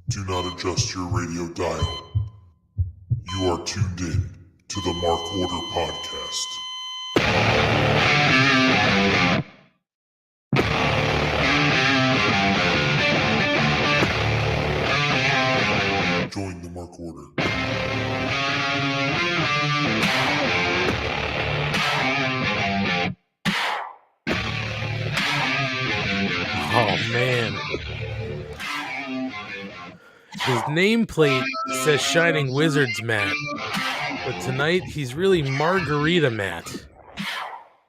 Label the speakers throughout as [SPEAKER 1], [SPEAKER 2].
[SPEAKER 1] Do not adjust your radio dial. You are tuned in to the Mark Order Podcast. Join the Mark Order.
[SPEAKER 2] Oh, man. His nameplate says Shining Wizards Matt, but tonight he's really Margarita Matt.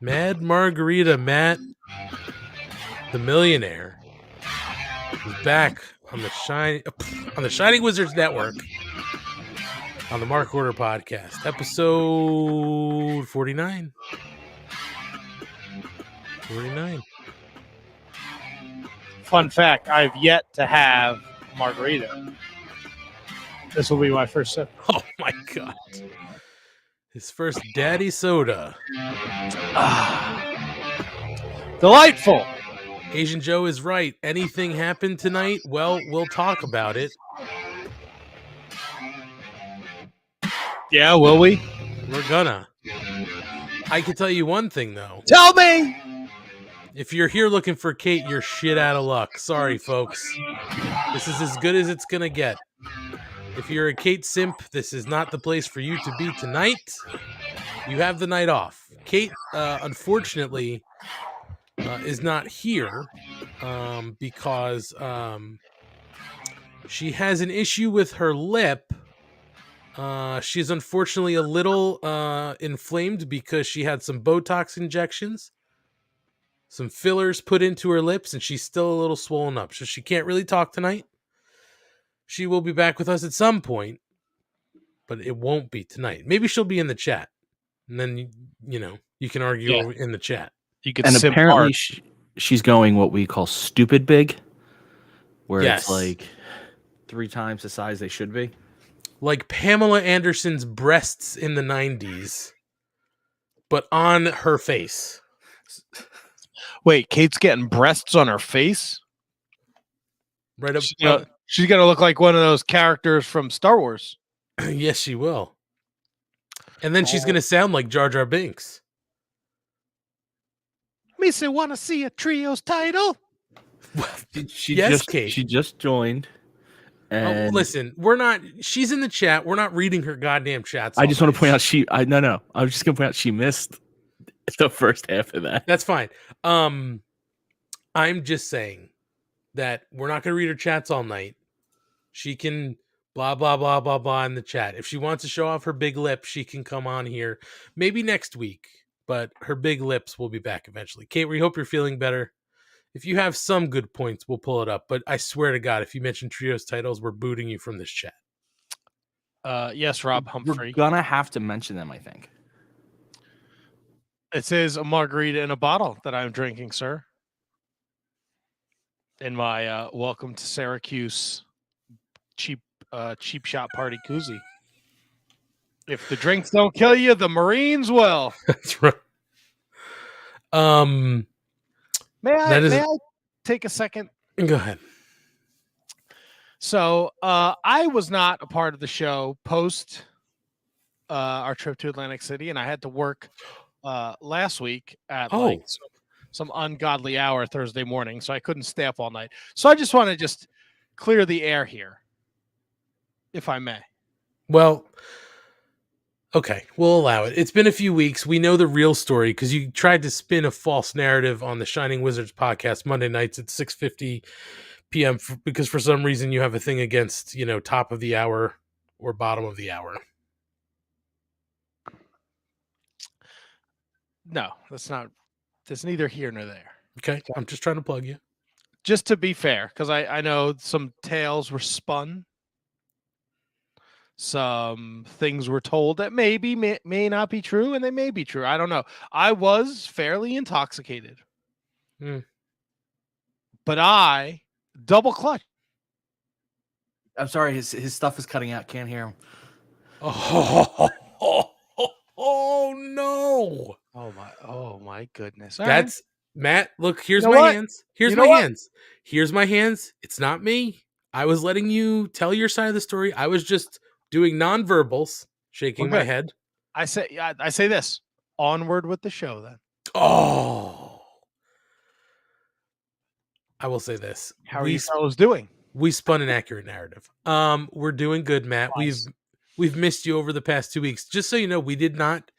[SPEAKER 2] Mad Margarita Matt, the millionaire, is back on the Shining Wizards Network on the Mark Order Podcast, episode 49. 49.
[SPEAKER 3] Fun fact, I've yet to have margarita. This will be my first sip.
[SPEAKER 2] Oh my god. His first daddy soda.
[SPEAKER 3] Delightful.
[SPEAKER 2] Asian Joe is right. Anything happened tonight? Well, we'll talk about it.
[SPEAKER 3] Yeah, will we?
[SPEAKER 2] We're gonna. I can tell you one thing, though.
[SPEAKER 3] Tell me!
[SPEAKER 2] If you're here looking for Kate, you're shit out of luck. Sorry, folks. This is as good as it's gonna get. If you're a Kate simp, this is not the place for you to be tonight. You have the night off. Kate, unfortunately, is not here because she has an issue with her lip. She's unfortunately a little inflamed because she had some Botox injections, some fillers put into her lips, and she's still a little swollen up. So she can't really talk tonight. She will be back with us at some point, but it won't be tonight. Maybe she'll be in the chat, and then, you can argue in the chat.
[SPEAKER 3] You could
[SPEAKER 4] And apparently she's going what we call stupid big, where it's like 3 times the size they should be.
[SPEAKER 2] Like Pamela Anderson's breasts in the 90s, but on her face.
[SPEAKER 3] Wait, Kate's getting breasts on her face?
[SPEAKER 2] Right up.
[SPEAKER 3] She's going to look like one of those characters from Star Wars.
[SPEAKER 2] Yes, she will. And then she's going to sound like Jar Jar Binks.
[SPEAKER 3] Missy want to see a trios title?
[SPEAKER 4] She
[SPEAKER 2] Kate.
[SPEAKER 4] She just joined. And
[SPEAKER 2] listen, she's in the chat. We're not reading her goddamn chats.
[SPEAKER 4] I just want to point out no. I was just going to point out she missed the first half of that.
[SPEAKER 2] That's fine. I'm just saying that we're not going to read her chats all night. She can blah, blah, blah, blah, blah in the chat. If she wants to show off her big lip, she can come on here maybe next week, but her big lips will be back eventually. Kate, we hope you're feeling better. If you have some good points, we'll pull it up. But I swear to God, if you mention trios titles, we're booting you from this chat.
[SPEAKER 3] Yes, Rob Humphrey.
[SPEAKER 4] We're gonna have to mention them, I think.
[SPEAKER 3] It says a margarita in a bottle that I'm drinking, sir. In my welcome to Syracuse cheap shot party koozie. If the drinks don't kill you, the Marines will.
[SPEAKER 2] That's right.
[SPEAKER 3] May I take a second?
[SPEAKER 2] Go ahead.
[SPEAKER 3] So I was not a part of the show post our trip to Atlantic City, and I had to work last week at some ungodly hour Thursday morning, so I couldn't stay up all night. So I just want to clear the air here, if I may.
[SPEAKER 2] Well, okay, we'll allow it. It's been a few weeks. We know the real story because you tried to spin a false narrative on the Shining Wizards podcast Monday nights at 6:50 p.m. Because for some reason you have a thing against, top of the hour or bottom of the hour.
[SPEAKER 3] No, that's neither here nor there.
[SPEAKER 2] Okay, I'm just trying to plug you.
[SPEAKER 3] Just to be fair, because I know some tales were spun. Some things were told that may not be true, and they may be true. I don't know. I was fairly intoxicated. But I double clutch.
[SPEAKER 4] I'm sorry, his stuff is cutting out. Can't hear him.
[SPEAKER 2] Oh no!
[SPEAKER 3] Oh my goodness!
[SPEAKER 2] Matt. Look, here's my hands. Here's my hands. It's not me. I was letting you tell your side of the story. I was just doing nonverbals, shaking my head.
[SPEAKER 3] I say this. Onward with the show then.
[SPEAKER 2] Oh. I will say this.
[SPEAKER 3] How are you fellows doing?
[SPEAKER 2] We spun an accurate narrative. We're doing good, Matt.
[SPEAKER 3] Nice.
[SPEAKER 2] We've missed you over the past 2 weeks. Just so you know, we did not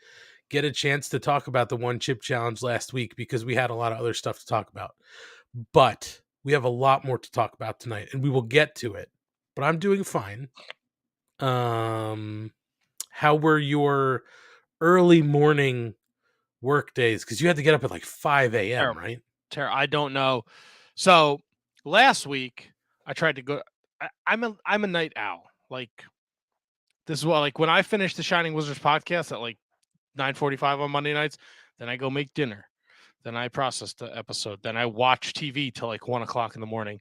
[SPEAKER 2] get a chance to talk about the one chip challenge last week because we had a lot of other stuff to talk about. But we have a lot more to talk about tonight, and we will get to it. But I'm doing fine. How were your early morning work days? Because you had to get up at like 5 a.m., right?
[SPEAKER 3] I don't know. So last week I tried to go. I'm a night owl. Like this is what, like when I finish the Shining Wizards podcast at like 9:45 on Monday nights, then I go make dinner, then I process the episode, then I watch TV till like 1:00 in the morning.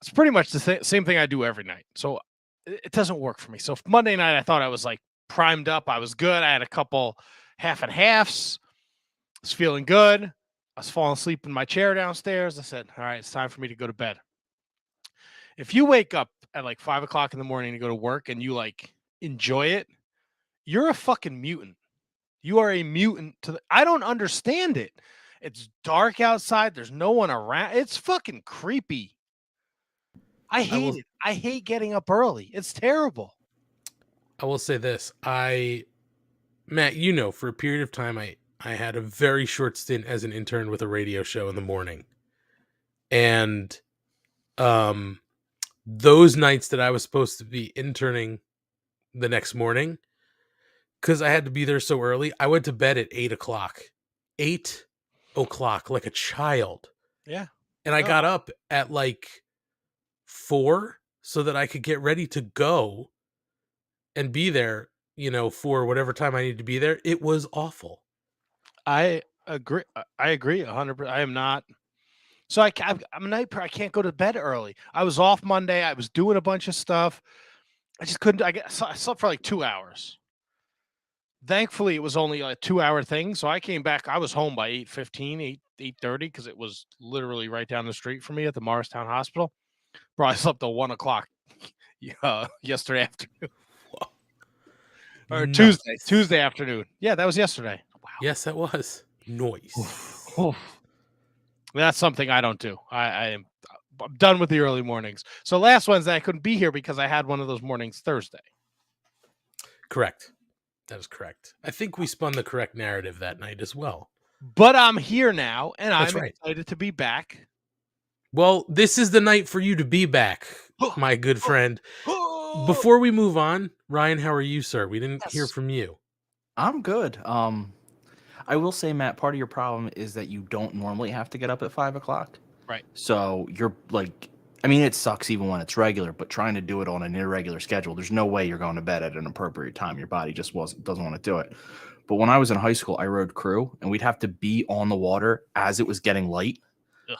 [SPEAKER 3] It's pretty much the same thing I do every night. So it doesn't work for me. So Monday night I thought I was like primed up. I was good. I had a couple half and halves. I was feeling good. I was falling asleep in my chair downstairs. I said, all right, it's time for me to go to bed. If you wake up at like 5:00 in the morning to go to work and you like enjoy it, you're a fucking mutant. You are a mutant I don't understand it. It's dark outside. There's no one around. It's fucking creepy. I hate it. I hate getting up early. It's terrible.
[SPEAKER 2] I will say this. Matt, you know, for a period of time, I had a very short stint as an intern with a radio show in the morning. And those nights that I was supposed to be interning the next morning, because I had to be there so early, I went to bed at 8:00. 8:00, like a child.
[SPEAKER 3] Yeah.
[SPEAKER 2] And I got up at like 4 so that I could get ready to go and be there, you know, for whatever time I needed to be there. It was awful.
[SPEAKER 3] I agree. I agree 100%. I am not. So I'm a night person. I can't go to bed early. I was off Monday. I was doing a bunch of stuff. I just couldn't. I slept for like 2 hours. Thankfully, it was only a 2-hour thing. So I came back. I was home by 8:15, 8:30, because it was literally right down the street from me at the Morristown Hospital. Bro, I slept till 1:00 yesterday afternoon. Or Tuesday afternoon. Yeah, that was yesterday. Wow.
[SPEAKER 2] Yes, that was. Noise.
[SPEAKER 3] That's something I don't do. I'm done with the early mornings. So last Wednesday I couldn't be here because I had one of those mornings Thursday.
[SPEAKER 2] Correct. That is correct. I think we spun the correct narrative that night as well.
[SPEAKER 3] But I'm here now, and
[SPEAKER 2] That's
[SPEAKER 3] I'm
[SPEAKER 2] right.
[SPEAKER 3] excited to be back.
[SPEAKER 2] Well, this is the night for you to be back, my good friend. Before we move on, Ryan, how are you, sir? We didn't hear from you.
[SPEAKER 4] I'm good. I will say, Matt, part of your problem is that you don't normally have to get up at 5:00.
[SPEAKER 3] Right.
[SPEAKER 4] So you're like, I mean, it sucks even when it's regular, but trying to do it on an irregular schedule, there's no way you're going to bed at an appropriate time. Your body just doesn't want to do it. But when I was in high school, I rode crew, and we'd have to be on the water as it was getting light.
[SPEAKER 3] Ugh.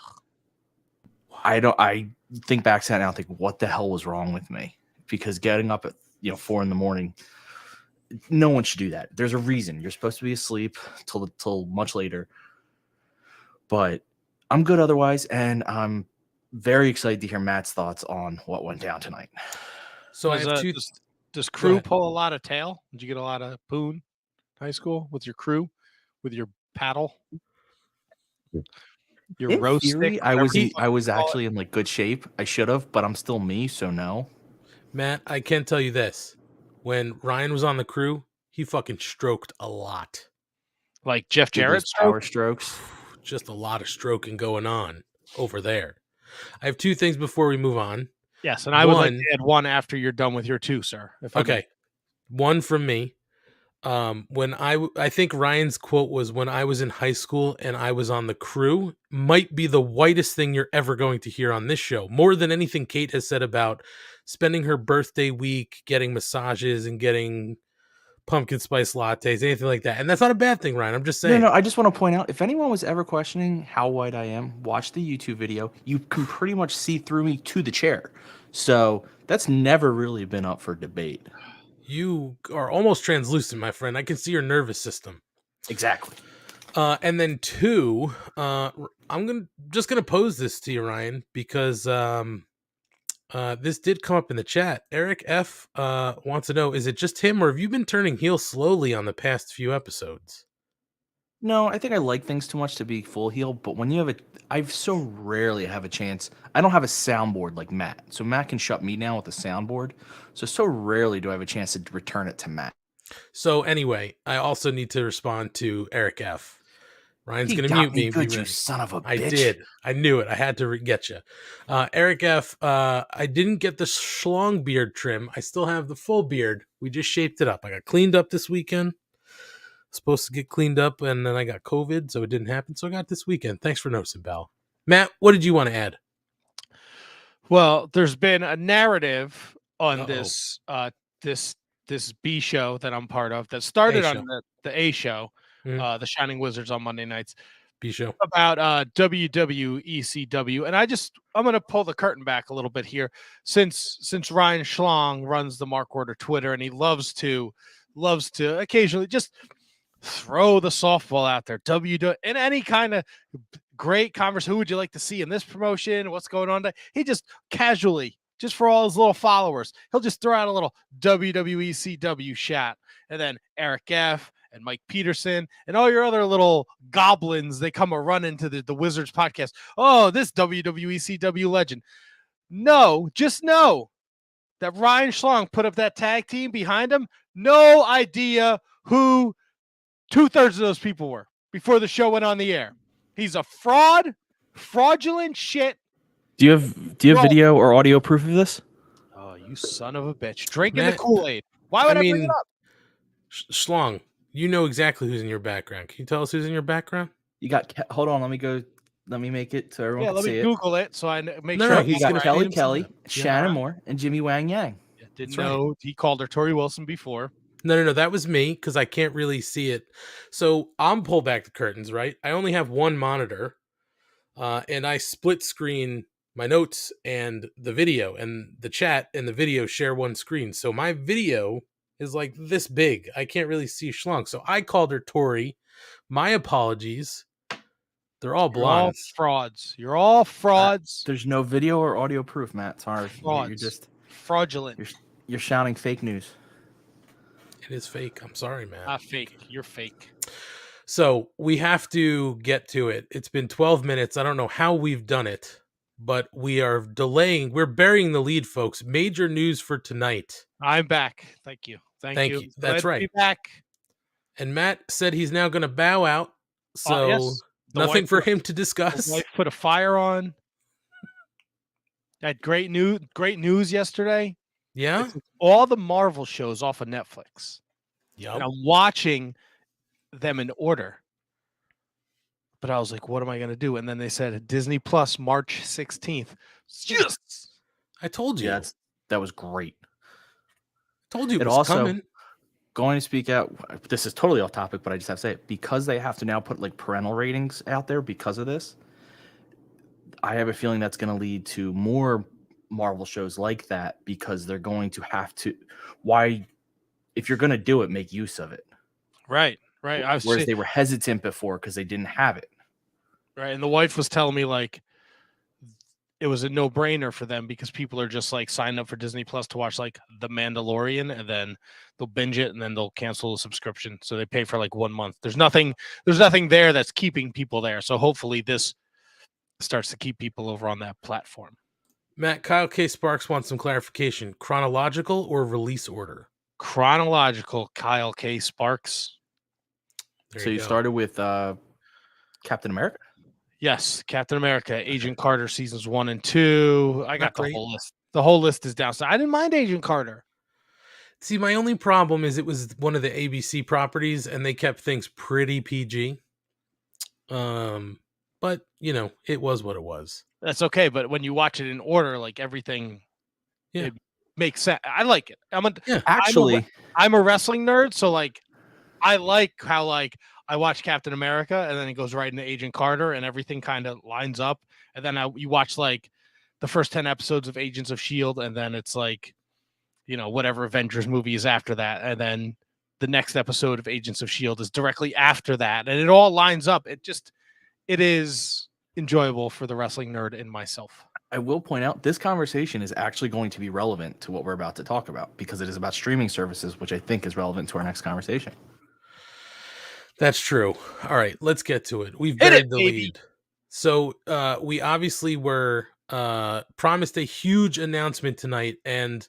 [SPEAKER 4] I think back to that now and think, what the hell was wrong with me? Because getting up at 4 a.m, no one should do that. There's a reason. You're supposed to be asleep till much later. But I'm good otherwise, and I'm very excited to hear Matt's thoughts on what went down tonight.
[SPEAKER 2] So I have
[SPEAKER 3] does crew pull a lot of tail? Did you get a lot of poon high school with your crew, with your paddle? Your
[SPEAKER 4] in
[SPEAKER 3] roast
[SPEAKER 4] theory,
[SPEAKER 3] stick?
[SPEAKER 4] I was actually in like good shape. I should have, but I'm still me, so no.
[SPEAKER 2] Matt, I can tell you this. When Ryan was on the crew, he fucking stroked a lot.
[SPEAKER 3] Like Jeff Jarrett
[SPEAKER 4] power strokes.
[SPEAKER 2] Just a lot of stroking going on over there. I have 2 things before we move on.
[SPEAKER 3] Yes, and I would like to add one after you're done with your 2, sir.
[SPEAKER 2] Okay. One from me. When I think Ryan's quote was, when I was in high school and I was on the crew, might be the whitest thing you're ever going to hear on this show. More than anything Kate has said about spending her birthday week getting massages and getting pumpkin spice lattes, anything like that. And that's not a bad thing, Ryan. I'm just saying.
[SPEAKER 4] No, I just want to point out, if anyone was ever questioning how white I am, watch the YouTube video. You can pretty much see through me to the chair. So that's never really been up for debate.
[SPEAKER 2] You are almost translucent, my friend. I can see your nervous system.
[SPEAKER 4] Exactly.
[SPEAKER 2] And then 2, I'm just gonna pose this to you, Ryan, because This did come up in the chat. Eric F wants to know, is it just him or have you been turning heel slowly on the past few episodes?
[SPEAKER 4] No, I think I like things too much to be full heel, but when you have I so rarely have a chance. I don't have a soundboard like Matt. So Matt can shut me down with a soundboard. So rarely do I have a chance to return it to Matt.
[SPEAKER 2] So anyway, I also need to respond to Eric F. Ryan's
[SPEAKER 4] He
[SPEAKER 2] going to
[SPEAKER 4] got
[SPEAKER 2] mute
[SPEAKER 4] me
[SPEAKER 2] me.
[SPEAKER 4] good,
[SPEAKER 2] Be
[SPEAKER 4] you
[SPEAKER 2] ready.
[SPEAKER 4] son of a bitch.
[SPEAKER 2] I did. I knew it. I had to get you. Eric F. I didn't get the schlong beard trim. I still have the full beard. We just shaped it up. I got cleaned up this weekend. Supposed to get cleaned up, and then I got COVID, so it didn't happen. So I got this weekend. Thanks for noticing, Bal. Matt, what did you want to add?
[SPEAKER 3] Well, there's been a narrative on
[SPEAKER 2] Uh-oh.
[SPEAKER 3] this B show that I'm part of that started
[SPEAKER 2] A
[SPEAKER 3] on
[SPEAKER 2] show.
[SPEAKER 3] the A show,
[SPEAKER 2] Mhm.
[SPEAKER 3] the Shining Wizards on Monday nights,
[SPEAKER 2] B show.
[SPEAKER 3] about WWECW. And I'm gonna pull the curtain back a little bit here, since Ryan Schlong runs the Mark Order Twitter, and he loves to occasionally just throw the softball out there. In any kind of great conversation. Who would you like to see in this promotion? What's going on? He just casually, just for all his little followers, he'll just throw out a little WWECW shot. And then Eric F. and Mike Peterson and all your other little goblins, they come a run into the Wizards podcast. Oh, this WWECW legend. No, just know that Ryan Schlong put up that tag team behind him. No idea who 2/3 of those people were before the show went on the air. He's a fraudulent shit.
[SPEAKER 4] Do you have video or audio proof of this?
[SPEAKER 3] Oh, you son of a bitch. Drinking
[SPEAKER 2] Matt,
[SPEAKER 3] the Kool-Aid. Why would I bring it up?
[SPEAKER 2] Schlong, you know exactly who's in your background. Can you tell us who's in your background?
[SPEAKER 4] You got hold on, let me make it so everyone
[SPEAKER 3] Yeah,
[SPEAKER 4] can
[SPEAKER 3] let
[SPEAKER 4] see
[SPEAKER 3] me
[SPEAKER 4] it.
[SPEAKER 3] Google it so I make
[SPEAKER 2] No,
[SPEAKER 3] sure.
[SPEAKER 2] no,
[SPEAKER 4] You
[SPEAKER 2] he's
[SPEAKER 4] got
[SPEAKER 2] gonna
[SPEAKER 4] Kelly
[SPEAKER 2] feed him
[SPEAKER 4] Kelly,
[SPEAKER 2] some.
[SPEAKER 4] Shannon Moore, and Jimmy Wang Yang.
[SPEAKER 3] Didn't
[SPEAKER 2] That's right.
[SPEAKER 3] know he called her Tori Wilson before.
[SPEAKER 2] No, that was me because I can't really see it. So I'm pull back the curtains, right? I only have one monitor, and I split screen my notes and the video, and the chat and the video share one screen. So my video is like this big. I can't really see Schlong. So I called her Tori. My apologies. They're all
[SPEAKER 3] You're all
[SPEAKER 2] blondes.
[SPEAKER 3] frauds. You're all frauds.
[SPEAKER 4] There's no video or audio proof, Matt. Sorry.
[SPEAKER 3] Frauds.
[SPEAKER 4] You're just
[SPEAKER 3] fraudulent.
[SPEAKER 4] you're shouting fake news.
[SPEAKER 2] It is fake. I'm sorry, man.
[SPEAKER 3] Not fake. You're fake.
[SPEAKER 2] So we have to get to it. It's been 12 minutes. I don't know how we've done it, but we are delaying. We're burying the lead, folks. Major news for tonight.
[SPEAKER 3] I'm back. Thank you. Thank you.
[SPEAKER 2] That's
[SPEAKER 3] Glad to
[SPEAKER 2] right.
[SPEAKER 3] be back.
[SPEAKER 2] And Matt said he's now going to bow out. So
[SPEAKER 3] Yes.
[SPEAKER 2] nothing for him to discuss.
[SPEAKER 3] The wife put a fire on. Had great news yesterday.
[SPEAKER 2] Yeah.
[SPEAKER 3] All the Marvel shows off of Netflix.
[SPEAKER 2] Yep.
[SPEAKER 3] And I'm watching them in order. But I was like, what am I going to do? And then they said Disney Plus March 16th. Yes.
[SPEAKER 2] I told you.
[SPEAKER 4] Yeah, that was great.
[SPEAKER 2] Told you it
[SPEAKER 4] It
[SPEAKER 2] was
[SPEAKER 4] also
[SPEAKER 2] coming.
[SPEAKER 4] Going to speak out. This is totally off topic, but I just have to say it because they have to now put like parental ratings out there because of this. I have a feeling that's going to lead to more Marvel shows like that because they're going to have to. Why, if you're going to do it, make use of it.
[SPEAKER 3] Right.
[SPEAKER 4] Whereas they were hesitant before because they didn't have it.
[SPEAKER 3] Right. And the wife was telling me like it was a no-brainer for them because people are just like signing up for Disney Plus to watch like The Mandalorian, and then they'll binge it and then they'll cancel the subscription. So they pay for like 1 month. There's nothing there that's keeping people there. So hopefully this starts to keep people over on that platform.
[SPEAKER 2] Matt, Kyle K. Sparks wants some clarification. Chronological or release order?
[SPEAKER 3] Chronological, Kyle K. Sparks.
[SPEAKER 4] So you started with Captain America?
[SPEAKER 3] Yes, Captain America, Agent Carter seasons 1 and 2. I got the whole list. The whole list is down. So I didn't mind Agent Carter.
[SPEAKER 2] See, my only problem is it was one of the ABC properties and they kept things pretty PG. But you know, it was what it was.
[SPEAKER 3] That's okay, but when you watch it in order, like everything, it makes sense. I like it. I'm a wrestling nerd, so like I like how like I watch Captain America and then it goes right into Agent Carter and everything kind of lines up. And then you watch like the first 10 episodes of Agents of S.H.I.E.L.D. and then it's like, you know, whatever Avengers movie is after that. And then the next episode of Agents of S.H.I.E.L.D. is directly after that. And it all lines up. It is enjoyable for the wrestling nerd in myself.
[SPEAKER 4] I will point out this conversation is actually going to be relevant to what we're about to talk about because it is about streaming services, which I think is relevant to our next conversation.
[SPEAKER 2] That's true. All right, let's get to it. We've
[SPEAKER 3] Hit it,
[SPEAKER 2] buried the
[SPEAKER 3] baby.
[SPEAKER 2] lead. So we obviously were promised a huge announcement tonight, and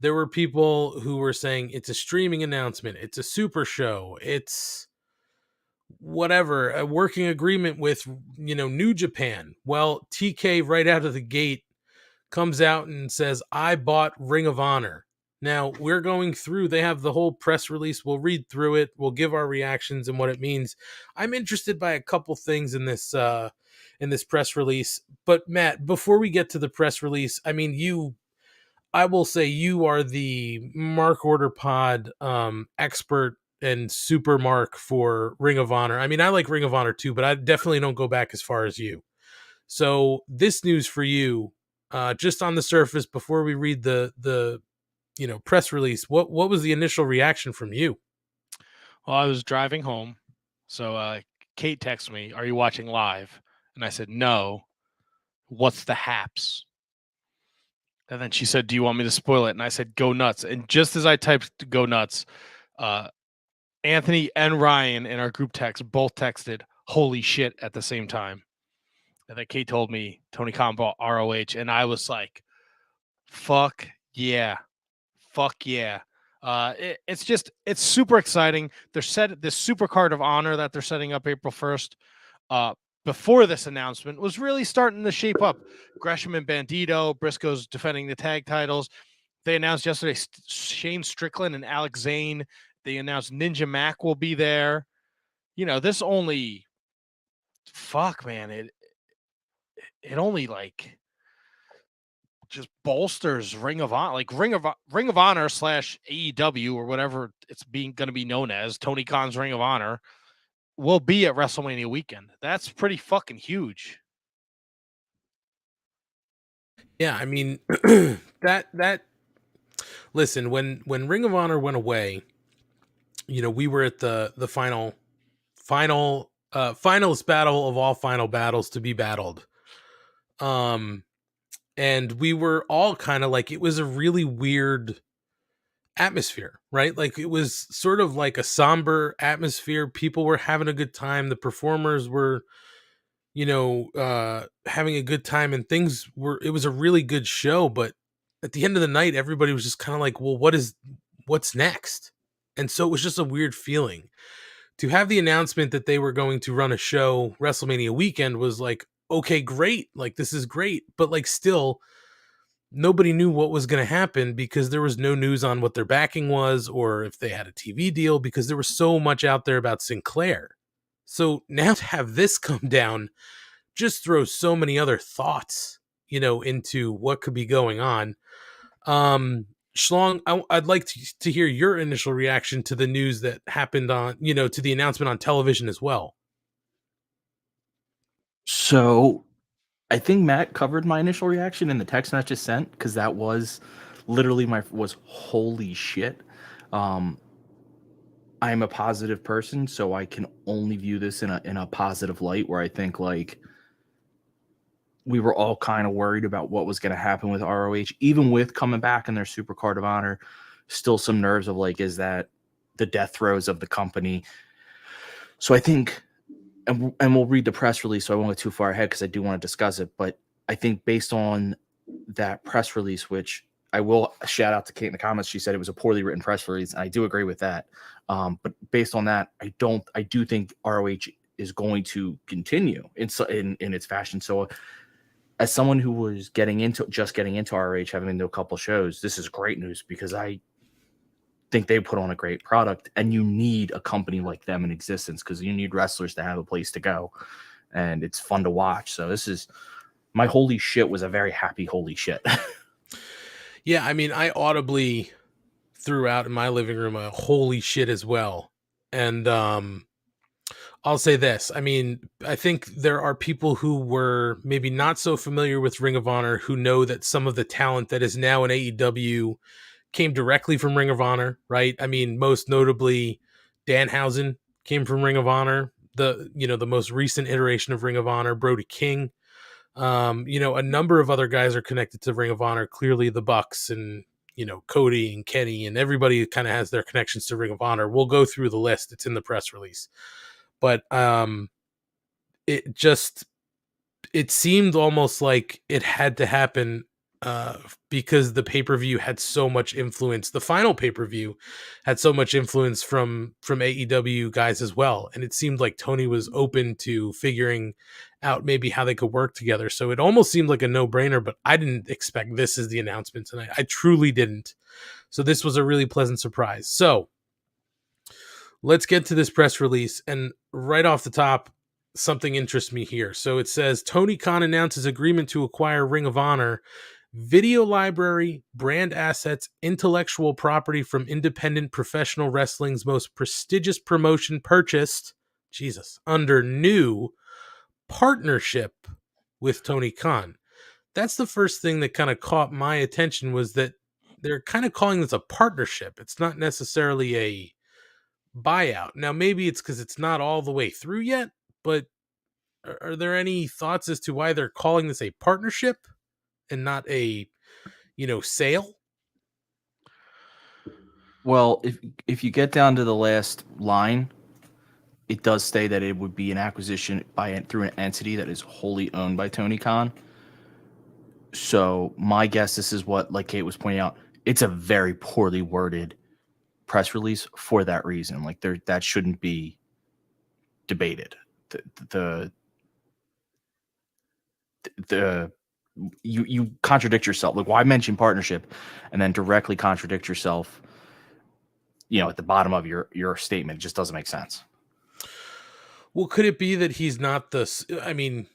[SPEAKER 2] there were people who were saying it's a streaming announcement, it's a super show, it's whatever, a working agreement with, New Japan. Well, TK right out of the gate comes out and says, I bought Ring of Honor. Now we're going through, they have the whole press release. We'll read through it. We'll give our reactions and what it means. I'm interested by a couple things in this press release. But Matt, before we get to the press release, I mean, I will say you are the Mark Order Pod expert and super mark for Ring of Honor. I mean, I like Ring of Honor too, but I definitely don't go back as far as you. So this news for you, just on the surface, before we read the press release, what was the initial reaction from you?
[SPEAKER 3] Well, I was driving home, so Kate texted me, "Are you watching live?" And I said, "No." What's the haps? And then she said, "Do you want me to spoil it?" And I said, "Go nuts." And just as I typed "go nuts," Anthony and Ryan in our group text both texted "holy shit" at the same time. And then Kate told me Tony Khan bought ROH, and I was like, "Fuck yeah, fuck yeah!" It's super exciting. They're set this super card of honor that they're setting up April 1st. Before this announcement was really starting to shape up. Gresham and Bandito, Briscoe's defending the tag titles. They announced yesterday Shane Strickland and Alex Zane. They announced Ninja Mac will be there. This only, fuck, man, it only like just bolsters Ring of Honor, like Ring of Honor / AEW or whatever it's going to be known as. Tony Khan's Ring of Honor will be at WrestleMania weekend. That's pretty fucking huge.
[SPEAKER 2] Yeah, I mean, that listen, when Ring of Honor went away, we were at the finalist battle of all final battles to be battled. And we were all kind of like, it was a really weird atmosphere, right? Like it was sort of like a somber atmosphere. People were having a good time. The performers were, having a good time, and it was a really good show. But at the end of the night, everybody was just kind of like, well, what's next? And so it was just a weird feeling to have the announcement that they were going to run a show WrestleMania weekend. Was like, okay, great. Like, this is great. But like, still, nobody knew what was going to happen because there was no news on what their backing was or if they had a TV deal, because there was so much out there about Sinclair. So now to have this come down just throws so many other thoughts, into what could be going on. Schlong, I'd like to hear your initial reaction to the news that happened on, to the announcement on television as well.
[SPEAKER 4] So I think Matt covered my initial reaction in the text Matt just sent, because that was literally was holy shit. I'm a positive person, so I can only view this in a positive light, where I think like we were all kind of worried about what was going to happen with ROH, even with coming back in their Super Card of Honor. Still some nerves of like, is that the death throes of the company? So I think, and we'll read the press release, so I won't go too far ahead because I do want to discuss it. But I think based on that press release, which I will shout out to Kate in the comments, she said it was a poorly written press release, and I do agree with that. But based on that, I do think ROH is going to continue in its fashion. So as someone who was just getting into ROH, having been to a couple shows, this is great news, because I think they put on a great product, and you need a company like them in existence because you need wrestlers to have a place to go, and it's fun to watch. So this is my holy shit was a very happy holy shit.
[SPEAKER 2] Yeah, I mean, I audibly threw out in my living room a holy shit as well. And I'll say this. I mean, I think there are people who were maybe not so familiar with Ring of Honor who know that some of the talent that is now in AEW came directly from Ring of Honor, right? I mean, most notably, Danhausen came from Ring of Honor. The most recent iteration of Ring of Honor, Brody King, A number of other guys are connected to Ring of Honor. Clearly, the Bucks and Cody and Kenny and everybody kind of has their connections to Ring of Honor. We'll go through the list. It's in the press release, but it seemed almost like it had to happen because the pay-per-view had so much influence. The final pay-per-view had so much influence from AEW guys as well. And it seemed like Tony was open to figuring out maybe how they could work together. So it almost seemed like a no-brainer, but I didn't expect this as the announcement tonight. I truly didn't. So this was a really pleasant surprise. So let's get to this press release. And right off the top, something interests me here. So it says Tony Khan announces agreement to acquire Ring of Honor video library, brand assets, intellectual property from independent professional wrestling's most prestigious promotion purchased, under new partnership with Tony Khan. That's the first thing that kind of caught my attention, was that they're kind of calling this a partnership. It's not necessarily a buyout. Now, maybe it's because it's not all the way through yet, but are there any thoughts as to why they're calling this a partnership and not a, sale?
[SPEAKER 4] Well, if you get down to the last line, it does say that it would be an acquisition through an entity that is wholly owned by Tony Khan. So my guess, this is what, like Kate was pointing out, it's a very poorly worded press release for that reason. Like that shouldn't be debated. You contradict yourself. Like, why mention partnership and then directly contradict yourself, at the bottom of your statement? It just doesn't make sense.
[SPEAKER 2] Well, could it be that he's not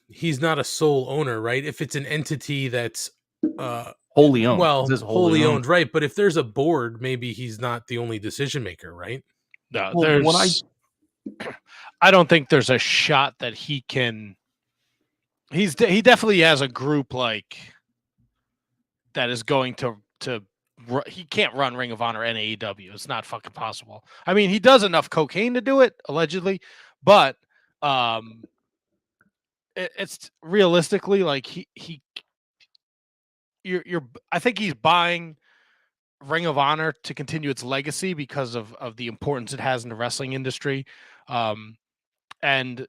[SPEAKER 2] he's not a sole owner, right? If it's an entity that's
[SPEAKER 4] wholly owned.
[SPEAKER 2] Well, wholly owned, right? But if there's a board, maybe he's not the only decision maker, right?
[SPEAKER 3] No, I don't think there's a shot that he can. He definitely has a group like that is going to. He can't run Ring of Honor and AEW. It's not fucking possible. I mean, he does enough cocaine to do it, allegedly, but it's realistically like I think he's buying Ring of Honor to continue its legacy because of the importance it has in the wrestling industry. And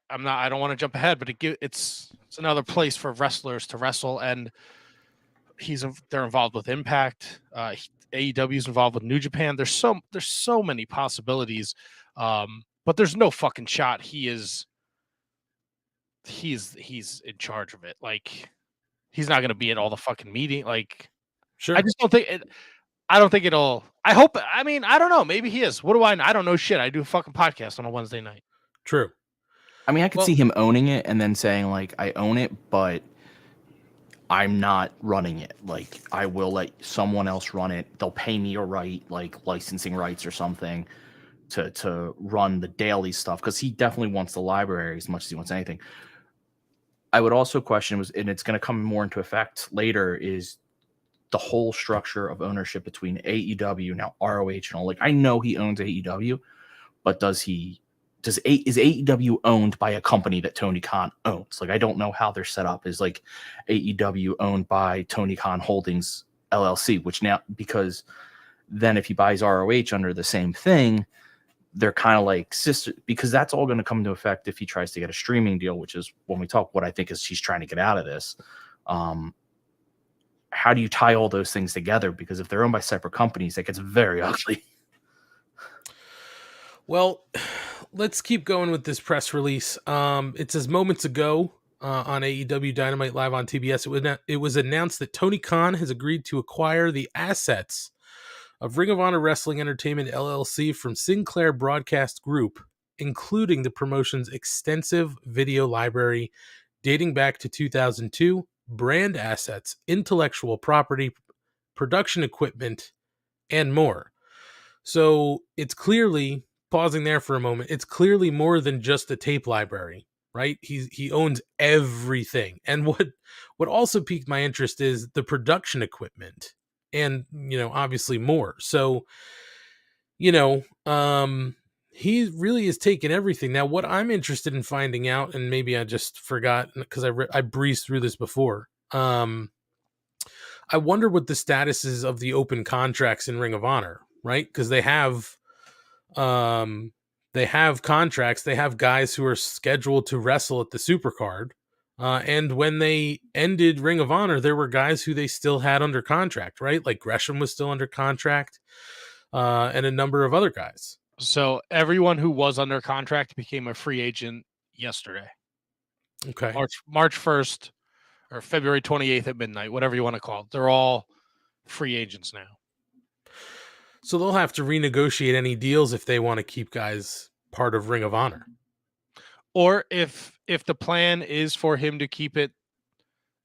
[SPEAKER 3] I don't want to jump ahead, but it's another place for wrestlers to wrestle, and they're involved with Impact. AEW is involved with New Japan. There's so many possibilities, but there's no fucking shot he's in charge of it. Like, he's not going to be at all the fucking meeting. Like,
[SPEAKER 2] sure.
[SPEAKER 3] I just don't think it. I don't think it'll. I hope. I mean, I don't know. Maybe he is. What do I know? I don't know shit. I do a fucking podcast on a Wednesday night.
[SPEAKER 2] True.
[SPEAKER 4] I mean, I could see him owning it and then saying, like, I own it, but I'm not running it. Like, I will let someone else run it. They'll pay me a right, like licensing rights or something, to run the daily stuff, because he definitely wants the library as much as he wants anything. I would also question and it's going to come more into effect later, is the whole structure of ownership between AEW, now ROH, and all. Like, I know he owns AEW, but is AEW owned by a company that Tony Khan owns? Like, I don't know how they're set up. Is like AEW owned by Tony Khan Holdings LLC, which now, because then if he buys ROH under the same thing, they're kind of like sister, because that's all going to come into effect if he tries to get a streaming deal, which is when we talk what I think is he's trying to get out of this. How do you tie all those things together? Because if they're owned by separate companies, that gets very ugly.
[SPEAKER 2] Well, let's keep going with this press release. It says moments ago on AEW Dynamite Live on TBS, it was announced that Tony Khan has agreed to acquire the assets of Ring of Honor Wrestling Entertainment LLC from Sinclair Broadcast Group, including the promotion's extensive video library dating back to 2002, brand assets, intellectual property, production equipment, and more. So it's clearly, pausing there for a moment, it's clearly more than just a tape library, right? He owns everything. And what also piqued my interest is the production equipment, and obviously more. So he really is taking everything. Now, what I'm interested in finding out, and maybe I just forgot because I breezed through this before. I wonder what the status is of the open contracts in Ring of Honor, right? Because they have contracts. They have guys who are scheduled to wrestle at the Supercard. And when they ended Ring of Honor, there were guys who they still had under contract, right? Like Gresham was still under contract, and a number of other guys.
[SPEAKER 3] So everyone who was under contract became a free agent yesterday.
[SPEAKER 2] Okay.
[SPEAKER 3] March 1st or February 28th at midnight, whatever you want to call it. They're all free agents now.
[SPEAKER 2] So they'll have to renegotiate any deals if they want to keep guys part of Ring of Honor.
[SPEAKER 3] Or if the plan is for him to keep it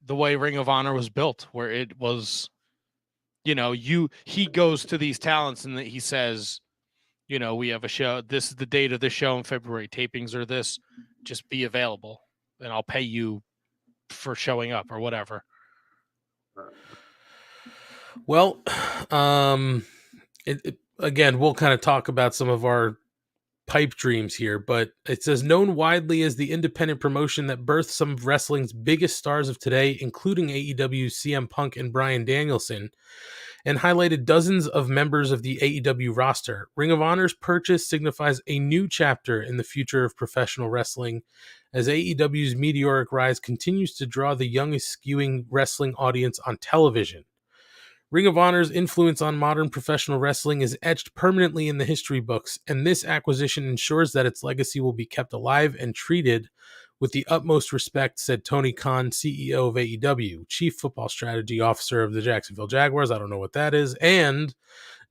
[SPEAKER 3] the way Ring of Honor was built, where it was, he goes to these talents and he says, we have a show. This is the date of the show in February. Tapings are this. Just be available, and I'll pay you for showing up or whatever.
[SPEAKER 2] Well, again, we'll kind of talk about some of our pipe dreams here, but it says known widely as the independent promotion that birthed some of wrestling's biggest stars of today, including AEW's CM Punk and Bryan Danielson, and highlighted dozens of members of the AEW roster. Ring of Honor's purchase signifies a new chapter in the future of professional wrestling, as AEW's meteoric rise continues to draw the youngest skewing wrestling audience on television. Ring of Honor's influence on modern professional wrestling is etched permanently in the history books, and this acquisition ensures that its legacy will be kept alive and treated with the utmost respect, said Tony Khan, CEO of AEW, Chief Football Strategy Officer of the Jacksonville Jaguars, I don't know what that is, and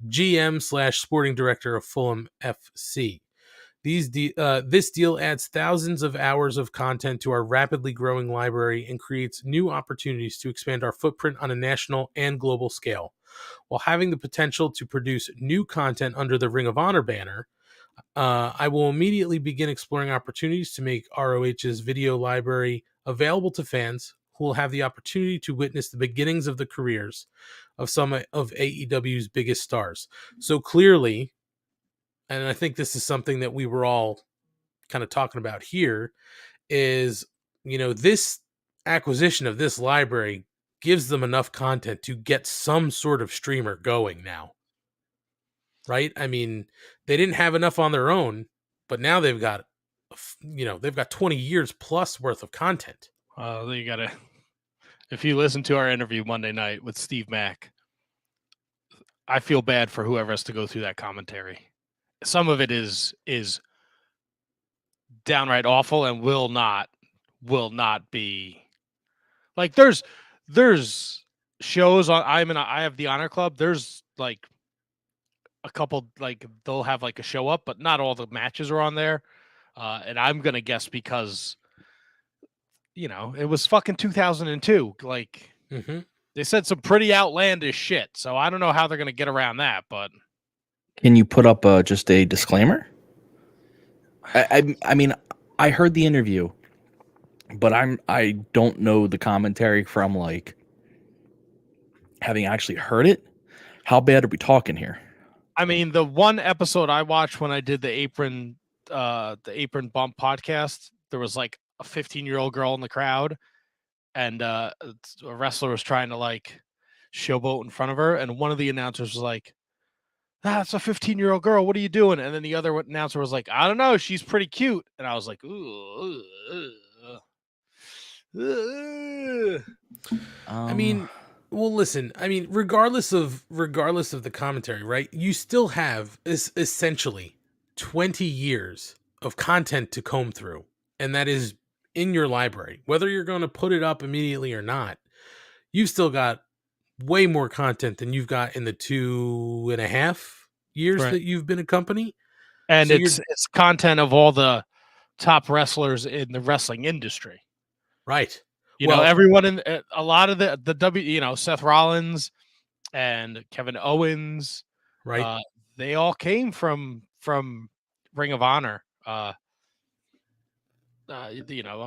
[SPEAKER 2] GM/Sporting Director of Fulham FC. This deal adds thousands of hours of content to our rapidly growing library and creates new opportunities to expand our footprint on a national and global scale. While having the potential to produce new content under the Ring of Honor banner, I will immediately begin exploring opportunities to make ROH's video library available to fans who will have the opportunity to witness the beginnings of the careers of some of AEW's biggest stars. So clearly, and I think this is something that we were all kind of talking about here, is, this acquisition of this library gives them enough content to get some sort of streamer going now. Right? I mean, they didn't have enough on their own, but now they've got 20 years plus worth of content.
[SPEAKER 3] If you listen to our interview Monday night with Steve Mack, I feel bad for whoever has to go through that commentary. Some of it is downright awful and will not be like, there's shows on, I have the Honor Club. There's like a couple, like they'll have like a show up, but not all the matches are on there. And I'm going to guess because, it was fucking 2002. Like they said some pretty outlandish shit. So I don't know how they're going to get around that, but.
[SPEAKER 4] Can you put up just a disclaimer? I mean, I heard the interview, but I don't know the commentary from like having actually heard it. How bad are we talking here?
[SPEAKER 3] I mean, the one episode I watched when I did the Apron Bump podcast, there was like a 15-year-old girl in the crowd, and a wrestler was trying to like showboat in front of her, and one of the announcers was like, "That's a 15-year-old girl. What are you doing?" And then the other announcer was like, "I don't know. She's pretty cute." And I was like, "Ooh."
[SPEAKER 2] I mean, well, listen. I mean, regardless of the commentary, right? You still have essentially 20 years of content to comb through, and that is in your library. Whether you're going to put it up immediately or not, you've still got way more content than you've got in the 2.5 years that you've been a company.
[SPEAKER 3] And so it's content of all the top wrestlers in the wrestling industry.
[SPEAKER 2] Right.
[SPEAKER 3] Everyone in a lot of the Seth Rollins and Kevin Owens,
[SPEAKER 2] right?
[SPEAKER 3] They all came from Ring of Honor. I'm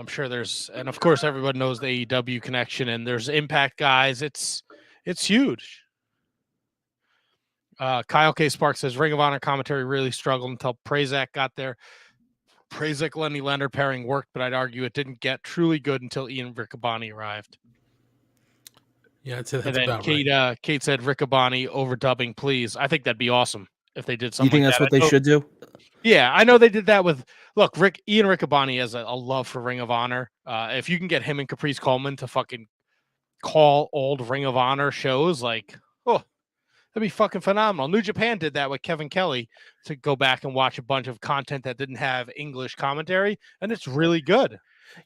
[SPEAKER 3] sure there's, and of course everyone knows the AEW connection, and there's Impact guys. It's huge. Kyle K. Sparks says Ring of Honor commentary really struggled until Prazak got there. Prazak Lenny Leonard pairing worked, but I'd argue it didn't get truly good until Ian Riccaboni arrived.
[SPEAKER 2] Yeah, I'd say that's
[SPEAKER 3] And then
[SPEAKER 2] about
[SPEAKER 3] Kate,
[SPEAKER 2] right.
[SPEAKER 3] Kate said Riccaboni overdubbing, please. I think that'd be awesome if they did
[SPEAKER 4] Do you
[SPEAKER 3] something
[SPEAKER 4] think
[SPEAKER 3] like
[SPEAKER 4] that's
[SPEAKER 3] that.
[SPEAKER 4] what they should do?
[SPEAKER 3] Yeah, I know they did that with Ian Riccaboni has a love for Ring of Honor. If you can get him and Caprice Coleman to fucking call old Ring of Honor shows, like, oh, that'd be fucking phenomenal. New Japan did that with Kevin Kelly to go back and watch a bunch of content that didn't have English commentary, and it's really good.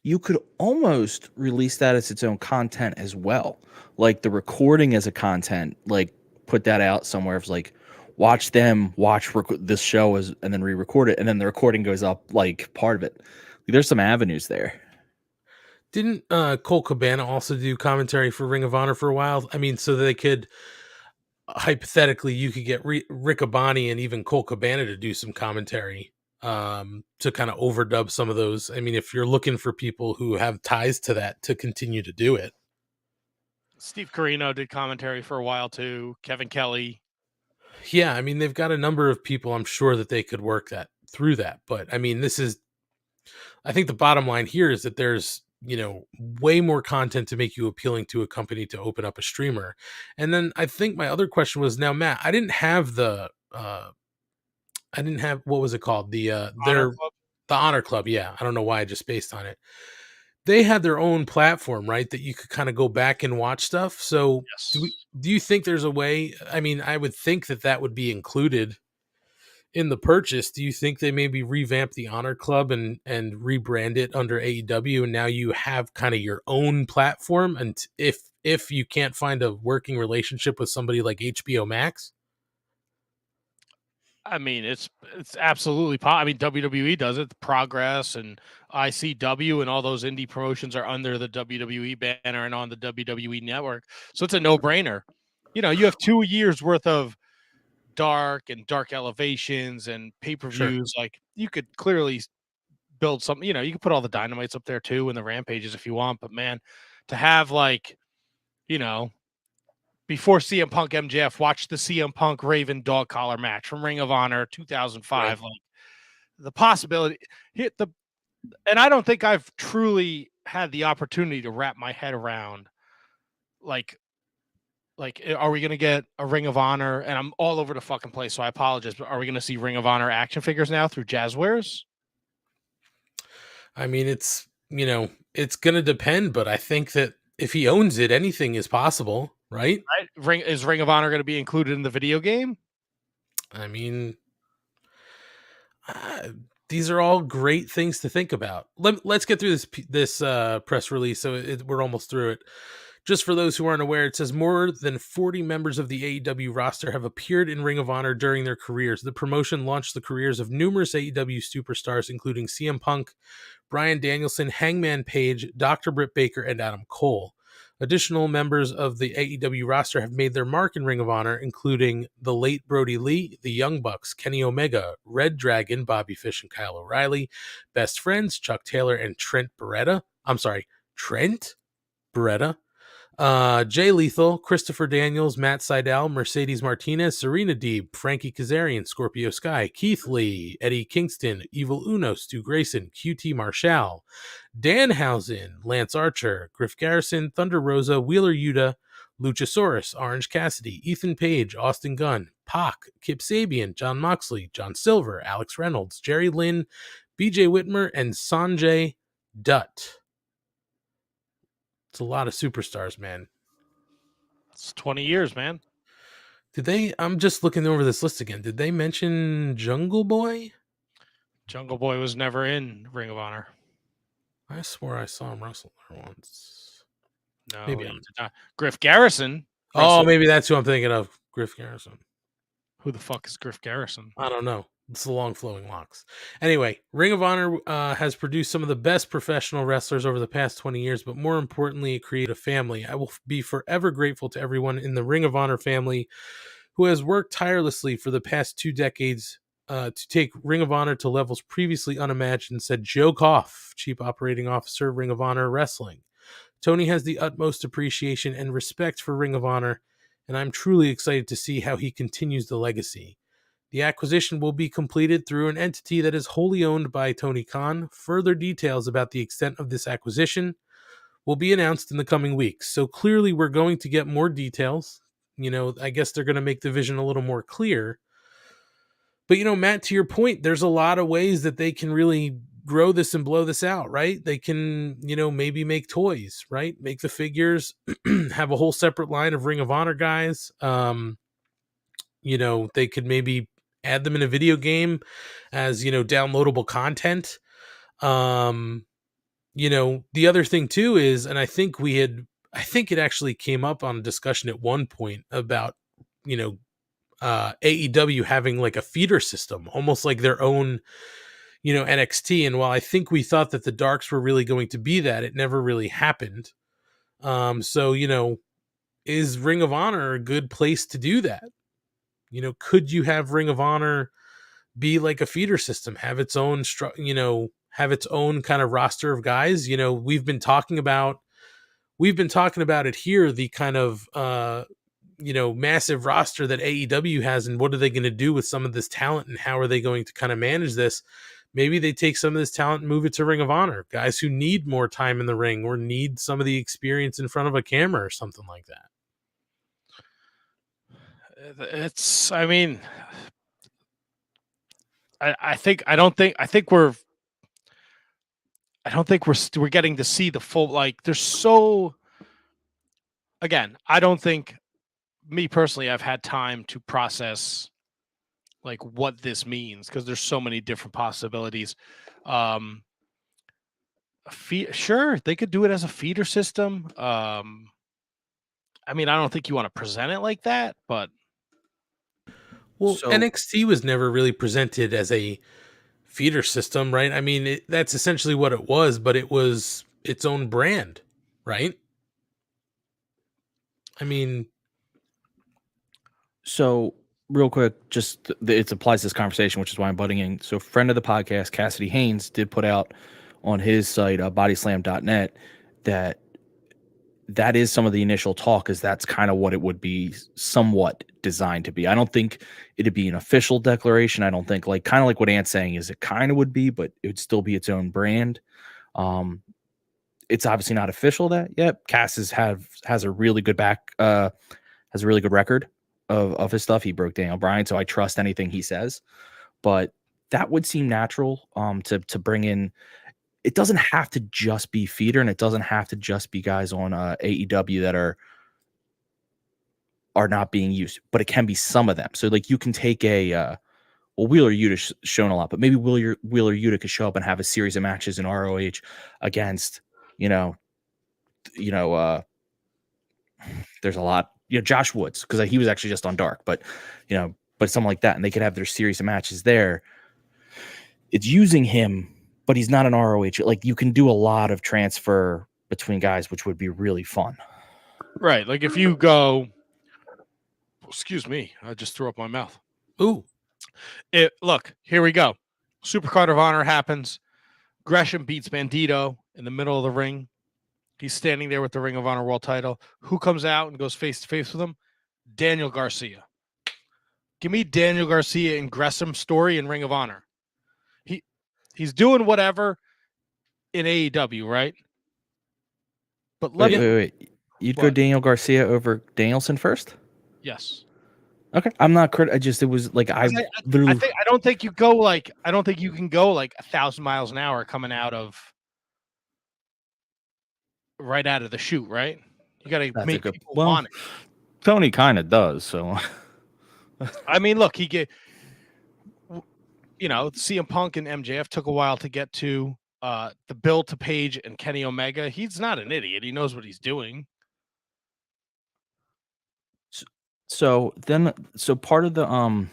[SPEAKER 4] You could almost release that as its own content as well, like the recording as a content. Like put that out somewhere. It's like watch this show and then re-record it, and then the recording goes up like part of it. There's some avenues there.
[SPEAKER 2] Didn't Cole Cabana also do commentary for Ring of Honor for a while? I mean, so they could hypothetically, you could get Riccaboni and even Cole Cabana to do some commentary to kind of overdub some of those. I mean, if you're looking for people who have ties to that to continue to do it.
[SPEAKER 3] Steve Corino did commentary for a while too. Kevin Kelly.
[SPEAKER 2] Yeah, I mean, they've got a number of people. I'm sure that they could work that through that. But I mean, I think the bottom line here is that there's, way more content to make you appealing to a company to open up a streamer. And then I think my other question was, now, Matt, I didn't have what was it called? The Honor Club. Yeah. I don't know why I just based on it. They had their own platform, right? That you could kind of go back and watch stuff. So
[SPEAKER 3] yes.
[SPEAKER 2] Do you think there's a way? I mean, I would think that would be included in the purchase. Do you think they maybe revamp the Honor Club and rebrand it under AEW, and now you have kind of your own platform? And if you can't find a working relationship with somebody like HBO Max,
[SPEAKER 3] I mean, it's absolutely I mean, WWE does it. The Progress and ICW and all those indie promotions are under the WWE banner and on the WWE network, so it's a no-brainer. You have 2 years worth of Dark Elevations and pay-per-views. Sure. Like, you could clearly build something. You could put all the Dynamites up there too and the Rampages if you want. But man, to have before CM Punk MJF, watch the CM Punk Raven dog collar match from Ring of Honor 2005. Right. Like, the possibility and I don't think I've truly had the opportunity to wrap my head around like, are we going to get a Ring of Honor? And I'm all over the fucking place, so I apologize, but are we going to see Ring of Honor action figures now through Jazzwares?
[SPEAKER 2] I mean, it's going to depend, but I think that if he owns it, anything is possible, right?
[SPEAKER 3] Is Ring of Honor going to be included in the video game?
[SPEAKER 2] I mean, these are all great things to think about. Let's get through this press release. So we're almost through it. Just for those who aren't aware, it says more than 40 members of the AEW roster have appeared in Ring of Honor during their careers. The promotion launched the careers of numerous AEW superstars, including CM Punk, Bryan Danielson, Hangman Page, Dr. Britt Baker, and Adam Cole. Additional members of the AEW roster have made their mark in Ring of Honor, including the late Brody Lee, the Young Bucks, Kenny Omega, Red Dragon, Bobby Fish, and Kyle O'Reilly, Best Friends, Chuck Taylor, and Trent Beretta. Jay Lethal, Christopher Daniels, Matt Sydal, Mercedes Martinez, Serena Deeb, Frankie Kazarian, Scorpio Sky, Keith Lee, Eddie Kingston, Evil Uno, Stu Grayson, QT Marshall, Danhausen, Lance Archer, Griff Garrison, Thunder Rosa, Wheeler Yuta, Luchasaurus, Orange Cassidy, Ethan Page, Austin Gunn, Pac, Kip Sabian, John Moxley, John Silver, Alex Reynolds, Jerry Lynn, BJ Whitmer, and Sanjay Dutt. It's a lot of superstars, man.
[SPEAKER 3] It's 20 years, man.
[SPEAKER 2] I'm just looking over this list again. Did they mention Jungle Boy?
[SPEAKER 3] Jungle Boy was never in Ring of Honor.
[SPEAKER 2] I swore I saw him wrestle there once.
[SPEAKER 3] No, maybe I'm not. Griff Garrison.
[SPEAKER 2] Oh, maybe that's who I'm thinking of. Griff Garrison.
[SPEAKER 3] Who the fuck is Griff Garrison?
[SPEAKER 2] I don't know. It's the long flowing locks. Anyway, Ring of Honor has produced some of the best professional wrestlers over the past 20 years, but more importantly, it created a family. I will be forever grateful to everyone in the Ring of Honor family who has worked tirelessly for the past 2 decades to take Ring of Honor to levels previously unimagined, said Joe Koff, Chief Operating Officer, Ring of Honor Wrestling. Tony has the utmost appreciation and respect for Ring of Honor and I'm truly excited to see how he continues the legacy. The acquisition will be completed through an entity that is wholly owned by Tony Khan. Further details about the extent of this acquisition will be announced in the coming weeks. So clearly we're going to get more details. I guess they're going to make the vision a little more clear. But, Matt, to your point, there's a lot of ways that they can really grow this and blow this out, right? They can, maybe make toys, right? Make the figures, have a whole separate line of Ring of Honor guys. They could maybe add them in a video game as, downloadable content. The other thing too is, and I think it actually came up on a discussion at one point about, AEW having like a feeder system, almost like their own, NXT. And while I think we thought that the Darks were really going to be that, it never really happened. So, is Ring of Honor a good place to do that? Could you have Ring of Honor be like a feeder system, have its own, have its own kind of roster of guys? We've been talking about it here, the kind of, massive roster that AEW has, and what are they going to do with some of this talent, and how are they going to kind of manage this? Maybe they take some of this talent and move it to Ring of Honor, guys who need more time in the ring or need some of the experience in front of a camera or something like that.
[SPEAKER 3] I think we're getting to see the full, like, there's so, again, I don't think, me personally, I've had time to process like what this means, because there's so many different possibilities. Sure, they could do it as a feeder system. I don't think you want to present it like that, but
[SPEAKER 2] NXT was never really presented as a feeder system, right? That's essentially what it was, but it was its own brand, right?
[SPEAKER 4] So real quick, just it applies to this conversation, which is why I'm butting in. So friend of the podcast, Cassidy Haynes, did put out on his site, bodyslam.net, that is some of the initial talk, is that's kind of what it would be somewhat designed to be. I don't think it'd be an official declaration. I don't think, like, kind of like what Ant's saying is it kind of would be, but it would still be its own brand. It's obviously not official that yet. Cass has a really good has a really good record of his stuff. He broke Daniel Bryan, so I trust anything he says. But that would seem natural to bring in. It doesn't have to just be feeder, and it doesn't have to just be guys on AEW that are not being used, but it can be some of them. So like you can take Wheeler Yuta's shown a lot, but maybe Wheeler Yuta could show up and have a series of matches in ROH against, there's a lot, Josh Woods, because he was actually just on Dark, but something like that, and they could have their series of matches there. It's using him, but he's not an ROH. Like, you can do a lot of transfer between guys, which would be really fun.
[SPEAKER 3] Right. Like if you go, excuse me, I just threw up my mouth.
[SPEAKER 2] Ooh.
[SPEAKER 3] Look, here we go. Supercard of Honor happens. Gresham beats Bandito in the middle of the ring. He's standing there with the Ring of Honor World title. Who comes out and goes face to face with him? Daniel Garcia. Give me Daniel Garcia in Gresham's story in Ring of Honor. He's doing whatever in AEW, right? But
[SPEAKER 4] wait. You'd go Daniel Garcia over Danielson first?
[SPEAKER 3] Yes.
[SPEAKER 4] Okay. I'm not it was like I
[SPEAKER 3] don't think you go like, I don't think you can go like 1,000 miles an hour coming out of the chute, right? You got to make people want it.
[SPEAKER 4] Tony kind of does, so.
[SPEAKER 3] Look, he get, CM Punk and MJF took a while to get to the build to Page and Kenny Omega. He's not an idiot. He knows what he's doing.
[SPEAKER 4] So part of the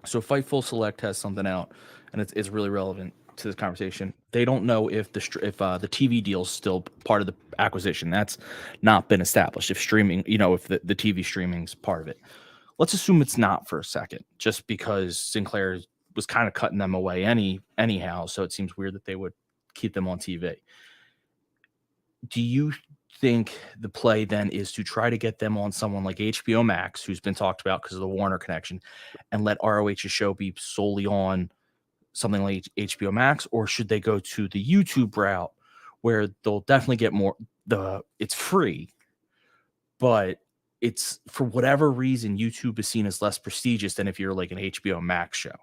[SPEAKER 4] so Fightful Select has something out, and it's really relevant to this conversation. They don't know if the TV deal is still part of the acquisition. That's not been established. If streaming, if the TV streaming's part of it. Let's assume it's not for a second, just because Sinclair was kind of cutting them away anyhow. So it seems weird that they would keep them on TV. Do you think the play then is to try to get them on someone like HBO Max, who's been talked about because of the Warner connection, and let ROH's show be solely on something like HBO Max? Or should they go to the YouTube route where they'll definitely get more? It's free, but it's, for whatever reason, YouTube is seen as less prestigious than if you're like an HBO Max show.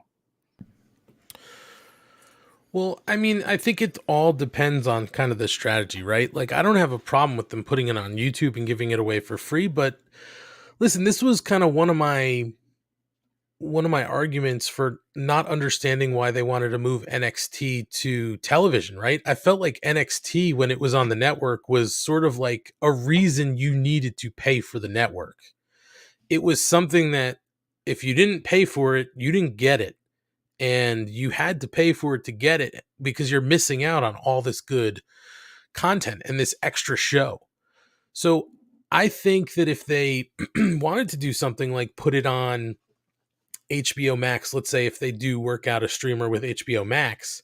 [SPEAKER 2] Well, I mean, I think it all depends on kind of the strategy, right? Like, I don't have a problem with them putting it on YouTube and giving it away for free, but listen, this was kind of one of my arguments for not understanding why they wanted to move NXT to television, right? I felt like NXT, when it was on the network, was sort of like a reason you needed to pay for the network. It was something that if you didn't pay for it, you didn't get it. And you had to pay for it to get it because you're missing out on all this good content and this extra show. So I think that if they wanted to do something like put it on HBO Max, let's say if they do work out a streamer with HBO Max,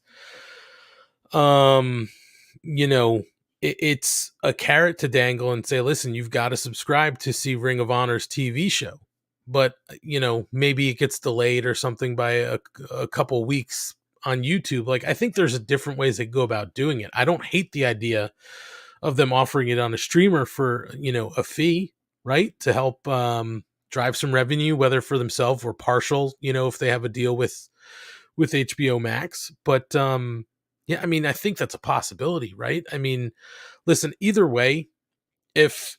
[SPEAKER 2] it's a carrot to dangle and say, listen, you've got to subscribe to see Ring of Honor's TV show. But, maybe it gets delayed or something by a couple weeks on YouTube. Like, I think there's different ways they go about doing it. I don't hate the idea of them offering it on a streamer for, a fee, right? To help drive some revenue, whether for themselves or partial, if they have a deal with HBO Max. But yeah, I mean, I think that's a possibility, right? I mean, listen, either way, if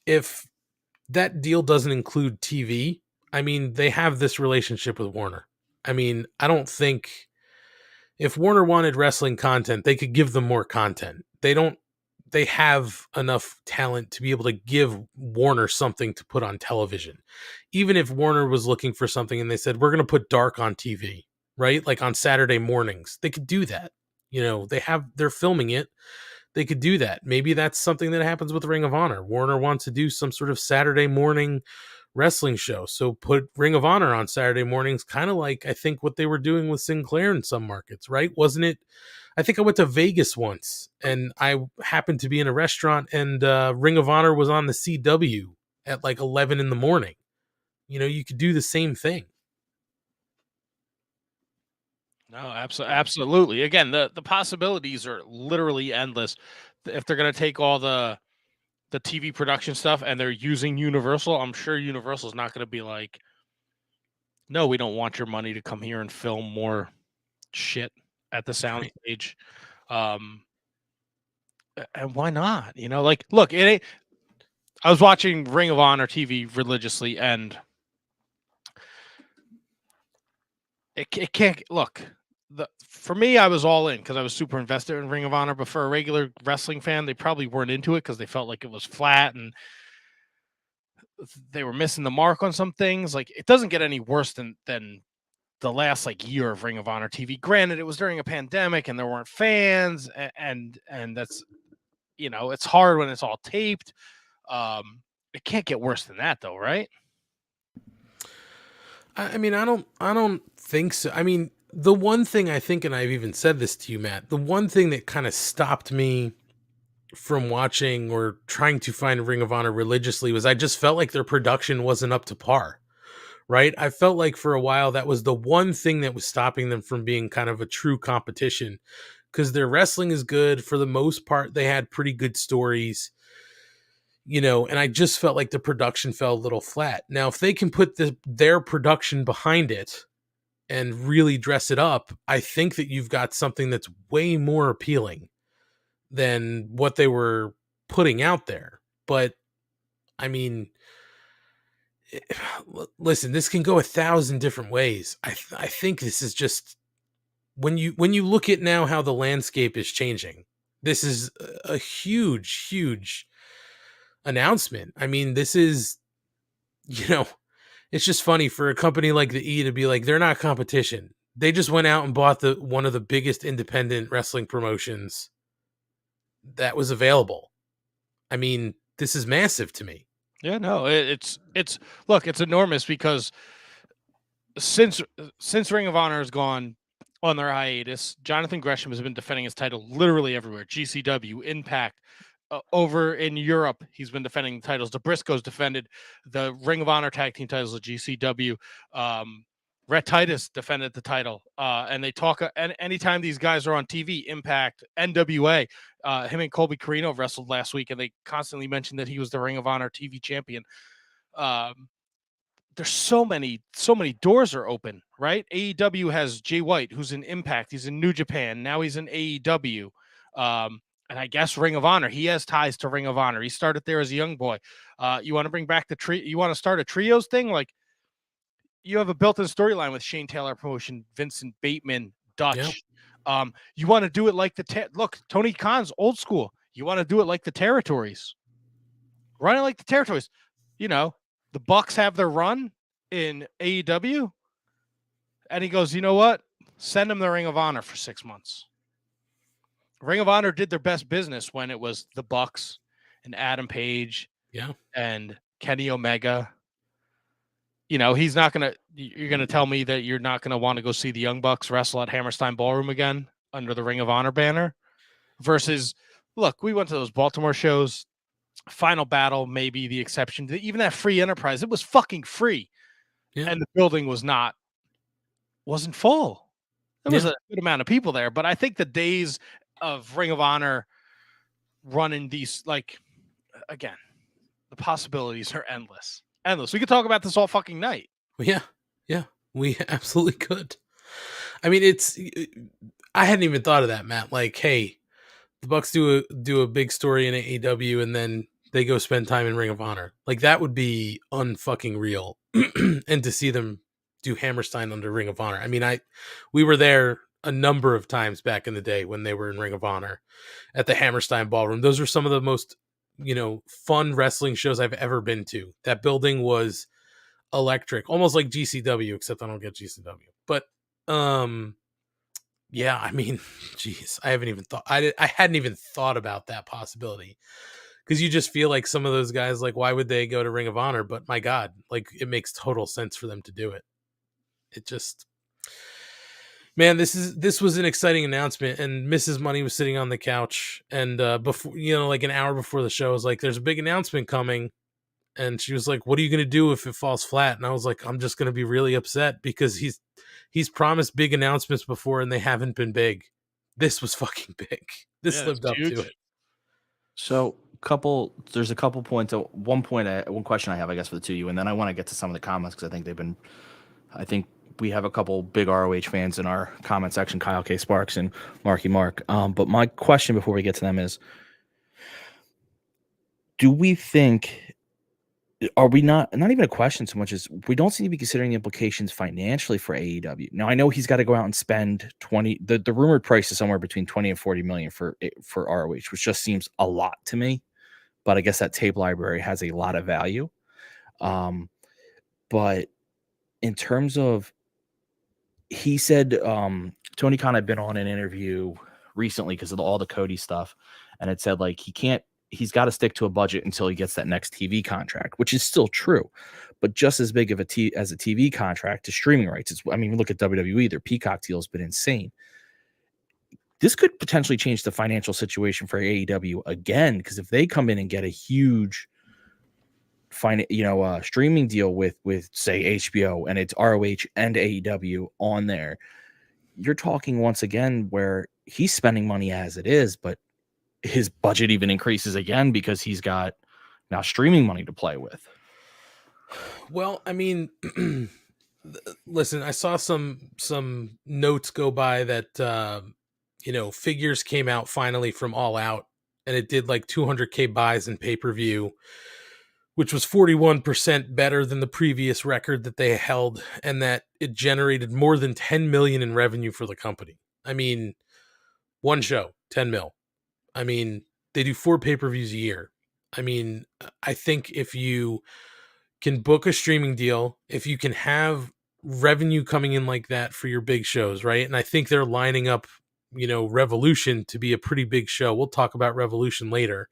[SPEAKER 2] that deal doesn't include TV, I mean, they have this relationship with Warner. I mean, I don't think if Warner wanted wrestling content, they could give them more content. They have enough talent to be able to give Warner something to put on television. Even if Warner was looking for something and they said, we're going to put Dark on TV, right? Like on Saturday mornings, they could do that. They're filming it. They could do that. Maybe that's something that happens with Ring of Honor. Warner wants to do some sort of Saturday morning wrestling show. So put Ring of Honor on Saturday mornings, kind of like I think what they were doing with Sinclair in some markets, right? Wasn't it? I think I went to Vegas once and I happened to be in a restaurant and Ring of Honor was on the CW at like 11 in the morning. You could do the same thing.
[SPEAKER 3] No, absolutely. Again, the possibilities are literally endless. If they're going to take all the TV production stuff and they're using Universal, I'm sure Universal's not going to be like, no, we don't want your money to come here and film more shit at the soundstage. And why not? Like, look, I was watching Ring of Honor TV religiously, and it can't look. For me, I was all in because I was super invested in Ring of Honor. But for a regular wrestling fan, they probably weren't into it because they felt like it was flat and they were missing the mark on some things. Like, it doesn't get any worse than the last year of Ring of Honor TV. Granted, it was during a pandemic and there weren't fans, and that's it's hard when it's all taped. It can't get worse than that, though, right?
[SPEAKER 2] I mean, I don't think so. I mean, the one thing I think, and I've even said this to you, Matt, the one thing that kind of stopped me from watching or trying to find Ring of Honor religiously was I just felt like their production wasn't up to par, right? I felt like for a while that was the one thing that was stopping them from being kind of a true competition, because their wrestling is good for the most part. They had pretty good stories, and I just felt like the production fell a little flat. Now, if they can put their production behind it and really dress it up, I think that you've got something that's way more appealing than what they were putting out there. But I mean, listen, this can go 1,000 different ways. I think this is just when you look at now how the landscape is changing, this is a huge announcement. I mean, this is, it's just funny for a company like the E to be like, they're not competition. They just went out and bought one of the biggest independent wrestling promotions that was available. I mean, this is massive to me.
[SPEAKER 3] Yeah, no, it's look, it's enormous because since Ring of Honor has gone on their hiatus, Jonathan Gresham has been defending his title literally everywhere. GCW, Impact, over in Europe, he's been defending the titles. The Briscoes defended the Ring of Honor tag team titles of GCW. Rhett Titus defended the title. And they talk, and anytime these guys are on TV, Impact, NWA, him and Colby Carino wrestled last week, and they constantly mentioned that he was the Ring of Honor TV champion. There's so many doors are open, right? AEW has Jay White, who's in Impact. He's in New Japan. Now he's in AEW. And I guess Ring of Honor. He has ties to Ring of Honor. He started there as a young boy. You want to bring back you want to start a trios thing? Like, you have a built-in storyline with Shane Taylor Promotion, Vincent Bateman, Dutch. Yeah. You want to do it like look, Tony Khan's old school. You want to do it like the territories. Run it like the territories. You know, the Bucks have their run in AEW. And he goes, you know what? Send them the Ring of Honor for 6 months. Ring of Honor did their best business when it was the Bucks and Adam Page, and Kenny Omega. You know, you're going to tell me that you're not going to want to go see the Young Bucks wrestle at Hammerstein Ballroom again under the Ring of Honor banner versus, look, we went to those Baltimore shows. Final Battle, maybe the exception. Even that Free Enterprise, it was fucking free. Yeah. And the building wasn't full. There was a good amount of people there, but I think the days of Ring of Honor running these, like, again, the possibilities are endless. We could talk about this all fucking night.
[SPEAKER 2] Yeah, we absolutely could. I mean, I hadn't even thought of that, Matt. Like, hey, the Bucks do a big story in AEW, and then they go spend time in Ring of Honor. Like, that would be unfucking real. And to see them do Hammerstein under Ring of Honor. I mean, we were there a number of times back in the day when they were in Ring of Honor at the Hammerstein Ballroom. Those are some of the most, fun wrestling shows I've ever been to. That building was electric, almost like GCW, except I don't get GCW. But, yeah, I mean, geez, I hadn't even thought about that possibility, because you just feel like some of those guys, like, why would they go to Ring of Honor? But my God, like, it makes total sense for them to do it. It just, man, this was an exciting announcement, and Mrs. Money was sitting on the couch, and before, like an hour before the show, I was like, "There's a big announcement coming," and she was like, "What are you going to do if it falls flat?" And I was like, "I'm just going to be really upset, because he's promised big announcements before, and they haven't been big. This was fucking big. This lived up to it."
[SPEAKER 4] So, there's a couple points. One question I have, I guess, for the two of you, and then I want to get to some of the comments, because I think we have a couple big ROH fans in our comment section, Kyle K. Sparks and Marky Mark. But my question before we get to them is, do we think, are we not even a question so much as we don't seem to be considering the implications financially for AEW? Now, I know he's got to go out and spend the rumored price is somewhere between 20 and 40 million for ROH, which just seems a lot to me. But I guess that tape library has a lot of value. But in terms of, he said, Tony Khan had been on an interview recently because of all the Cody stuff, and it said, like, he's got to stick to a budget until he gets that next TV contract, which is still true, but just as big of as a TV contract to streaming rights. Look at WWE, their Peacock deal has been insane. This could potentially change the financial situation for AEW again, because if they come in and get a huge streaming deal with say HBO, and it's ROH and AEW on there, you're talking once again where he's spending money as it is, but his budget even increases again because he's got now streaming money to play with.
[SPEAKER 2] Well, I mean, listen, I saw some notes go by that figures came out finally from All Out, and it did like 200K buys in pay-per-view, which was 41% better than the previous record that they held, and that it generated more than 10 million in revenue for the company. I mean, one show, 10 mil. I mean, they do 4 pay-per-views a year. I mean, I think if you can book a streaming deal, if you can have revenue coming in like that for your big shows, right? And I think they're lining up, Revolution to be a pretty big show. We'll talk about Revolution later.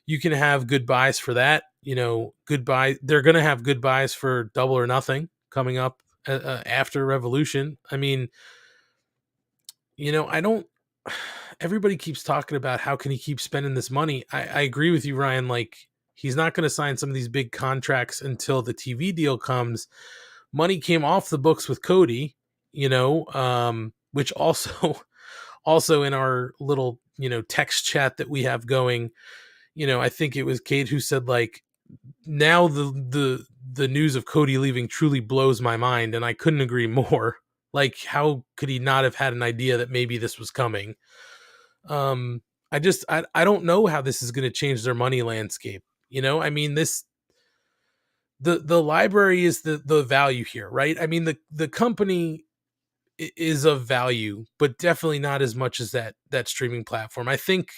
[SPEAKER 2] You can have good buys for that. They're going to have good buys for Double or Nothing coming up after Revolution. I mean, everybody keeps talking about how can he keep spending this money. I agree with you, Ryan. Like, he's not going to sign some of these big contracts until the TV deal comes. Money came off the books with Cody, which also also in our little, text chat that we have going, I think it was Kate who said, like, now the news of Cody leaving truly blows my mind, and I couldn't agree more. Like, how could he not have had an idea that maybe this was coming? I don't know how this is going to change their money landscape. I mean, the library is the value here, right? I mean, the company is of value, but definitely not as much as that streaming platform. I think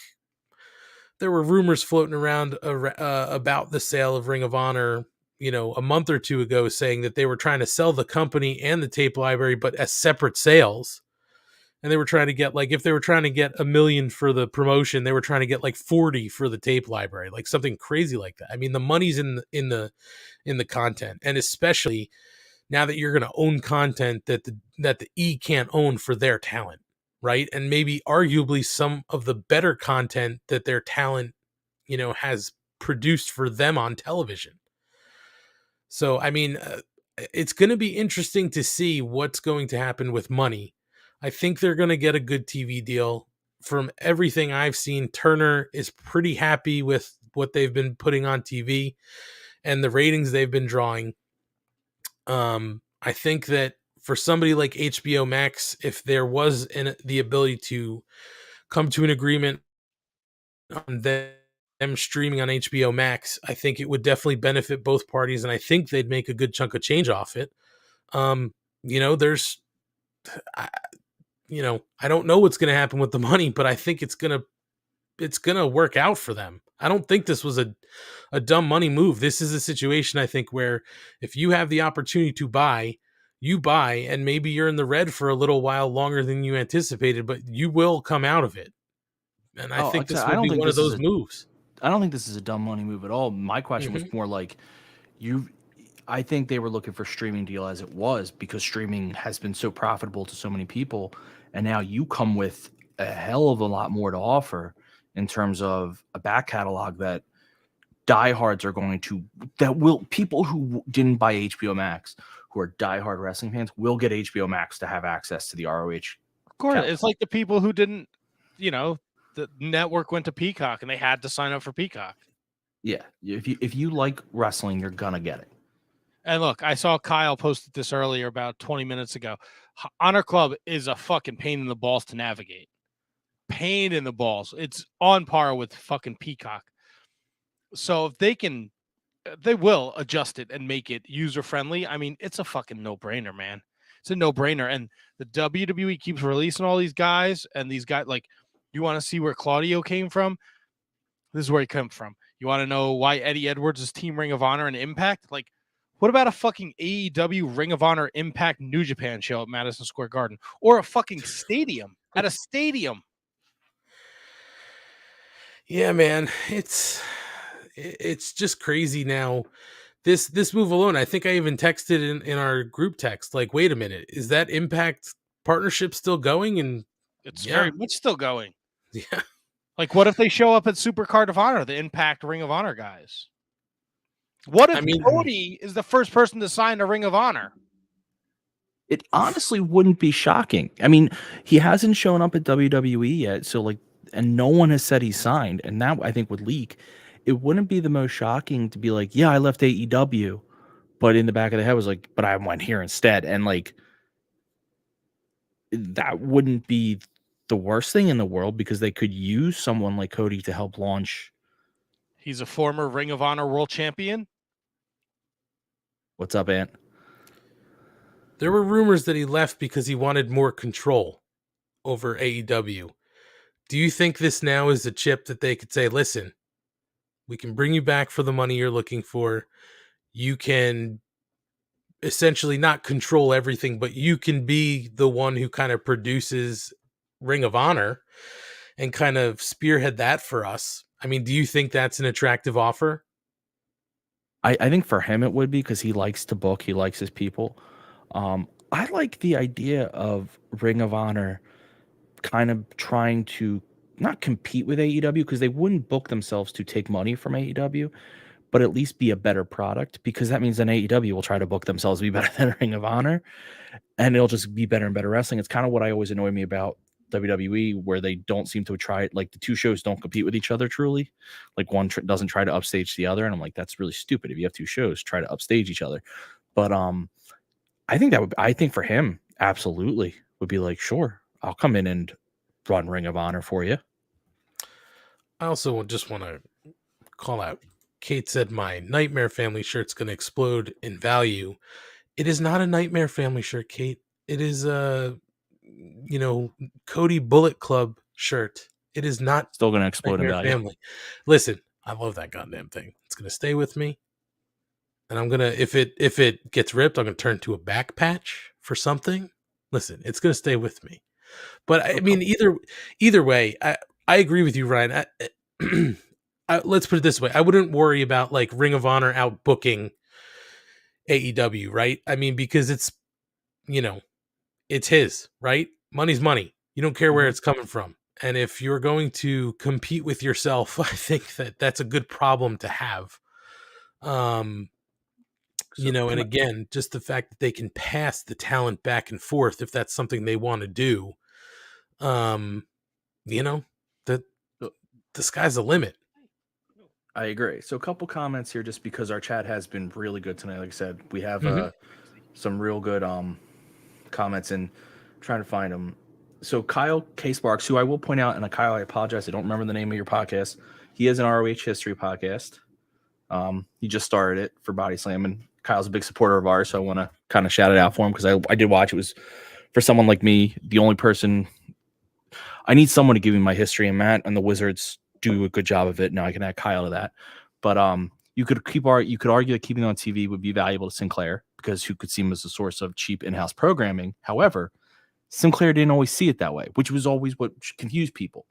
[SPEAKER 2] there were rumors floating around about the sale of Ring of Honor, a month or two ago, saying that they were trying to sell the company and the tape library, but as separate sales. And they were trying to get, like, if they were trying to get $1 million for the promotion, they were trying to get like 40 for the tape library, like something crazy like that. I mean, the money's in the content, and especially now that you're going to own content that the E can't own for their talent, right? And maybe arguably some of the better content that their talent, has produced for them on television. So, I mean, it's going to be interesting to see what's going to happen with money. I think they're going to get a good TV deal. From everything I've seen, Turner is pretty happy with what they've been putting on TV and the ratings they've been drawing. I think that for somebody like HBO Max, if there was the ability to come to an agreement on them streaming on HBO Max, I think it would definitely benefit both parties, and I think they'd make a good chunk of change off it. I don't know what's going to happen with the money, but I think it's going to work out for them. I don't think this was a dumb money move. This is a situation, I think, where if you have the opportunity to buy, you buy, and maybe you're in the red for a little while longer than you anticipated, but you will come out of it. And I think this would be one of those moves.
[SPEAKER 4] I don't think this is a dumb money move at all. My question was more like, I think they were looking for streaming deal as it was, because streaming has been so profitable to so many people. And now you come with a hell of a lot more to offer in terms of a back catalog that diehards are going to, people who didn't buy HBO Max, who are diehard wrestling fans, will get HBO Max to have access to the ROH.
[SPEAKER 3] Of course, it's like the people who didn't, the network went to Peacock and they had to sign up for Peacock.
[SPEAKER 4] Yeah, if you like wrestling, you're gonna get it.
[SPEAKER 3] And look, I saw Kyle posted this earlier about 20 minutes ago. Honor Club is a fucking pain in the balls to navigate. Pain in the balls. It's on par with fucking Peacock. So if they will adjust it and make it user friendly. I mean, it's a fucking no-brainer, man. It's a no-brainer. And the WWE keeps releasing all these guys, and these guys, like, you want to see where Claudio came from? This is where he came from. You want to know why Eddie Edwards is Team Ring of Honor and Impact? Like, what about a fucking AEW Ring of Honor Impact New Japan show at Madison Square Garden, or a fucking stadium at a stadium?
[SPEAKER 2] Yeah, man, it's just crazy now. This move alone, I think I even texted in our group text, like, wait a minute, is that Impact partnership still going? And
[SPEAKER 3] it's very much still going.
[SPEAKER 2] Yeah.
[SPEAKER 3] Like, what if they show up at Super Card of Honor, the Impact Ring of Honor guys? What if Cody is the first person to sign a Ring of Honor?
[SPEAKER 4] It honestly wouldn't be shocking. I mean, he hasn't shown up at WWE yet, so like, and no one has said he signed, and that I think would leak. It wouldn't be the most shocking to be like, yeah, I left AEW, but in the back of the head was like, but I went here instead, and like, that wouldn't be the worst thing in the world, because they could use someone like Cody to help launch.
[SPEAKER 3] He's a former Ring of Honor world champion.
[SPEAKER 4] What's up, Ant?
[SPEAKER 2] There were rumors that he left because he wanted more control over AEW. Do you think this now is a chip that they could say, listen, we can bring you back for the money you're looking for. You can essentially not control everything, but you can be the one who kind of produces Ring of Honor and kind of spearhead that for us. I mean, do you think that's an attractive offer?
[SPEAKER 4] I think for him it would be, because he likes to book, he likes his people. I like the idea of Ring of Honor kind of trying to not compete with AEW, because they wouldn't book themselves to take money from AEW, but at least be a better product, because that means then AEW will try to book themselves to be better than Ring of Honor, and it'll just be better and better wrestling. It's kind of what I always annoy me about WWE, where they don't seem to try it. Like the two shows don't compete with each other truly. Like one doesn't try to upstage the other, and I'm like, that's really stupid. If you have two shows, try to upstage each other. But I think for him, absolutely would be like, sure, I'll come in and run Ring of Honor for you.
[SPEAKER 2] I also just want to call out, Kate said my Nightmare Family shirt's going to explode in value. It is not a Nightmare Family shirt, Kate. It is a, Cody Bullet Club shirt. It is not
[SPEAKER 4] Still going to explode
[SPEAKER 2] Nightmare
[SPEAKER 4] in value.
[SPEAKER 2] Family. Listen, I love that goddamn thing. It's going to stay with me. And I'm going to, if it gets ripped, I'm going to turn to a back patch for something. Listen, it's going to stay with me. But I mean, either way, I agree with you, Ryan. Let's put it this way. I wouldn't worry about like Ring of Honor out booking AEW, right? I mean, because it's, it's his, right? Money's money. You don't care where it's coming from. And if you're going to compete with yourself, I think that's a good problem to have. And again, just the fact that they can pass the talent back and forth, if that's something they want to do, the sky's the limit.
[SPEAKER 4] I agree. So a couple comments here, just because our chat has been really good tonight. Like I said, we have some real good comments, and trying to find them. So Kyle K. Sparks, who I will point out, and Kyle, I apologize, I don't remember the name of your podcast. He has an ROH history podcast. He just started it for Body Slam, and Kyle's a big supporter of ours, so I want to kind of shout it out for him, because I did watch. It was, for someone like me, the only person. I need someone to give me my history, and Matt and the Wizards do a good job of it. Now I can add Kyle to that. But you could argue that keeping it on TV would be valuable to Sinclair, because who could see him as a source of cheap in-house programming. However, Sinclair didn't always see it that way, which was always what confused people.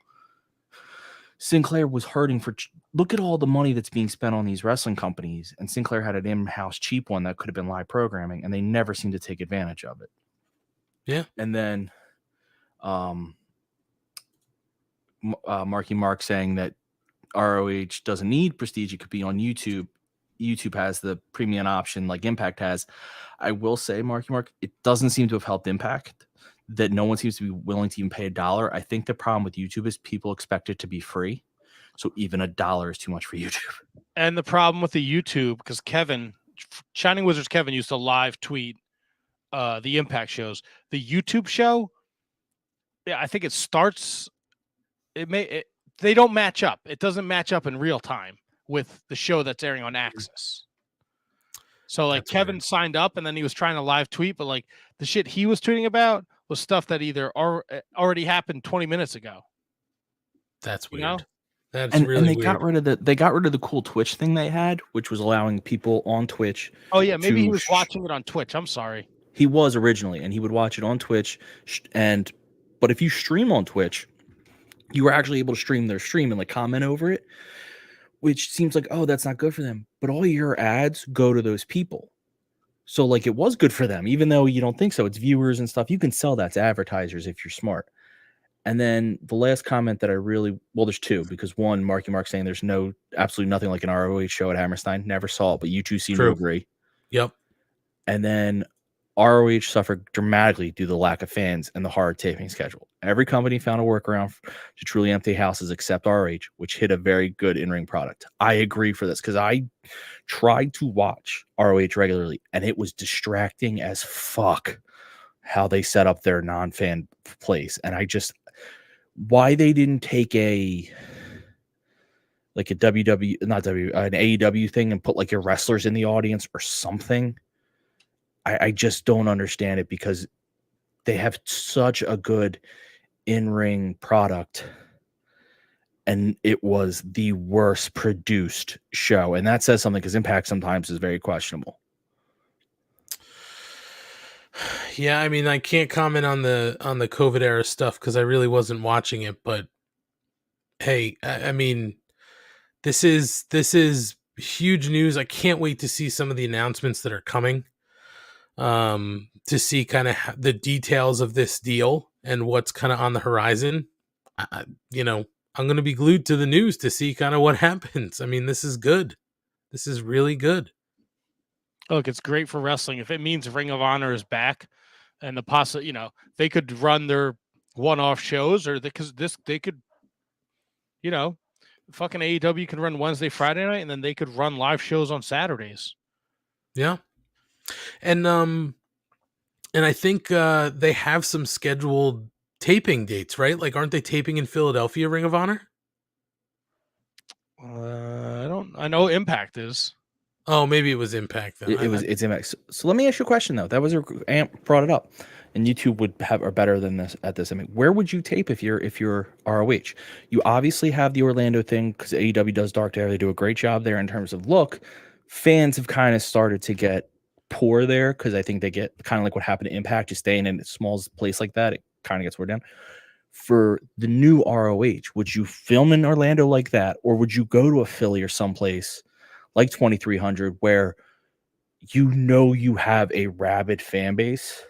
[SPEAKER 4] Sinclair was hurting for. Look at all the money that's being spent on these wrestling companies, and Sinclair had an in-house cheap one that could have been live programming, and they never seemed to take advantage of it.
[SPEAKER 2] Yeah.
[SPEAKER 4] And then Marky Mark saying that ROH doesn't need prestige, it could be on YouTube. YouTube has the premium option like Impact has. I will say, Marky Mark, it doesn't seem to have helped Impact, that no one seems to be willing to even pay $1. I think the problem with YouTube is people expect it to be free. So even $1 is too much for YouTube.
[SPEAKER 3] And the problem with the YouTube, because Shining Wizards Kevin used to live tweet the Impact shows. The YouTube show, I think it starts. They don't match up. It doesn't match up in real time with the show that's airing on Access. So like that's Kevin weird. Signed up, and then he was trying to live tweet, but like the shit he was tweeting about was stuff that either already happened 20 minutes ago.
[SPEAKER 2] That's weird.
[SPEAKER 3] You know?
[SPEAKER 2] That's
[SPEAKER 4] and,
[SPEAKER 2] really
[SPEAKER 4] and they
[SPEAKER 2] weird.
[SPEAKER 4] got rid of the cool Twitch thing they had, which was allowing people on Twitch.
[SPEAKER 3] Oh yeah, maybe he was watching it on Twitch. I'm sorry.
[SPEAKER 4] He was originally, and he would watch it on Twitch. But if you stream on Twitch, you were actually able to stream their stream and like comment over it, which seems like, oh, that's not good for them. But all your ads go to those people. So like it was good for them, even though you don't think so. It's viewers and stuff. You can sell that to advertisers if you're smart. And then the last comment that there's two, because one, Marky Mark saying there's absolutely nothing like an ROH show at Hammerstein. Never saw it, but you two seem to agree.
[SPEAKER 2] Yep.
[SPEAKER 4] And then ROH suffered dramatically due to the lack of fans and the hard taping schedule. Every company found a workaround to truly empty houses except ROH, which hit a very good in-ring product. I agree for this, because I tried to watch ROH regularly, and it was distracting as fuck how they set up their non-fan place. And why they didn't take an AEW thing and put like your wrestlers in the audience or something. I just don't understand it, because they have such a good in-ring product, and it was the worst produced show. And that says something, because Impact sometimes is very questionable.
[SPEAKER 2] Yeah, I mean, I can't comment on the COVID era stuff because I really wasn't watching it. But hey, I mean, this is huge news. I can't wait to see some of the announcements that are coming. To see kind of the details of this deal and what's kind of on the horizon. I'm going to be glued to the news to see kind of what happens. I mean, this is good. This is really good.
[SPEAKER 3] Look, it's great for wrestling. If it means Ring of Honor is back and they could run their one-off shows because they could, fucking AEW can run Wednesday, Friday night, and then they could run live shows on Saturdays.
[SPEAKER 2] Yeah. And I think they have some scheduled taping dates, right? Like, aren't they taping in Philadelphia, Ring of Honor?
[SPEAKER 3] I know Impact is.
[SPEAKER 2] Oh, maybe it was Impact then.
[SPEAKER 4] It's Impact. So let me ask you a question though. That was Amp brought it up, and you two are better than this at this. I mean, where would you tape if you're ROH? You obviously have the Orlando thing because AEW does Dark Day. They do a great job there in terms of look. Fans have kind of started to get poor there because I think they get kind of like what happened to Impact, just staying in a small place like that. It kind of gets worn down. For the new ROH, would you film in Orlando like that, or would you go to a Philly or someplace like 2300 where you have a rabid fan base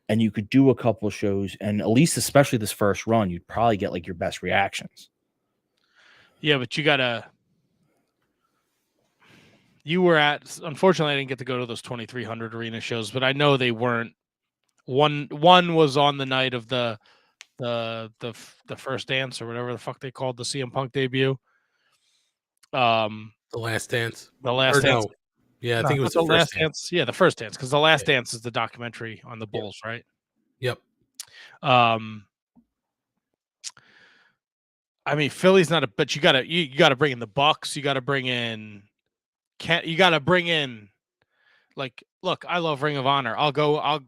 [SPEAKER 4] and you could do a couple of shows, and at least especially this first run, you'd probably get like your best reactions.
[SPEAKER 3] Yeah, but unfortunately I didn't get to go to those 2300 arena shows, but I know they weren't one was on the night of the first dance or whatever the fuck they called the CM Punk debut.
[SPEAKER 2] The Last Dance.
[SPEAKER 3] The Last Dance.
[SPEAKER 2] No. Yeah, I think it was the Last Dance.
[SPEAKER 3] Yeah, the First Dance, because the Last Dance is the documentary on the Bulls, right?
[SPEAKER 2] Yep.
[SPEAKER 3] I mean, Philly's not but you gotta bring in the Bucks. You gotta bring in like, look, I love Ring of Honor.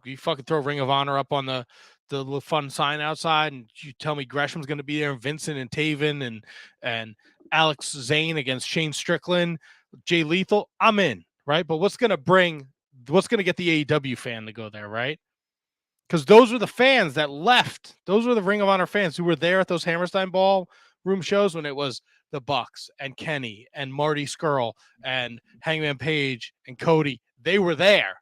[SPEAKER 3] You fucking throw Ring of Honor up on the little fun sign outside, and you tell me Gresham's going to be there, and Vincent and Taven and Alex Zane against Shane Strickland, Jay Lethal. I'm in, right? But what's going to get the AEW fan to go there, right? Because those were the fans that left. Those were the Ring of Honor fans who were there at those Hammerstein Ballroom shows when it was the Bucks and Kenny and Marty Scurll and Hangman Page and Cody. They were there.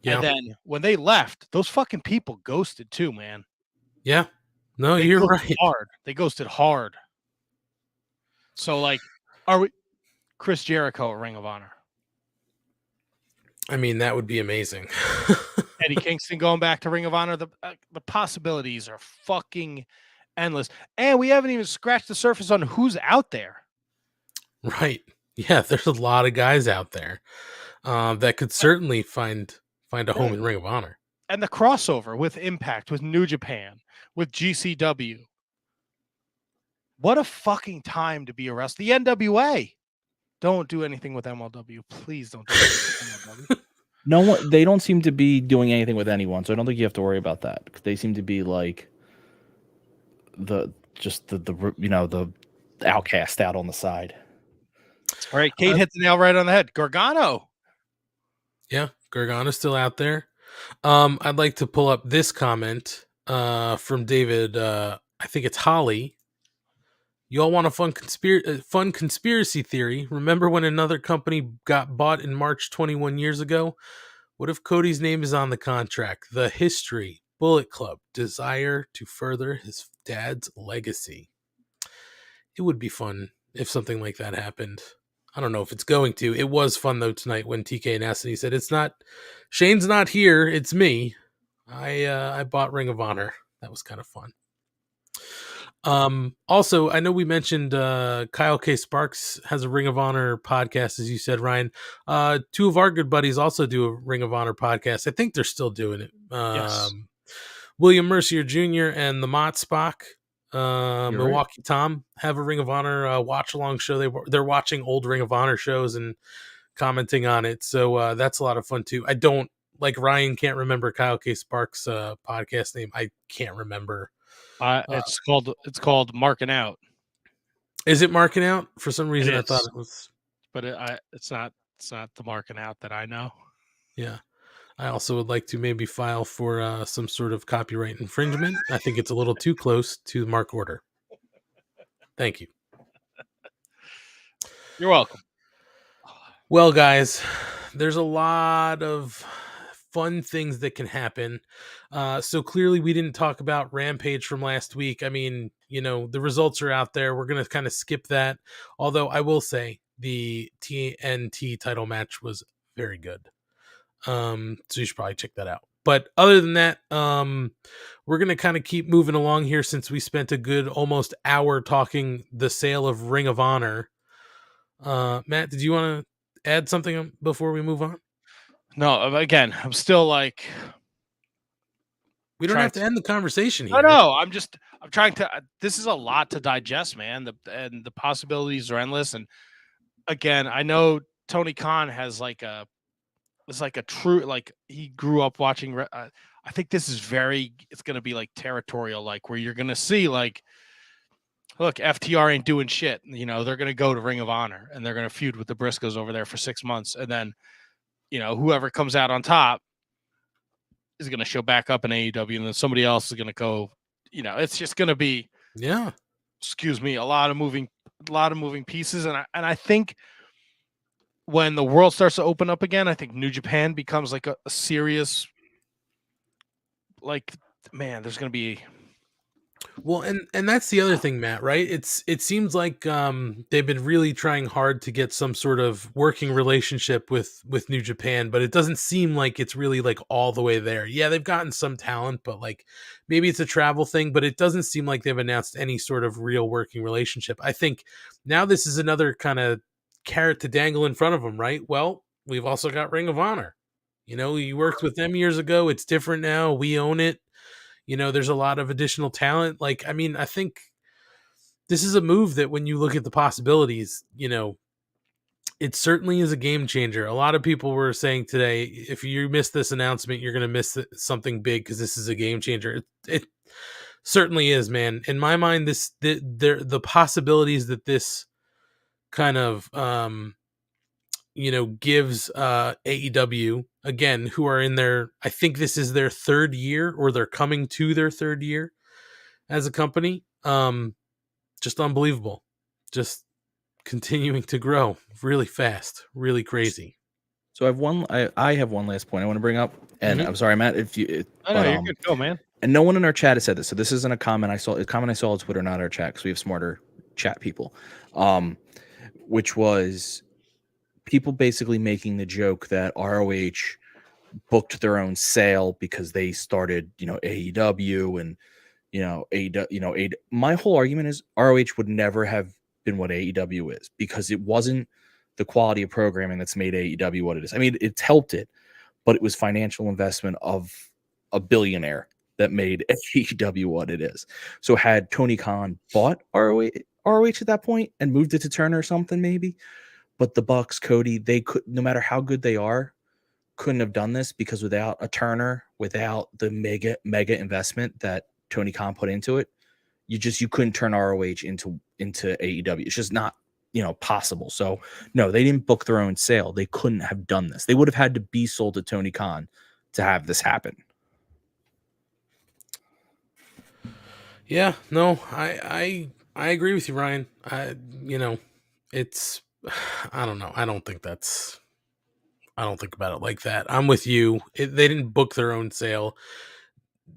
[SPEAKER 3] Yeah. And then when they left, those fucking people ghosted too, man.
[SPEAKER 2] Yeah. No, you're right.
[SPEAKER 3] They ghosted hard. So, like, are we Chris Jericho at Ring of Honor?
[SPEAKER 2] I mean, that would be amazing.
[SPEAKER 3] Eddie Kingston going back to Ring of Honor. The possibilities are fucking endless. And we haven't even scratched the surface on who's out there.
[SPEAKER 2] Right. Yeah, there's a lot of guys out there that could certainly find a home in Ring of Honor.
[SPEAKER 3] And the crossover with Impact, with New Japan, with GCW. What a fucking time to be a wrestler. The NWA. Don't do anything with MLW. Please don't do anything with MLW.
[SPEAKER 4] No one, they don't seem to be doing anything with anyone, so I don't think you have to worry about that. They seem to be like the outcast out on the side.
[SPEAKER 3] All right, Kate hit the nail right on the head. Gargano.
[SPEAKER 2] Yeah, Gargano's still out there. I'd like to pull up this comment from David. I think it's Holly. You all want a fun conspiracy theory? Remember when another company got bought in March 21 years ago? What if Cody's name is on the contract? The history, Bullet Club, desire to further his dad's legacy. It would be fun if something like that happened. I don't know if it's going to. It was fun though tonight when TK announced and he said, "It's not Shane's not here. It's me. I bought Ring of Honor." That was kind of fun. Also, I know we mentioned Kyle K. Sparks has a Ring of Honor podcast, as you said, Ryan. Two of our good buddies also do a Ring of Honor podcast. I think they're still doing it.
[SPEAKER 3] Yes.
[SPEAKER 2] William Mercier Jr. and the Mott Spock, Milwaukee
[SPEAKER 4] right.
[SPEAKER 2] Tom, have a Ring of Honor watch along show. They're watching old Ring of Honor shows and commenting on it. So that's a lot of fun too. I don't, like Ryan can't remember Kyle K. Sparks' podcast name. I can't remember.
[SPEAKER 3] It's called Marking Out.
[SPEAKER 2] Is it Marking Out? For some reason, I thought it was,
[SPEAKER 3] but it's not the Marking Out that I know.
[SPEAKER 2] Yeah, I also would like to maybe file for some sort of copyright infringement. I think it's a little too close to the mark order. Thank you.
[SPEAKER 3] You're welcome.
[SPEAKER 2] Well, guys, there's a lot of fun things that can happen. So clearly we didn't talk about Rampage from last week. I mean, the results are out there. We're going to kind of skip that. Although I will say the TNT title match was very good. So you should probably check that out. But other than that, we're going to kind of keep moving along here since we spent a good almost hour talking the sale of Ring of Honor. Matt, did you want to add something before we move on?
[SPEAKER 3] No, again, I'm still like...
[SPEAKER 2] We don't have to end the conversation here.
[SPEAKER 3] No, I'm trying to... This is a lot to digest, man. And the possibilities are endless. And again, I know Tony Khan has it's like a true, like he grew up watching. I think this is it's going to be like territorial, like where you're going to see like, look, FTR ain't doing shit. They're going to go to Ring of Honor and they're going to feud with the Briscoes over there for 6 months. And then, whoever comes out on top is going to show back up in AEW, and then somebody else is going to go, it's just going to be, excuse me, a lot of moving pieces. And I think when the world starts to open up again, I think New Japan becomes like a serious, like, man, there's going to be.
[SPEAKER 2] Well, and that's the other thing, Matt, right? It seems like they've been really trying hard to get some sort of working relationship with New Japan, but it doesn't seem like it's really like all the way there. Yeah, they've gotten some talent, but like maybe it's a travel thing, but it doesn't seem like they've announced any sort of real working relationship. I think now this is another kind of carrot to dangle in front of them, right? Well, we've also got Ring of Honor. You worked with them years ago. It's different now. We own it. There's a lot of additional talent. Like, I mean, I think this is a move that when you look at the possibilities, it certainly is a game changer. A lot of people were saying today, if you miss this announcement, you're going to miss something big because this is a game changer. It certainly is, man. In my mind, the possibilities that this kind of gives AEW, again, who are in I think this is their third year, or they're coming to their third year as a company. Just unbelievable. Just continuing to grow really fast, really crazy.
[SPEAKER 4] So I have one last point I want to bring up, and I'm sorry, Matt, if you.
[SPEAKER 3] You're good. Go, man.
[SPEAKER 4] And no one in our chat has said this, so this isn't a comment I saw. A comment I saw on Twitter, not our chat, because we have smarter chat people. Which was people basically making the joke that ROH booked their own sale because they started, AEW and, AEW. My whole argument is ROH would never have been what AEW is, because it wasn't the quality of programming that's made AEW what it is. I mean, it's helped it, but it was financial investment of a billionaire that made AEW what it is. So had Tony Khan bought ROH at that point and moved it to Turner or something, maybe, but the Bucks, Cody, they could, no matter how good they are, couldn't have done this, because without a Turner, without the mega investment that Tony Khan put into it, you couldn't turn ROH into AEW. It's just not possible. So no, they didn't book their own sale. They couldn't have done this. They would have had to be sold to Tony Khan to have this happen.
[SPEAKER 2] Yeah, no, I agree with you, Ryan. It's, I don't know. I don't think about it like that. I'm with you. They didn't book their own sale.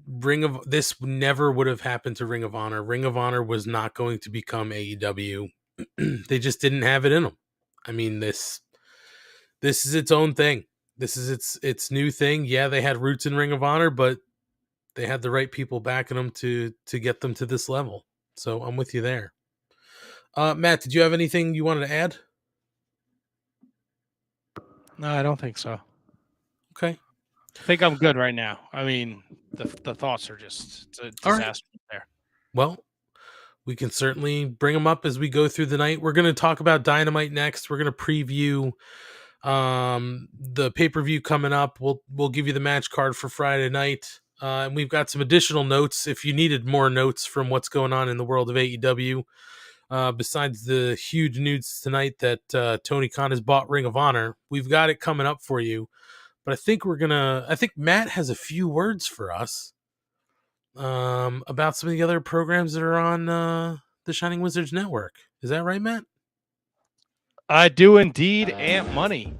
[SPEAKER 2] This never would have happened to Ring of Honor. Ring of Honor was not going to become AEW. They just didn't have it in them. I mean, this is its own thing. This is its new thing. Yeah, they had roots in Ring of Honor, but they had the right people backing them to get them to this level. So I'm with you there. Matt, did you have anything you wanted to add?
[SPEAKER 3] No, I don't think so.
[SPEAKER 2] Okay.
[SPEAKER 3] I think I'm good right now. I mean, the thoughts are just, it's a disaster there.
[SPEAKER 2] Well, we can certainly bring them up as we go through the night. We're going to talk about Dynamite next. We're going to preview the pay-per-view coming up. We'll give you the match card for Friday night. And we've got some additional notes if you needed more notes from what's going on in the world of AEW. Besides the huge news tonight that Tony Khan has bought Ring of Honor, we've got it coming up for you. But I think Matt has a few words for us about some of the other programs that are on the Shining Wizards Network. Is that right, Matt?
[SPEAKER 3] I do indeed, Ant Money.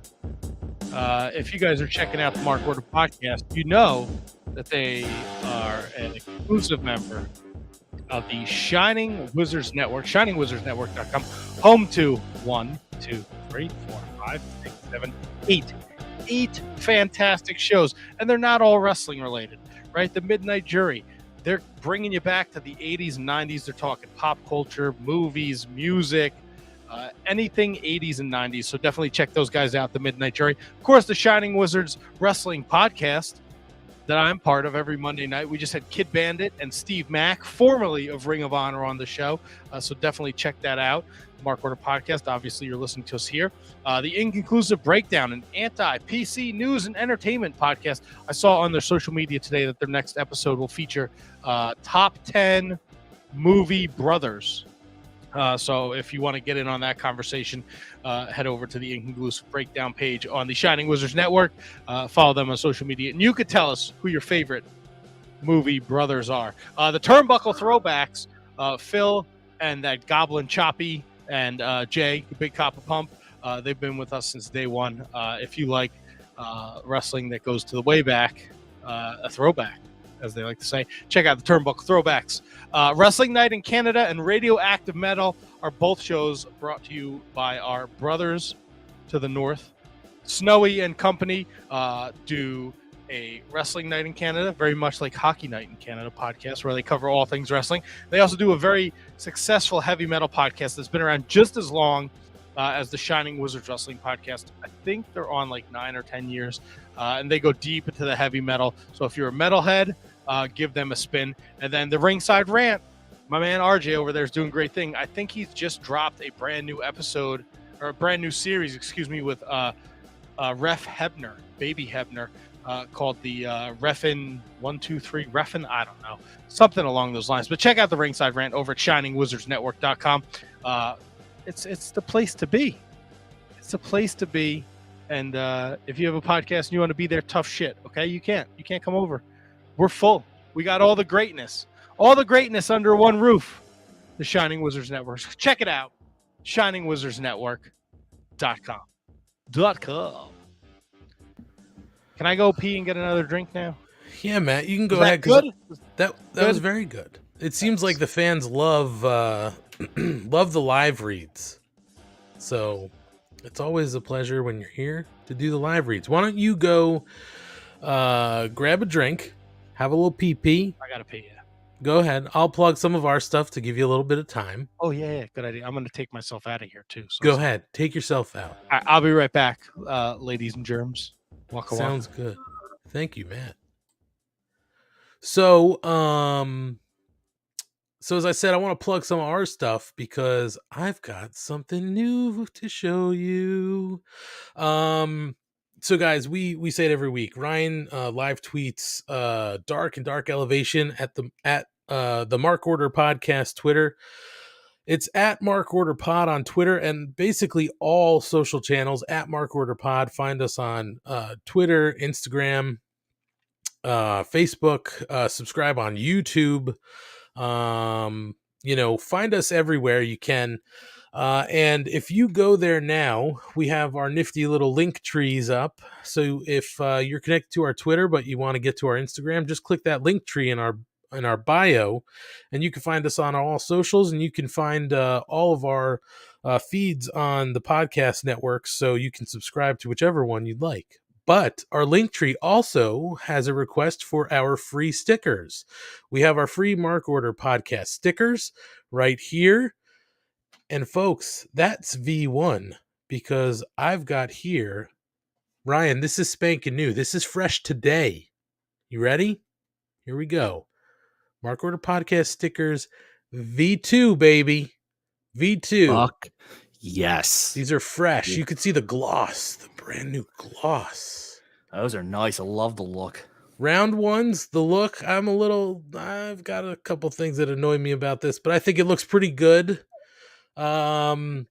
[SPEAKER 3] If you guys are checking out the Mark Order podcast, you know that they are an exclusive member of the Shining Wizards Network, shiningwizardsnetwork.com, home to 1, 2, 3, 4, 5, 6, 7, 8 fantastic shows. And they're not all wrestling related, right? The Midnight Jury, they're bringing you back to the 80s and 90s. They're talking pop culture, movies, music, anything 80s and 90s. So definitely check those guys out, the Midnight Jury. Of course, the Shining Wizards Wrestling Podcast that I'm part of every Monday night. We just had Kid Bandit and Steve Mack, formerly of Ring of Honor, on the show. So definitely check that out. The Mark Order Podcast. Obviously, you're listening to us here. The Inconclusive Breakdown, an anti-PC news and entertainment podcast. I saw on their social media today that their next episode will feature top 10 movie brothers. So if you want to get in on that conversation, head over to the Inconclusive Breakdown page on the Shining Wizards Network. Follow them on social media, and you could tell us who your favorite movie brothers are. The Turnbuckle Throwbacks, Phil and that Goblin Choppy and Jay, the Big Copper Pump, they've been with us since day one. If you like wrestling that goes to the way back, a throwback, as they like to say, check out the Turnbuckle Throwbacks. Wrestling Night in Canada and Radioactive Metal are both shows brought to you by our brothers to the north. Snowy and Company do a Wrestling Night in Canada, very much like Hockey Night in Canada podcast, where they cover all things wrestling. They also do a very successful heavy metal podcast that's been around just as long as the Shining Wizards Wrestling Podcast. I think they're on like 9 or 10 years, and they go deep into the heavy metal. So if you're a metalhead, give them a spin. And then the Ringside Rant, my man RJ over there is doing a great thing. I think he's just dropped a brand new episode, or a brand new series, with Ref Hebner, Baby Hebner, called the Refin 123 Refin. I don't know, something along those lines. But check out the Ringside Rant over at shiningwizardsnetwork.com. It's the place to be. It's the place to be. And if you have a podcast and you want to be there, tough shit. Okay, you can't come over. We're full. We got all the greatness under one roof. The Shining Wizards Network. Check it out. shiningwizardsnetwork.com. Can I go pee and get another drink now?
[SPEAKER 2] Yeah, Matt, you can go
[SPEAKER 3] Was
[SPEAKER 2] ahead.
[SPEAKER 3] that good?
[SPEAKER 2] That was very good. It seems like the fans love love the live reads. So it's always a pleasure when you're here to do the live reads. Why don't you go grab a drink, have a little pee.
[SPEAKER 3] I gotta pee. Yeah.
[SPEAKER 2] Go ahead. I'll plug some of our stuff to give you a little bit of time.
[SPEAKER 3] Oh yeah, good idea. I'm gonna take myself out of here too. So
[SPEAKER 2] go ahead, take yourself out.
[SPEAKER 3] I'll be right back, ladies and germs. Waka waka.
[SPEAKER 2] Sounds good. Thank you, Matt. So, as I said, I want to plug some of our stuff because I've got something new to show you. So guys, we say it every week. Ryan live tweets Dark and Dark Elevation at the Mark Order Podcast Twitter. It's at Mark Order Pod on Twitter and basically all social channels at Mark Order Pod. Find us on Twitter, Instagram, Facebook. Subscribe on YouTube. Find us everywhere you can. And if you go there now, we have our nifty little link trees up. So if you're connected to our Twitter, but you want to get to our Instagram, just click that link tree in our bio, and you can find us on all socials, and you can find all of our feeds on the podcast network, so you can subscribe to whichever one you'd like. But our link tree also has a request for our free stickers. We have our free Mark Order Podcast stickers right here. And folks, that's V1 because I've got here, Ryan, this is spanking new. This is fresh today. You ready? Here we go. Mark Order Podcast stickers V2, baby. V2.
[SPEAKER 4] Fuck yes.
[SPEAKER 2] These are fresh. You can see the gloss, the brand new gloss.
[SPEAKER 4] Those are nice. I love the look.
[SPEAKER 2] Round ones, the look, I've got a couple things that annoy me about this, but I think it looks pretty good. So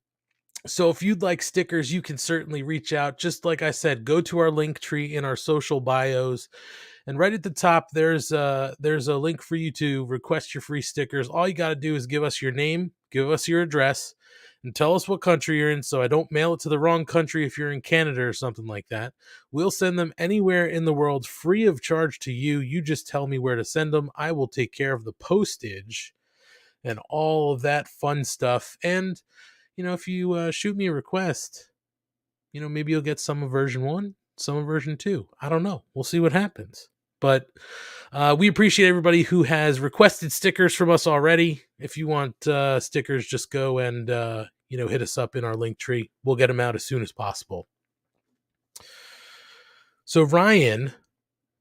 [SPEAKER 2] if you'd like stickers, you can certainly reach out. Just like I said, go to our link tree in our social bios, and right at the top, there's a link for you to request your free stickers. All you got to do is give us your name, give us your address, and tell us what country you're in, so I don't mail it to the wrong country if you're in Canada or something like that. We'll send them anywhere in the world free of charge to you. You just tell me where to send them. I will take care of the postage. and all of that fun stuff. And, if you shoot me a request, maybe you'll get some of version 1, some of version 2. I don't know. We'll see what happens. But we appreciate everybody who has requested stickers from us already. If you want stickers, just go and hit us up in our link tree. We'll get them out as soon as possible. So Ryan,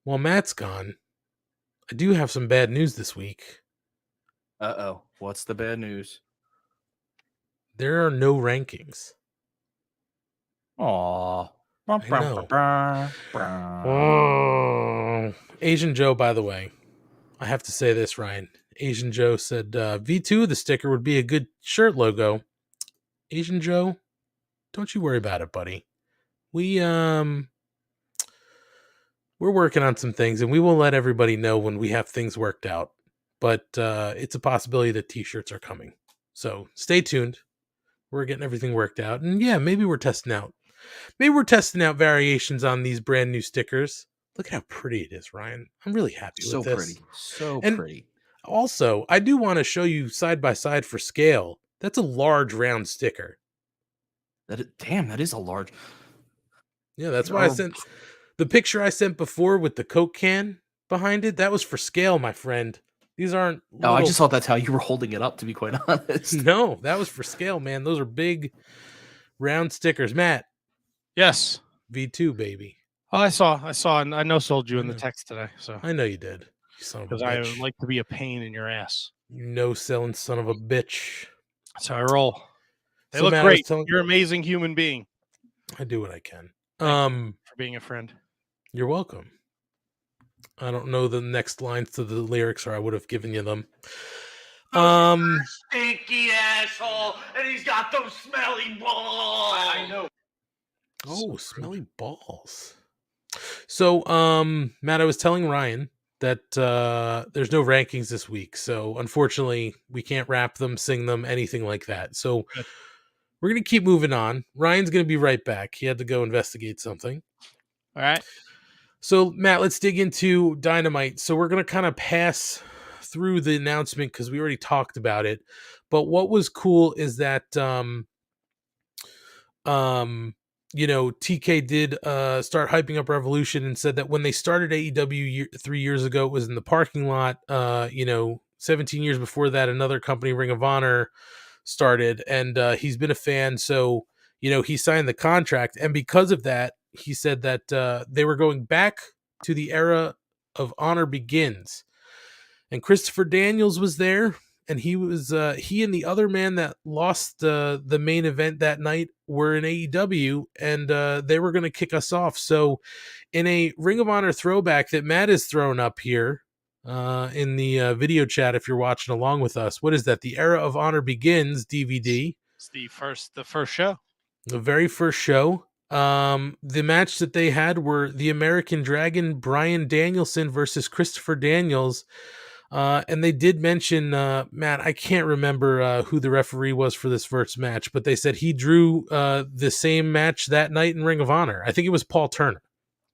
[SPEAKER 2] while Matt's gone, I do have some bad news this week.
[SPEAKER 4] Uh-oh. What's the bad news?
[SPEAKER 2] There are no rankings.
[SPEAKER 4] Aw.
[SPEAKER 2] I know. Oh. Asian Joe, by the way, I have to say this, Ryan. Asian Joe said V2, the sticker, would be a good shirt logo. Asian Joe, don't you worry about it, buddy. We're working on some things, and we will let everybody know when we have things worked out. But it's a possibility that t-shirts are coming. So stay tuned. We're getting everything worked out. And yeah, maybe we're testing out variations on these brand new stickers. Look how pretty it is, Ryan. I'm really happy with this.
[SPEAKER 4] So
[SPEAKER 2] And
[SPEAKER 4] pretty.
[SPEAKER 2] Also, I do want to show you side by side for scale. That's a large round sticker.
[SPEAKER 4] Damn, that is a large.
[SPEAKER 2] Yeah, that's why I sent the picture I sent before with the Coke can behind it. That was for scale, my friend. These aren't.
[SPEAKER 4] Oh, I just thought that's how you were holding it up, to be quite honest.
[SPEAKER 2] No, that was for scale, man. Those are big round stickers. Matt.
[SPEAKER 3] Yes.
[SPEAKER 2] V2, baby.
[SPEAKER 3] Oh, I saw, and I no-sold you in the text today. So
[SPEAKER 2] I know you did. You son of a
[SPEAKER 3] because
[SPEAKER 2] bitch.
[SPEAKER 3] I like to be a pain in your ass.
[SPEAKER 2] You no-selling son of a bitch.
[SPEAKER 3] That's how I roll. They
[SPEAKER 2] So,
[SPEAKER 3] look
[SPEAKER 2] Matt,
[SPEAKER 3] great. You're an amazing human being.
[SPEAKER 2] I do what I can.
[SPEAKER 3] For being a friend.
[SPEAKER 2] You're welcome. I don't know the next lines to the lyrics, or I would have given you them.
[SPEAKER 5] Stinky asshole, and he's got those smelly balls. I know.
[SPEAKER 2] Oh, smelly balls. So, Matt, I was telling Ryan that there's no rankings this week. So, unfortunately, we can't rap them, sing them, anything like that. So, we're going to keep moving on. Ryan's going to be right back. He had to go investigate something.
[SPEAKER 3] All right.
[SPEAKER 2] So, Matt, let's dig into Dynamite. So, we're going to kind of pass through the announcement because we already talked about it. But what was cool is that TK did start hyping up Revolution and said that when they started AEW 3 years ago, it was in the parking lot. 17 years before that, another company, Ring of Honor, started, and he's been a fan. So, he signed the contract, and because of that, he said that they were going back to the era of Honor Begins. And Christopher Daniels was there, and he and the other man that lost the main event that night were in AEW, and they were going to kick us off. So in a Ring of Honor throwback that Matt has thrown up here in the video chat, if you're watching along with us, what is that? The Era of Honor Begins DVD.
[SPEAKER 3] It's the first show.
[SPEAKER 2] The very first show. The match that they had were the American Dragon Bryan Danielson versus Christopher Daniels. And they did mention, Matt, I can't remember who the referee was for this first match, but they said he drew the same match that night in Ring of Honor. I think it was Paul Turner.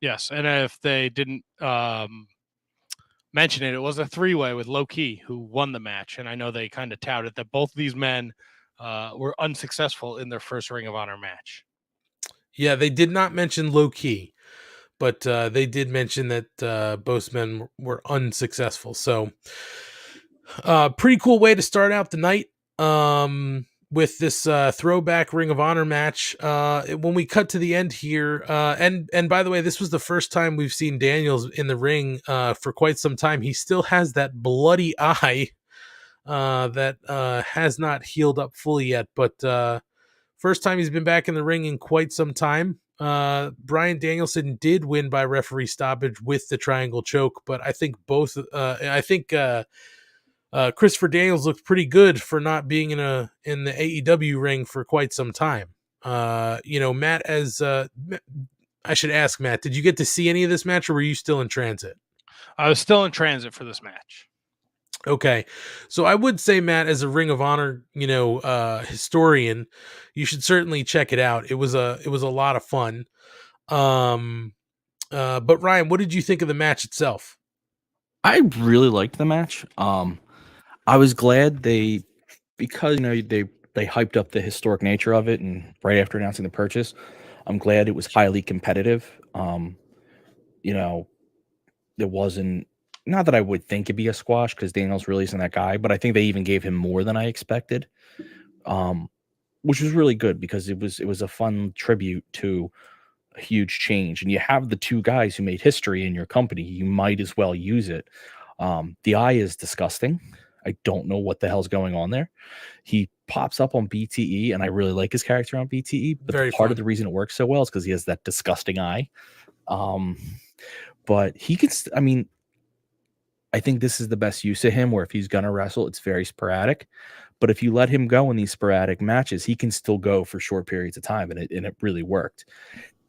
[SPEAKER 3] Yes, and if they didn't mention it, it was a three-way with Low Key, who won the match. And I know they kind of touted that both of these men were unsuccessful in their first Ring of Honor match.
[SPEAKER 2] Yeah, they did not mention Low Key, but they did mention that both men were unsuccessful. So pretty cool way to start out the night with this throwback Ring of Honor match. When we cut to the end here, and by the way, this was the first time we've seen Daniels in the ring for quite some time. He still has that bloody eye that has not healed up fully yet, but first time he's been back in the ring in quite some time. Bryan Danielson did win by referee stoppage with the triangle choke, but I think Christopher Daniels looked pretty good for not being in the AEW ring for quite some time. Matt, I should ask Matt, did you get to see any of this match, or were you still in transit?
[SPEAKER 3] I was still in transit for this match.
[SPEAKER 2] Okay, so I would say, Matt, as a Ring of Honor, historian, you should certainly check it out. It was a lot of fun. But Ryan, what did you think of the match itself?
[SPEAKER 4] I really liked the match. I was glad because they hyped up the historic nature of it, and right after announcing the purchase, I'm glad it was highly competitive. You know, it wasn't, not that I would think it'd be a squash because Daniels really isn't that guy, but I think they even gave him more than I expected, which was really good because it was a fun tribute to a huge change. And you have the two guys who made history in your company, you might as well use it. The eye is disgusting. I don't know what the hell's going on there. He pops up on BTE, and I really like his character on BTE. But
[SPEAKER 2] Very
[SPEAKER 4] part
[SPEAKER 2] fun.
[SPEAKER 4] of the reason it works so well is because he has that disgusting eye. But he can. I mean, I think this is the best use of him. Where if he's gonna wrestle, it's very sporadic. But if you let him go in these sporadic matches, he can still go for short periods of time, and it really worked.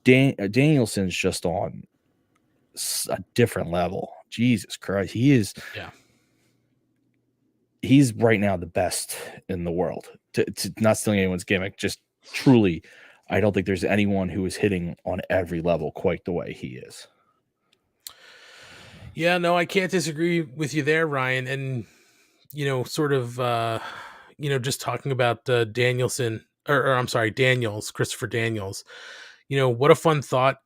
[SPEAKER 4] Danielson's just on a different level. Jesus Christ, he is.
[SPEAKER 2] Yeah.
[SPEAKER 4] He's right now the best in the world. To not stealing anyone's gimmick, just truly, I don't think there's anyone who is hitting on every level quite the way he is.
[SPEAKER 2] Yeah, no, I can't disagree with you there, Ryan. And, sort of, just talking about Danielson, or I'm sorry, Daniels, Christopher Daniels, what a fun thought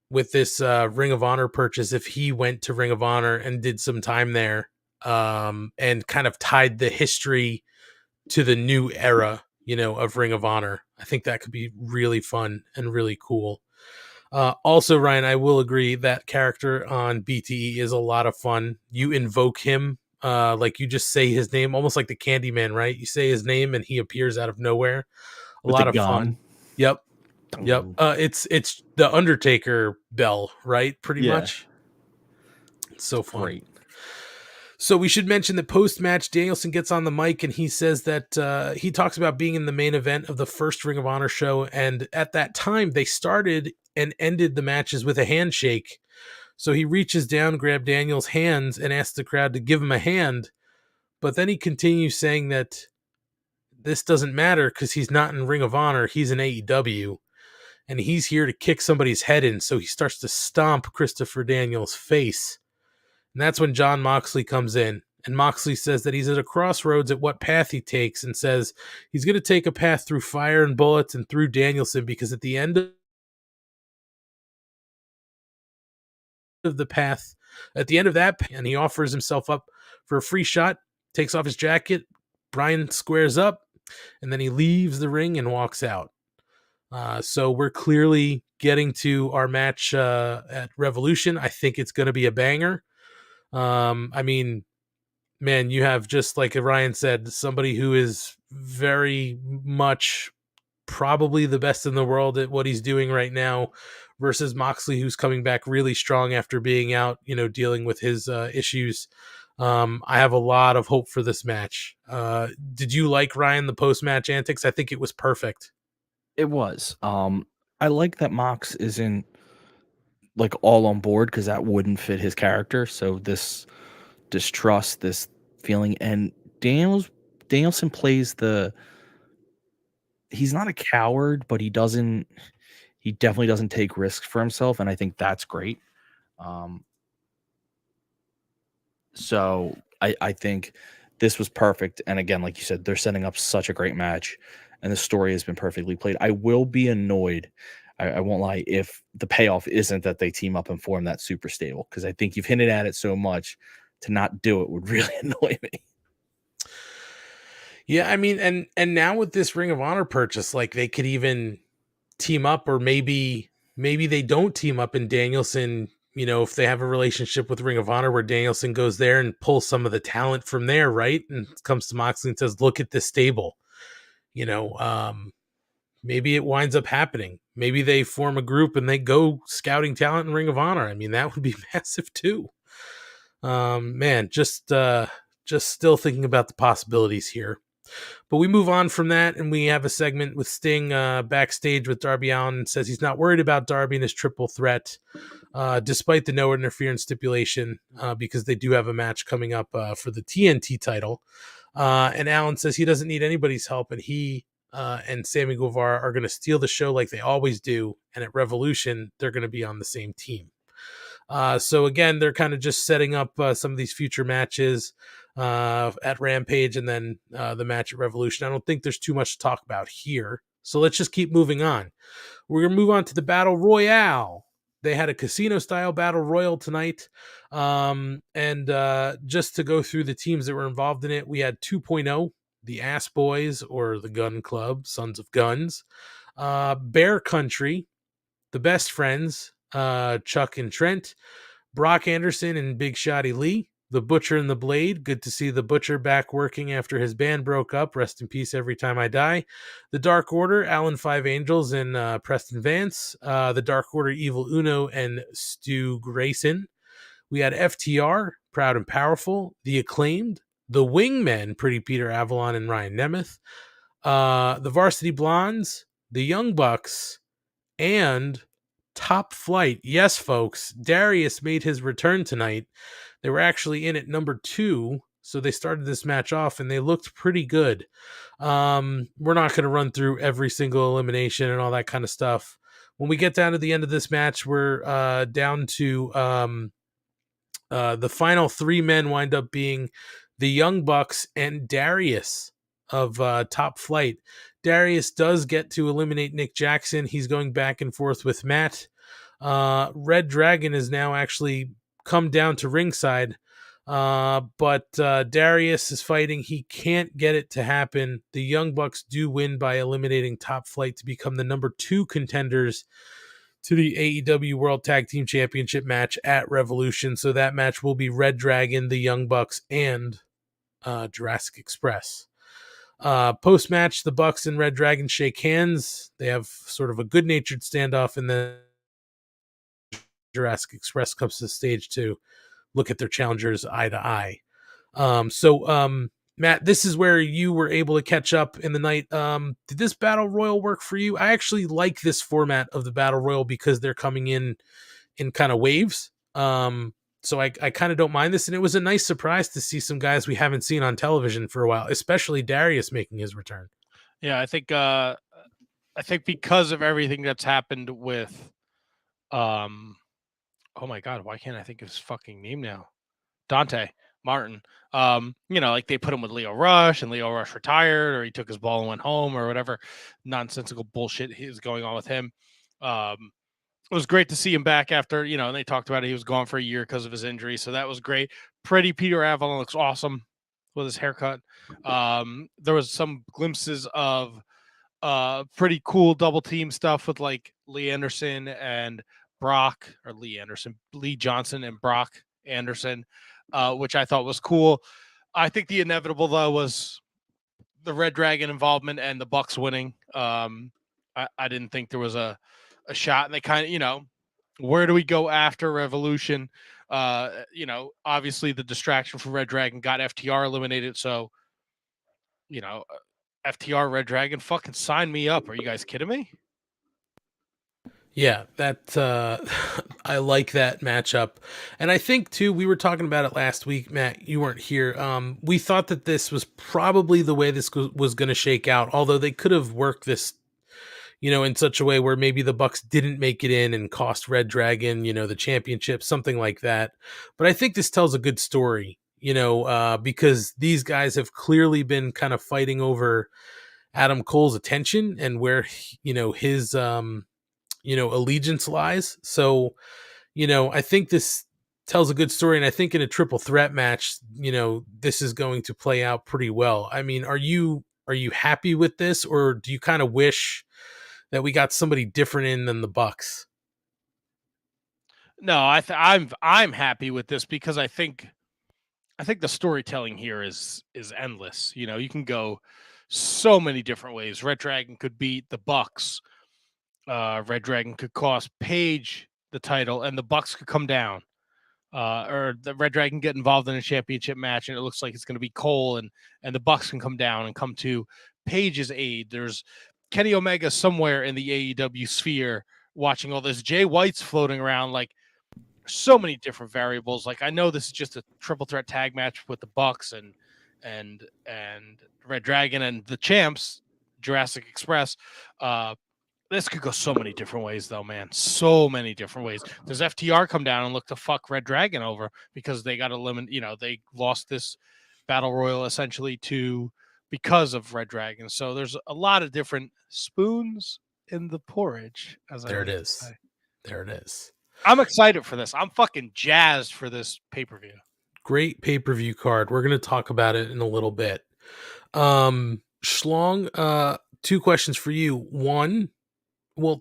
[SPEAKER 2] with this Ring of Honor purchase if he went to Ring of Honor and did some time there, and kind of tied the history to the new era, of Ring of Honor. I think that could be really fun and really cool. Also, Ryan, I will agree that character on BTE is a lot of fun. You invoke him, like you just say his name, almost like the Candyman, right? You say his name and he appears out of nowhere. A
[SPEAKER 4] With
[SPEAKER 2] lot
[SPEAKER 4] the
[SPEAKER 2] of
[SPEAKER 4] gong.
[SPEAKER 2] fun. Yep. It's the Undertaker bell, right? Pretty much. It's so fun.
[SPEAKER 4] Great.
[SPEAKER 2] So we should mention that post-match, Danielson gets on the mic and he says that he talks about being in the main event of the first Ring of Honor show. And at that time, they started and ended the matches with a handshake. So he reaches down, grabs Daniel's hands, and asks the crowd to give him a hand. But then he continues saying that this doesn't matter because he's not in Ring of Honor. He's in AEW. And he's here to kick somebody's head in. So he starts to stomp Christopher Daniels' face. And that's when John Moxley comes in. And Moxley says that he's at a crossroads at what path he takes, and says he's going to take a path through fire and bullets and through Danielson, because at the end of the path, at the end of that, and he offers himself up for a free shot, takes off his jacket, Brian squares up, and then he leaves the ring and walks out. So we're clearly getting to our match at Revolution. I think it's going to be a banger. I mean, man, you have, just like Ryan said, somebody who is very much probably the best in the world at what he's doing right now, versus Moxley, who's coming back really strong after being out, dealing with his issues. I have a lot of hope for this match. Did you like, Ryan, the post-match antics? I think it was perfect.
[SPEAKER 4] It was. I like that Mox isn't like all on board because that wouldn't fit his character. So this distrust, this feeling, and Danielson plays he's not a coward, but he definitely doesn't take risks for himself, and I think that's great. So I think this was perfect. And again, like you said, they're setting up such a great match, and the story has been perfectly played. I will be annoyed, I won't lie, if the payoff isn't that they team up and form that super stable, because I think you've hinted at it so much, to not do it would really annoy me.
[SPEAKER 2] Yeah, I mean, and now with this Ring of Honor purchase, like, they could even team up, or maybe they don't team up, and Danielson, if they have a relationship with Ring of Honor where Danielson goes there and pulls some of the talent from there, right? And comes to Moxley and says, look at this stable. Maybe it winds up happening. Maybe they form a group and they go scouting talent in Ring of Honor. I mean, that would be massive too. Man, just still thinking about the possibilities here. But we move on from that, and we have a segment with Sting backstage with Darby Allin, and says he's not worried about Darby and his triple threat, despite the no interference stipulation, because they do have a match coming up for the TNT title. And Allin says he doesn't need anybody's help, and he and Sammy Guevara are going to steal the show like they always do, and at Revolution, they're going to be on the same team. So again, they're kind of just setting up some of these future matches at Rampage and then the match at Revolution. I don't think there's too much to talk about here. So let's just keep moving on. We're going to move on to the Battle Royale. They had a casino-style Battle Royal tonight. And just to go through the teams that were involved in it, we had 2.0, the Ass Boys, or the Gun Club, Sons of Guns. Bear Country, the Best Friends, Chuck and Trent. Brock Anderson and Big Shotty Lee. The Butcher and the Blade. Good to see the Butcher back working after his band broke up. Rest in peace every time I die. The Dark Order, Alan Five Angels and Preston Vance. The Dark Order, Evil Uno and Stu Grayson. We had FTR, Proud and Powerful. The Acclaimed. The Wingmen, Pretty Peter Avalon and Ryan Nemeth. The Varsity Blondes. The Young Bucks. And Top Flight. Yes, folks, Darius made his return tonight. They were actually in at number 2, so they started this match off and they looked pretty good. We're not going to run through every single elimination and all that kind of stuff. When we get down to the end of this match, we're down to the final 3 men wind up being the Young Bucks and Darius of Top Flight. Darius does get to eliminate Nick Jackson. He's going back and forth with Matt. Red Dragon has now actually come down to ringside, but Darius is fighting. He can't get it to happen. The Young Bucks do win by eliminating Top Flight to become the number 2 contenders to the AEW World Tag Team Championship match at Revolution. So that match will be Red Dragon, the Young Bucks, and Jurassic Express. Post-match, the Bucks and Red Dragon shake hands. They have sort of a good-natured standoff, and then Jurassic Express comes to the stage to look at their challengers eye to eye. Matt, this is where you were able to catch up in the night. Did this Battle Royal work for you? I actually like this format of the Battle Royal because they're coming in kind of waves. So I kind of don't mind this, and it was a nice surprise to see some guys we haven't seen on television for a while, especially Darius making his return.
[SPEAKER 3] Yeah, I think because of everything that's happened with, oh my God, why can't I think of his fucking name now? Dante Martin. Like they put him with Leo Rush, and Leo Rush retired, or he took his ball and went home, or whatever nonsensical bullshit is going on with him. It was great to see him back after, and they talked about it. He was gone for a year because of his injury. So that was great. Pretty Peter Avalon looks awesome with his haircut. There was some glimpses of pretty cool double team stuff with like Lee Johnson and Brock Anderson, which I thought was cool. I think the inevitable though was the Red Dragon involvement and the Bucks winning. I didn't think there was a shot, and they kind of, where do we go after Revolution? Obviously the distraction from Red Dragon got FTR eliminated. So, FTR Red Dragon, fucking sign me up. Are you guys kidding me?
[SPEAKER 2] Yeah, that I like that matchup. And I think too, we were talking about it last week, Matt, you weren't here. We thought that this was probably the way this was going to shake out, although they could have worked this, in such a way where maybe the Bucks didn't make it in and cost Red Dragon, the championship, something like that. But I think this tells a good story, because these guys have clearly been kind of fighting over Adam Cole's attention and where, his, allegiance lies. So, I think this tells a good story. And I think in a triple threat match, this is going to play out pretty well. I mean, are you happy with this, or do you kind of wish that we got somebody different in than the Bucks?
[SPEAKER 3] No, I'm happy with this because I think the storytelling here is endless. You can go so many different ways. Red Dragon could beat the Bucks. Red Dragon could cost Paige the title, and the Bucks could come down. Or the Red Dragon get involved in a championship match, and it looks like it's going to be Cole, and the Bucks can come down and come to Paige's aid. There's Kenny Omega somewhere in the AEW sphere watching all this. Jay White's floating around. Like, so many different variables. Like, I know this is just a triple threat tag match with the Bucks and Red Dragon and the champs, Jurassic Express. This could go so many different ways, though, man. So many different ways. Does FTR come down and look to fuck Red Dragon over because they got eliminated? You know, they lost this battle royal essentially because of Red Dragon. So there's a lot of different spoons in the porridge.
[SPEAKER 2] There it is. There it is.
[SPEAKER 3] I'm excited for this. I'm fucking jazzed for this pay-per-view.
[SPEAKER 2] Great pay-per-view card. We're going to talk about it in a little bit. Schlong, 2 questions for you.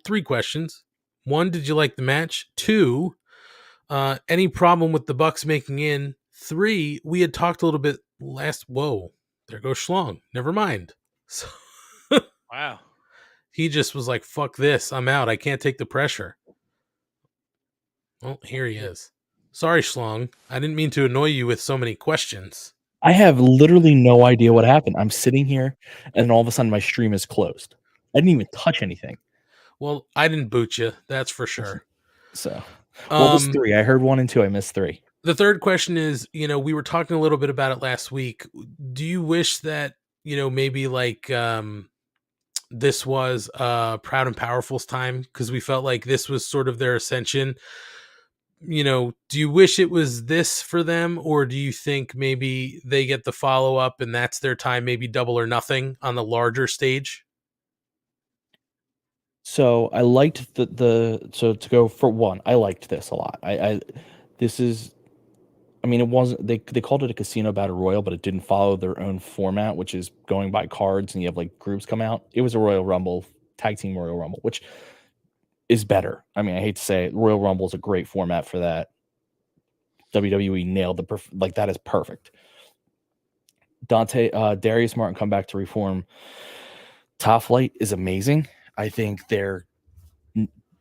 [SPEAKER 2] 3 questions. 1, did you like the match? 2, any problem with the Bucks making in? 3, we had talked a little bit whoa, there goes Schlong. Never mind. So
[SPEAKER 3] Wow.
[SPEAKER 2] he just was like, fuck this. I'm out. I can't take the pressure. Well, here he is. Sorry, Schlong. I didn't mean to annoy you with so many questions.
[SPEAKER 4] I have literally no idea what happened. I'm sitting here, and all of a sudden my stream is closed. I didn't even touch anything.
[SPEAKER 2] Well, I didn't boot you. That's for sure.
[SPEAKER 4] So, what was 3? I heard 1 and 2. I missed 3.
[SPEAKER 2] The third question is, we were talking a little bit about it last week. Do you wish that, maybe like this was Proud and Powerful's time? Because we felt like this was sort of their ascension. Do you wish it was this for them, or do you think maybe they get the follow-up and that's their time, maybe Double or Nothing on the larger stage?
[SPEAKER 4] So I liked so to go for 1, I liked this a lot. It wasn't, they called it a casino battle royal, but it didn't follow their own format, which is going by cards and you have like groups come out. It was a Royal Rumble, tag team Royal Rumble, which is better. I mean, I hate to say it, Royal Rumble is a great format for that. WWE nailed that is perfect. Darius Martin come back to reform Top Flight is amazing. I think they're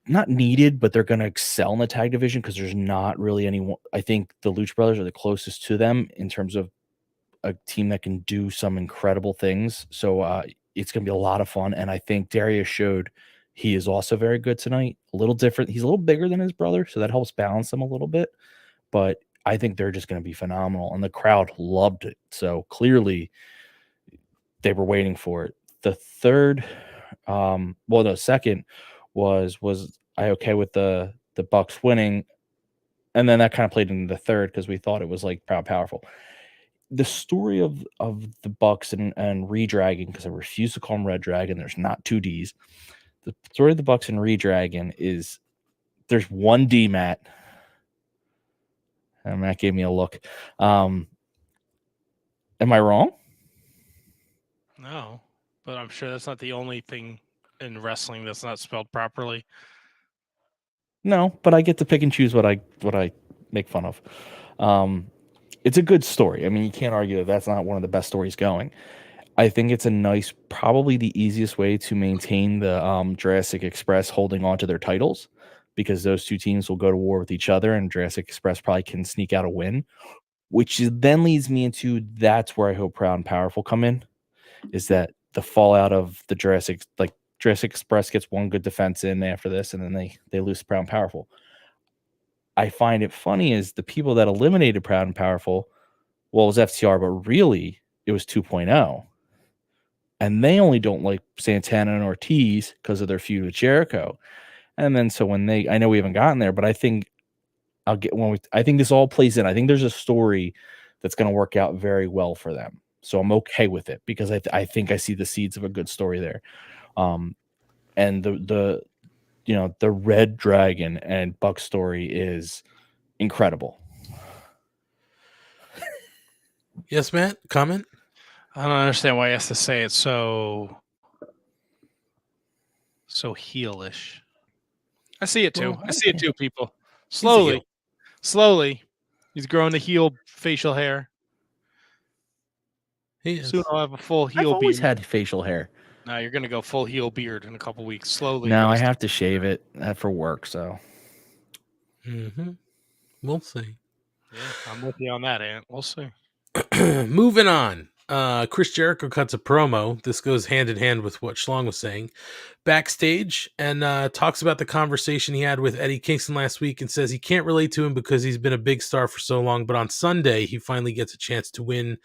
[SPEAKER 4] not needed, but they're going to excel in the tag division because there's not really anyone. I think the Lucha Brothers are the closest to them in terms of a team that can do some incredible things. So it's going to be a lot of fun. And I think Darius showed he is also very good tonight. A little different. He's a little bigger than his brother, so that helps balance them a little bit. But I think they're just going to be phenomenal. And the crowd loved it. So clearly they were waiting for it. The third, second was I okay with the Bucks winning, and then that kind of played into the third because we thought it was like Proud Powerful. The story of the Bucks and Redragon, because I refuse to call him Red Dragon. There's not 2 Ds. The story of the Bucks and Redragon is there's 1 D, Matt. And Matt gave me a look. Am I wrong?
[SPEAKER 3] No, but I'm sure that's not the only thing in wrestling that's not spelled properly.
[SPEAKER 4] No, but I get to pick and choose what I make fun of. It's a good story. I mean, you can't argue that that's not one of the best stories going. I think it's a nice, probably the easiest way to maintain the Jurassic Express holding on to their titles, because those 2 teams will go to war with each other and Jurassic Express probably can sneak out a win, which then leads me into that's where I hope Proud and Powerful come in, is that the fallout of the Jurassic Express gets 1 good defense in after this, and then they lose Proud and Powerful. I find it funny is the people that eliminated Proud and Powerful, well, it was FTR, but really it was 2.0. And they only don't like Santana and Ortiz because of their feud with Jericho. And then so when I know we haven't gotten there, but I think I think this all plays in. I think there's a story that's going to work out very well for them. So I'm okay with it because I think I see the seeds of a good story there. And the Red Dragon and Buck story is incredible.
[SPEAKER 2] Yes, Matt, comment?
[SPEAKER 3] I don't understand why he has to say it so heelish. I see it too.
[SPEAKER 2] Well,
[SPEAKER 3] I see it too, people. Slowly. He's growing the heel facial hair. Soon I'll have a full heel beard.
[SPEAKER 4] I've always had facial hair.
[SPEAKER 3] No, you're going to go full heel beard in a couple weeks. Slowly.
[SPEAKER 4] No, I have to shave it for work, so.
[SPEAKER 2] We'll see.
[SPEAKER 3] Yeah, I'm with you on that, Ant. We'll see.
[SPEAKER 2] Moving on. Chris Jericho cuts a promo. This goes hand in hand with what Schlong was saying. Backstage, and talks about the conversation he had with Eddie Kingston last week and says he can't relate to him because he's been a big star for so long, but on Sunday, he finally gets a chance to win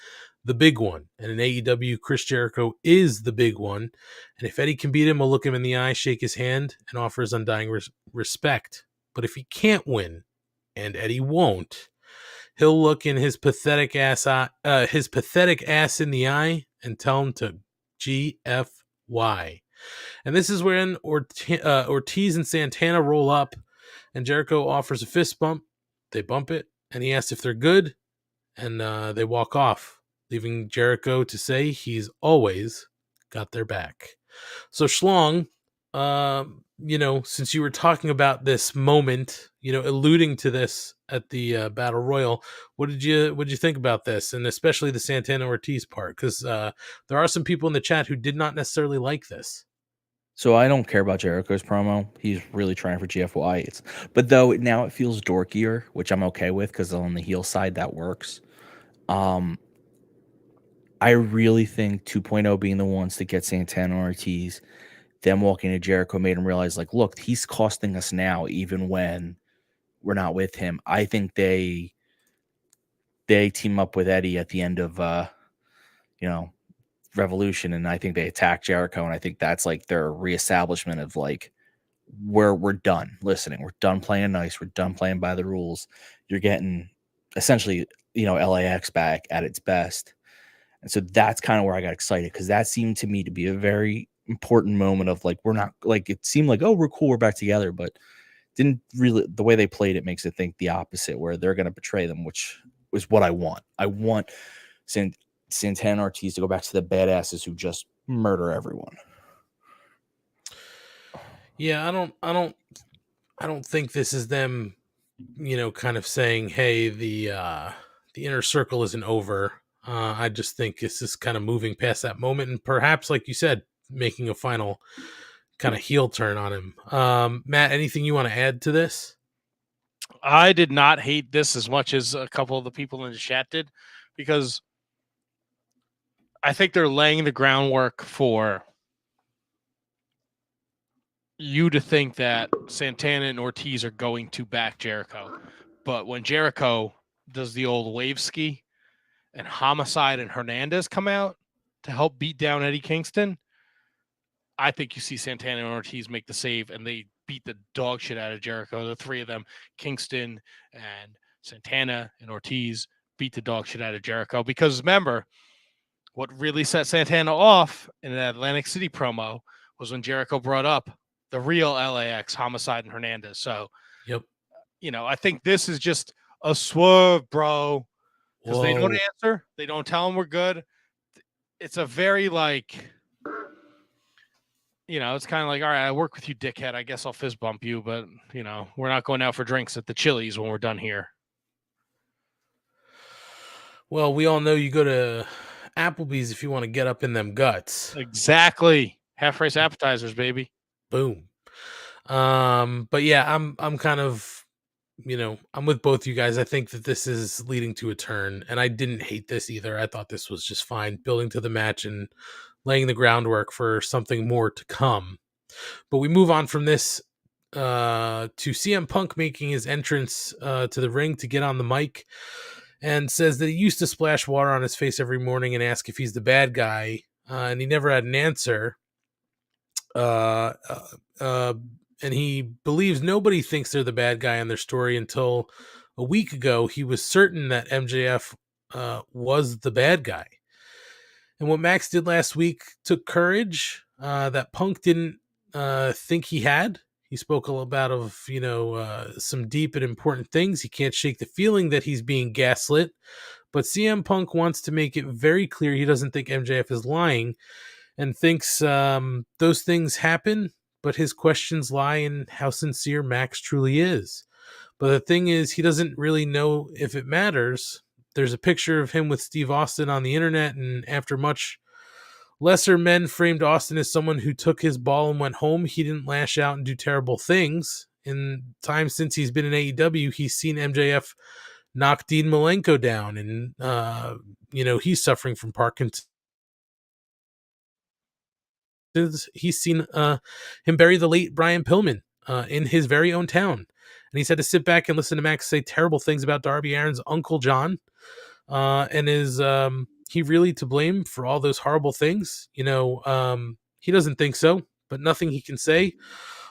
[SPEAKER 2] the big one. And in AEW, Chris Jericho is the big one. And if Eddie can beat him, he'll look him in the eye, shake his hand, and offer his undying respect. But if he can't win, and Eddie won't, he'll look in his pathetic ass in the eye and tell him to GFY. And this is when Ortiz and Santana roll up, and Jericho offers a fist bump. They bump it, and he asks if they're good, and they walk off, leaving Jericho to say he's always got their back. So Schlong, since you were talking about this moment, alluding to this at the Battle Royal, what did you think about this, and especially the Santana Ortiz part? Because there are some people in the chat who did not necessarily like this.
[SPEAKER 4] So I don't care about Jericho's promo. He's really trying for GFY. But though now it feels dorkier, which I'm okay with because on the heel side that works. I really think 2.0 being the ones to get Santana Ortiz, them walking to Jericho made him realize, like, look, he's costing us now, even when we're not with him. I think they team up with Eddie at the end of Revolution, and I think they attack Jericho, and I think that's like their reestablishment of like we're done listening, we're done playing nice, we're done playing by the rules. You're getting essentially LAX back at its best. And so that's kind of where I got excited, because that seemed to me to be a very important moment of like, we're not like, it seemed like, oh, we're cool, we're back together, but didn't really, the way they played it makes it think the opposite, where they're going to betray them, which was what I want. I want Santana Ortiz to go back to the badasses who just murder everyone.
[SPEAKER 2] Yeah, I don't think this is them, kind of saying, hey, the inner circle isn't over. I just think it's just kind of moving past that moment, and perhaps, like you said, making a final kind of heel turn on him. Matt, anything you want to add to this?
[SPEAKER 3] I did not hate this as much as a couple of the people in the chat did, because I think they're laying the groundwork for you to think that Santana and Ortiz are going to back Jericho. But when Jericho does the old wave ski and Homicide and Hernandez come out to help beat down Eddie Kingston, I think you see Santana and Ortiz make the save, and they beat the dog shit out of Jericho. The three of them, Kingston and Santana and Ortiz, beat the dog shit out of Jericho. Because remember, what really set Santana off in the Atlantic City promo was when Jericho brought up the real LAX, Homicide and Hernandez. So,
[SPEAKER 2] yep.
[SPEAKER 3] I think this is just a swerve, bro. Because they don't answer. They don't tell them we're good. It's a very like, it's kind of like, all right, I work with you, dickhead. I guess I'll fist bump you, but, we're not going out for drinks at the Chili's when we're done here.
[SPEAKER 2] Well, we all know you go to Applebee's if you want to get up in them guts.
[SPEAKER 3] Exactly. Half-price appetizers, baby.
[SPEAKER 2] Boom. But yeah, I'm kind of, I'm with both you guys. I think that this is leading to a turn, and I didn't hate this either. I thought this was just fine, building to the match and laying the groundwork for something more to come. But we move on from this to CM Punk making his entrance to the ring to get on the mic, and says that he used to splash water on his face every morning and ask if he's the bad guy, and he never had an answer. And he believes nobody thinks they're the bad guy in their story until a week ago he was certain that MJF was the bad guy. And what Max did last week took courage that Punk didn't think he had. He spoke about some deep and important things. He can't shake the feeling that he's being gaslit, but CM Punk wants to make it very clear he doesn't think MJF is lying, and thinks those things happen, but his questions lie in how sincere Max truly is. But the thing is, he doesn't really know if it matters. There's a picture of him with Steve Austin on the internet, and after much lesser men framed Austin as someone who took his ball and went home, he didn't lash out and do terrible things. In time since he's been in AEW, he's seen MJF knock Dean Malenko down, and he's suffering from Parkinson's. He's seen him bury the late Brian Pillman in his very own town, and he's had to sit back and listen to Max say terrible things about Darby Allin's Uncle John, and his he really to blame for all those horrible things? He doesn't think so, but nothing he can say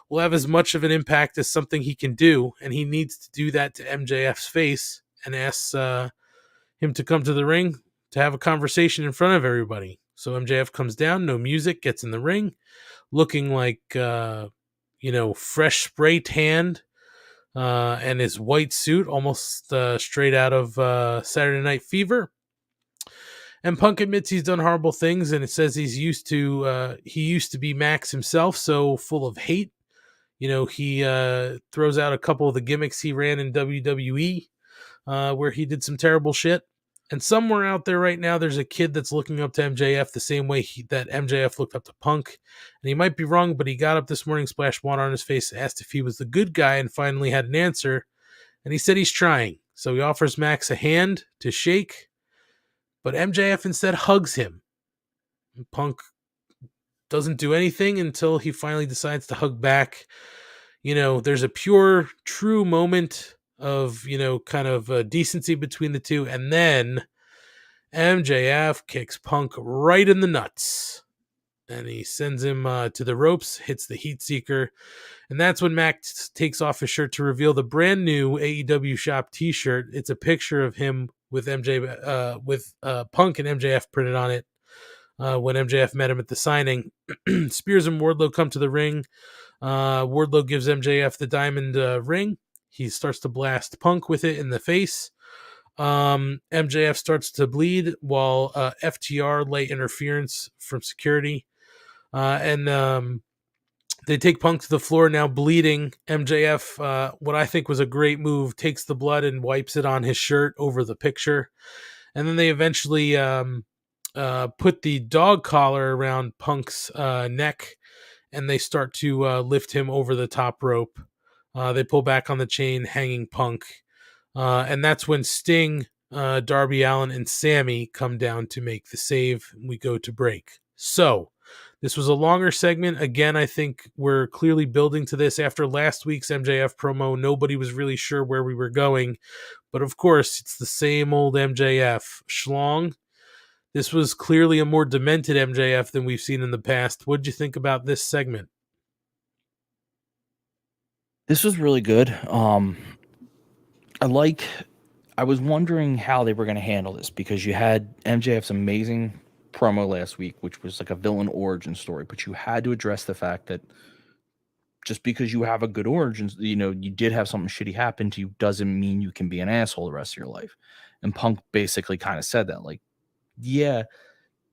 [SPEAKER 2] will have as much of an impact as something he can do, and he needs to do that to MJF's face and asks him to come to the ring to have a conversation in front of everybody. So MJF comes down, no music, gets in the ring, looking like fresh spray tanned, and his white suit almost straight out of Saturday Night Fever. And Punk admits he's done horrible things, and it says he used to be Max himself, so full of hate. He throws out a couple of the gimmicks he ran in WWE, where he did some terrible shit. And somewhere out there right now, there's a kid that's looking up to MJF the same way that MJF looked up to Punk. And he might be wrong, but he got up this morning, splashed water on his face, asked if he was the good guy, and finally had an answer. And he said he's trying. So he offers Max a hand to shake, but MJF instead hugs him. And Punk doesn't do anything until he finally decides to hug back. There's a pure, true moment of, kind of decency between the two. And then MJF kicks Punk right in the nuts. And he sends him to the ropes, hits the Heat Seeker. And that's when Max takes off his shirt to reveal the brand new AEW Shop t-shirt. It's a picture of him with Punk and MJF printed on it when MJF met him at the signing. Spears and Wardlow come to the ring. Wardlow gives MJF the diamond ring. He starts to blast Punk with it in the face. MJF starts to bleed while FTR lay interference from security. And they take Punk to the floor, now bleeding. MJF, what I think was a great move, takes the blood and wipes it on his shirt over the picture. And then they eventually put the dog collar around Punk's neck, and they start to lift him over the top rope. They pull back on the chain, hanging Punk. And that's when Sting, Darby Allin, and Sammy come down to make the save. We go to break. So this was a longer segment. Again, I think we're clearly building to this. After last week's MJF promo, nobody was really sure where we were going. But of course, it's the same old MJF. Schlong. This was clearly a more demented MJF than we've seen in the past. What did you think about this segment?
[SPEAKER 4] This was really good. I was wondering how they were going to handle this, because you had MJF's amazing promo last week, which was like a villain origin story, but you had to address the fact that just because you have a good origin, you did have something shitty happen to you, doesn't mean you can be an asshole the rest of your life. And Punk basically kind of said that, like, yeah,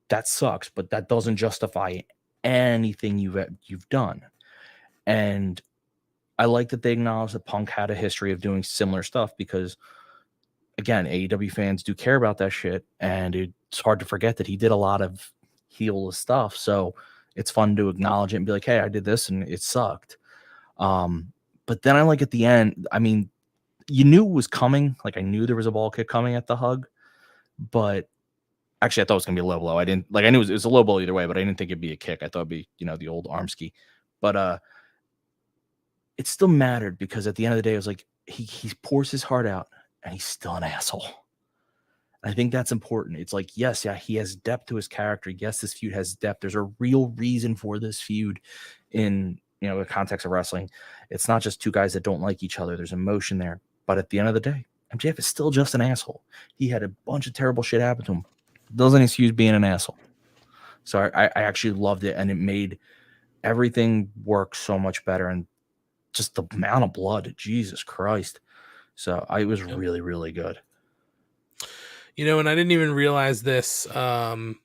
[SPEAKER 4] that sucks, but that doesn't justify anything you've done. And I like that they acknowledge that Punk had a history of doing similar stuff, because, again, AEW fans do care about that shit, and it's hard to forget that he did a lot of heelless stuff. So it's fun to acknowledge it and be like, hey, I did this and it sucked. But then I like at the end, I mean, you knew it was coming. Like, I knew there was a ball kick coming at the hug, but actually I thought it was going to be a low blow. I knew it was a low blow either way, but I didn't think it'd be a kick. I thought it'd be, the old arm ski. But it still mattered, because at the end of the day, it was like he pours his heart out and he's still an asshole. I think that's important. It's like, yes, yeah, he has depth to his character. Yes, this feud has depth. There's a real reason for this feud in, the context of wrestling. It's not just two guys that don't like each other. There's emotion there. But at the end of the day, MJF is still just an asshole. He had a bunch of terrible shit happen to him. Doesn't excuse being an asshole. So I actually loved it, and it made everything work so much better. And just the amount of blood, Jesus Christ. So it was really, really good.
[SPEAKER 2] And I didn't even realize this,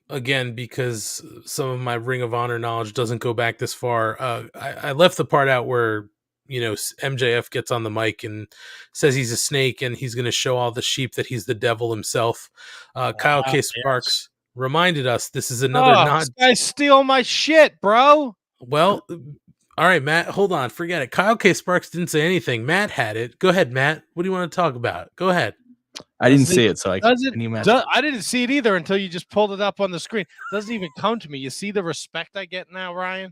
[SPEAKER 2] again, because some of my Ring of Honor knowledge doesn't go back this far. I left the part out where, MJF gets on the mic and says he's a snake and he's going to show all the sheep that he's the devil himself. Kyle K. Sparks reminded us this is another nod.
[SPEAKER 3] This guy steal my shit, bro.
[SPEAKER 2] Well, all right, Matt, hold on. Forget it. Kyle K. Sparks didn't say anything. Matt had it. Go ahead, Matt. What do you want to talk about? Go ahead.
[SPEAKER 4] I didn't see it, so I
[SPEAKER 3] didn't see it either until you just pulled it up on the screen. Doesn't even come to me. You see the respect I get now, Ryan?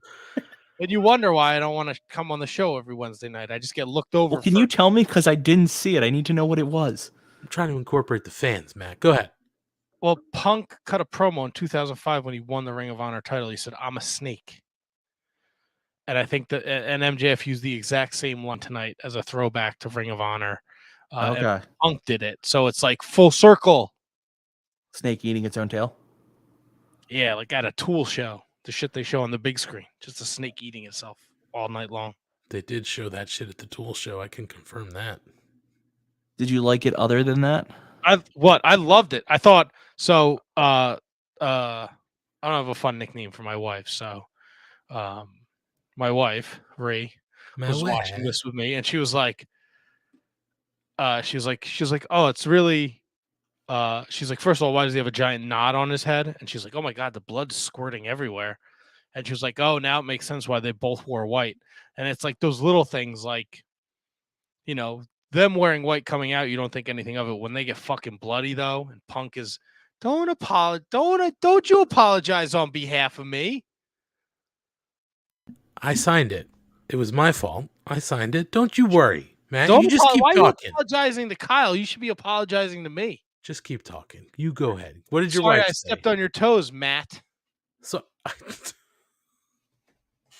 [SPEAKER 3] And you wonder why I don't want to come on the show every Wednesday night. I just get looked over.
[SPEAKER 4] Well, can you tell me? Because I didn't see it. I need to know what it was.
[SPEAKER 2] I'm trying to incorporate the fans, Matt. Go ahead.
[SPEAKER 3] Well, Punk cut a promo in 2005 when he won the Ring of Honor title. He said, "I'm a snake." And I think that and MJF used the exact same line tonight as a throwback to Ring of Honor. And
[SPEAKER 4] Okay.
[SPEAKER 3] Punk did it. So it's like full circle.
[SPEAKER 4] Snake eating its own tail.
[SPEAKER 3] Yeah, like at a Tool show. The shit they show on the big screen. Just a snake eating itself all night long.
[SPEAKER 2] They did show that shit at the Tool show. I can confirm that.
[SPEAKER 4] Did you like it other than that?
[SPEAKER 3] I loved it. I thought so. I don't have a fun nickname for my wife, so my wife Ray was watching this with me, and she was like, oh, it's really. She's like, first of all, why does he have a giant knot on his head? And she's like, oh my god, the blood's squirting everywhere. And she was like, oh, now it makes sense why they both wore white. And it's like those little things, like, you know, them wearing white coming out, you don't think anything of it. When they get fucking bloody though, and Punk is, don't you apologize on behalf of me.
[SPEAKER 2] I signed it. It was my fault. I signed it. Don't you worry, man.
[SPEAKER 3] Don't
[SPEAKER 2] you just keep
[SPEAKER 3] why
[SPEAKER 2] talking.
[SPEAKER 3] Are you apologizing to Kyle? You should be apologizing to me.
[SPEAKER 2] Just keep talking. You go ahead. What did your
[SPEAKER 3] Sorry,
[SPEAKER 2] wife
[SPEAKER 3] I
[SPEAKER 2] say?
[SPEAKER 3] stepped on your toes, Matt.
[SPEAKER 2] So,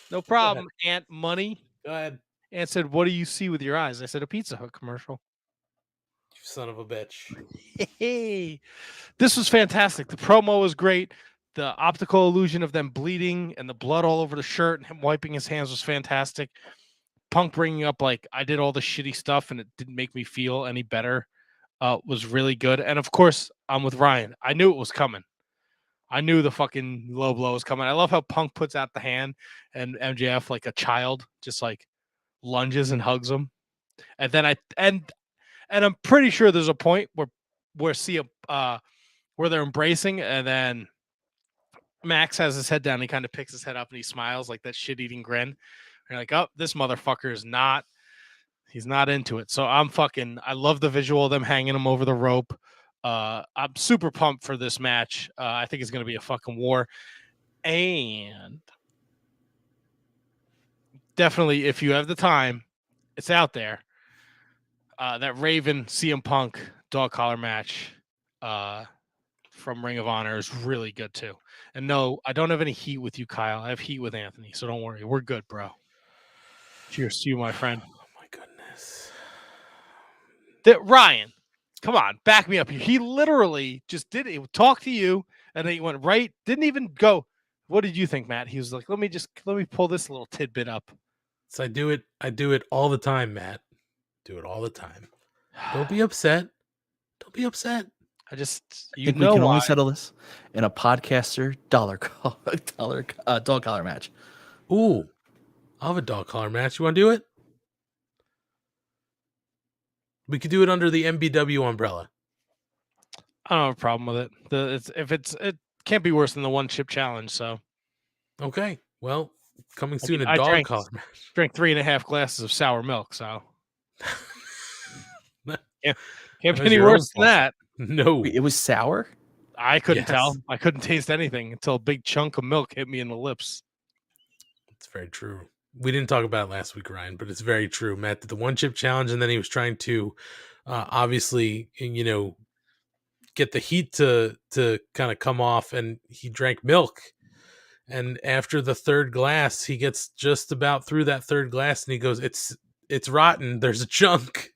[SPEAKER 3] no problem, Aunt Money.
[SPEAKER 2] Go ahead.
[SPEAKER 3] Aunt said, what do you see with your eyes? I said, a Pizza Hut commercial.
[SPEAKER 2] You son of a bitch.
[SPEAKER 3] Hey, this was fantastic. The promo was great. The optical illusion of them bleeding and the blood all over the shirt and him wiping his hands was fantastic. Punk bringing up, like, I did all the shitty stuff and it didn't make me feel any better was really good. And, of course, I'm with Ryan. I knew it was coming. I knew the fucking low blow was coming. I love how Punk puts out the hand and MJF, like a child, just, like, lunges and hugs him. And then I'm pretty sure there's a point where they're embracing, and then Max has his head down. He kind of picks his head up and he smiles like that shit-eating grin. And you're like, oh, this motherfucker he's not into it. So I love the visual of them hanging him over the rope. I'm super pumped for this match. I think it's going to be a fucking war. And definitely, if you have the time, it's out there. That Raven CM Punk dog collar match from Ring of Honor is really good too. And no, I don't have any heat with you, Kyle. I have heat with Anthony, so don't worry. We're good, bro. Cheers to you, my friend.
[SPEAKER 2] Oh my goodness.
[SPEAKER 3] Ryan, come on, back me up here. He literally just did it. Talk to you, and then he went right. Didn't even go. What did you think, Matt? He was like, let me pull this little tidbit up.
[SPEAKER 2] So I do it all the time, Matt. Do it all the time. Don't be upset. Don't be upset.
[SPEAKER 4] I think we can only settle this in a podcaster dog collar match.
[SPEAKER 2] Ooh, I'll have a dog collar match. You want to do it? We could do it under the MBW umbrella.
[SPEAKER 3] I don't have a problem with it. It can't be worse than the one chip challenge. So,
[SPEAKER 2] okay. Well, coming soon, a dog collar match.
[SPEAKER 3] Drank 3.5 glasses of sour milk. So, can't be any worse than that.
[SPEAKER 2] No,
[SPEAKER 4] it was sour.
[SPEAKER 3] I couldn't tell. I couldn't taste anything until a big chunk of milk hit me in the lips.
[SPEAKER 2] It's very true. We didn't talk about it last week, Ryan, but it's very true. Matt did the one chip challenge, and then he was trying to obviously, get the heat to kind of come off, and he drank milk. And after the third glass, he gets just about through that third glass, and he goes, "It's rotten. There's a chunk."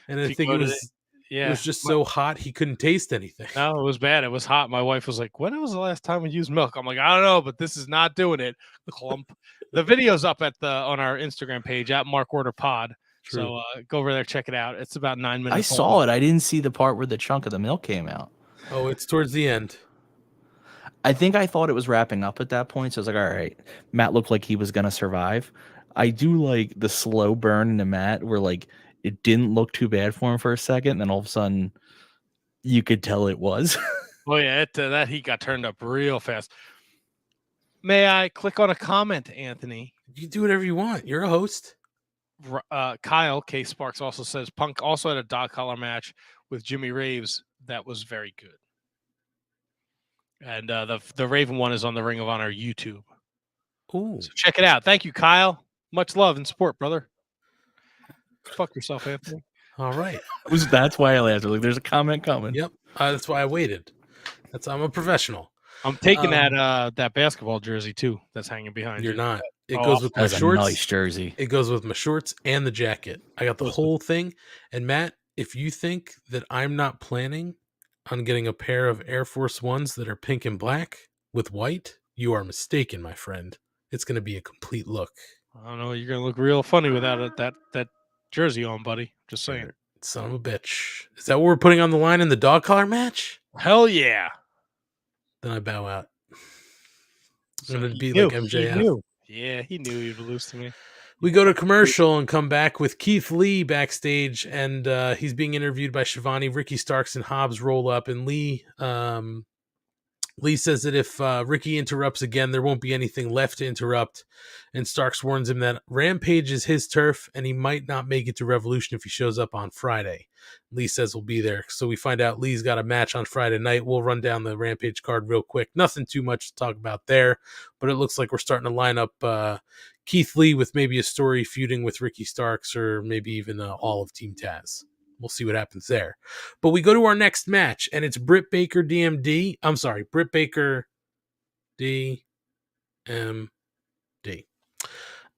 [SPEAKER 2] And I think it was just so hot he couldn't taste anything.
[SPEAKER 3] No, it was bad. It was hot. My wife was like, when was the last time we used milk? I'm like, I don't know, but this is not doing it. Clump. The video's up on our Instagram page at Mark Order Pod. True. So go over there, check it out. It's about 9 minutes.
[SPEAKER 4] I saw it. I didn't see the part where the chunk of the milk came out.
[SPEAKER 2] Oh, it's towards the end.
[SPEAKER 4] I think I thought it was wrapping up at that point. So I was like, all right, Matt looked like he was going to survive. I do like the slow burn into Matt where like it didn't look too bad for him for a second. And then all of a sudden you could tell it was.
[SPEAKER 3] Oh yeah. That heat got turned up real fast. May I click on a comment, Anthony?
[SPEAKER 2] You do whatever you want. You're a host.
[SPEAKER 3] Kyle K. Sparks also says Punk also had a dog collar match with Jimmy Raves that was very good. And the Raven one is on the Ring of Honor YouTube.
[SPEAKER 2] Ooh.
[SPEAKER 3] So check it out. Thank you, Kyle. Much love and support, brother. Fuck yourself, Anthony.
[SPEAKER 2] All right.
[SPEAKER 4] That's why I laughed. Like, there's a comment coming.
[SPEAKER 2] Yep. That's why I waited. I'm a professional.
[SPEAKER 3] I'm taking that basketball jersey too. That's hanging behind
[SPEAKER 2] You're
[SPEAKER 3] you.
[SPEAKER 2] not. It
[SPEAKER 3] Oh,
[SPEAKER 2] goes with my
[SPEAKER 4] That's a
[SPEAKER 2] shorts.
[SPEAKER 4] nice jersey.
[SPEAKER 2] It goes with my shorts and the jacket. I got the
[SPEAKER 3] Goes with-
[SPEAKER 2] whole thing. And Matt, if you think that I'm not planning on getting a pair of Air Force Ones that are pink and black with white, you are mistaken, my friend. It's going to be a complete look.
[SPEAKER 3] I don't know. You're gonna look real funny without that jersey on, buddy. Just saying.
[SPEAKER 2] Son of a bitch. Is that what we're putting on the line in the dog collar match?
[SPEAKER 3] Hell yeah.
[SPEAKER 2] Then I bow out.
[SPEAKER 3] So
[SPEAKER 2] I'm going to
[SPEAKER 3] he
[SPEAKER 2] be
[SPEAKER 3] knew,
[SPEAKER 2] like MJF.
[SPEAKER 3] He knew. Yeah, he knew you'd lose to me.
[SPEAKER 2] We go to commercial and come back with Keith Lee backstage, and he's being interviewed by Shivani. Ricky Starks and Hobbs roll up, and Lee says that if Ricky interrupts again, there won't be anything left to interrupt. And Starks warns him that Rampage is his turf, and he might not make it to Revolution if he shows up on Friday. Lee says we'll be there. So we find out Lee's got a match on Friday night. We'll run down the Rampage card real quick. Nothing too much to talk about there, but it looks like we're starting to line up Keith Lee with maybe a story feuding with Ricky Starks, or maybe even all of Team Taz. We'll see what happens there. But we go to our next match, and it's Britt Baker DMD. I'm sorry, Britt Baker DMD.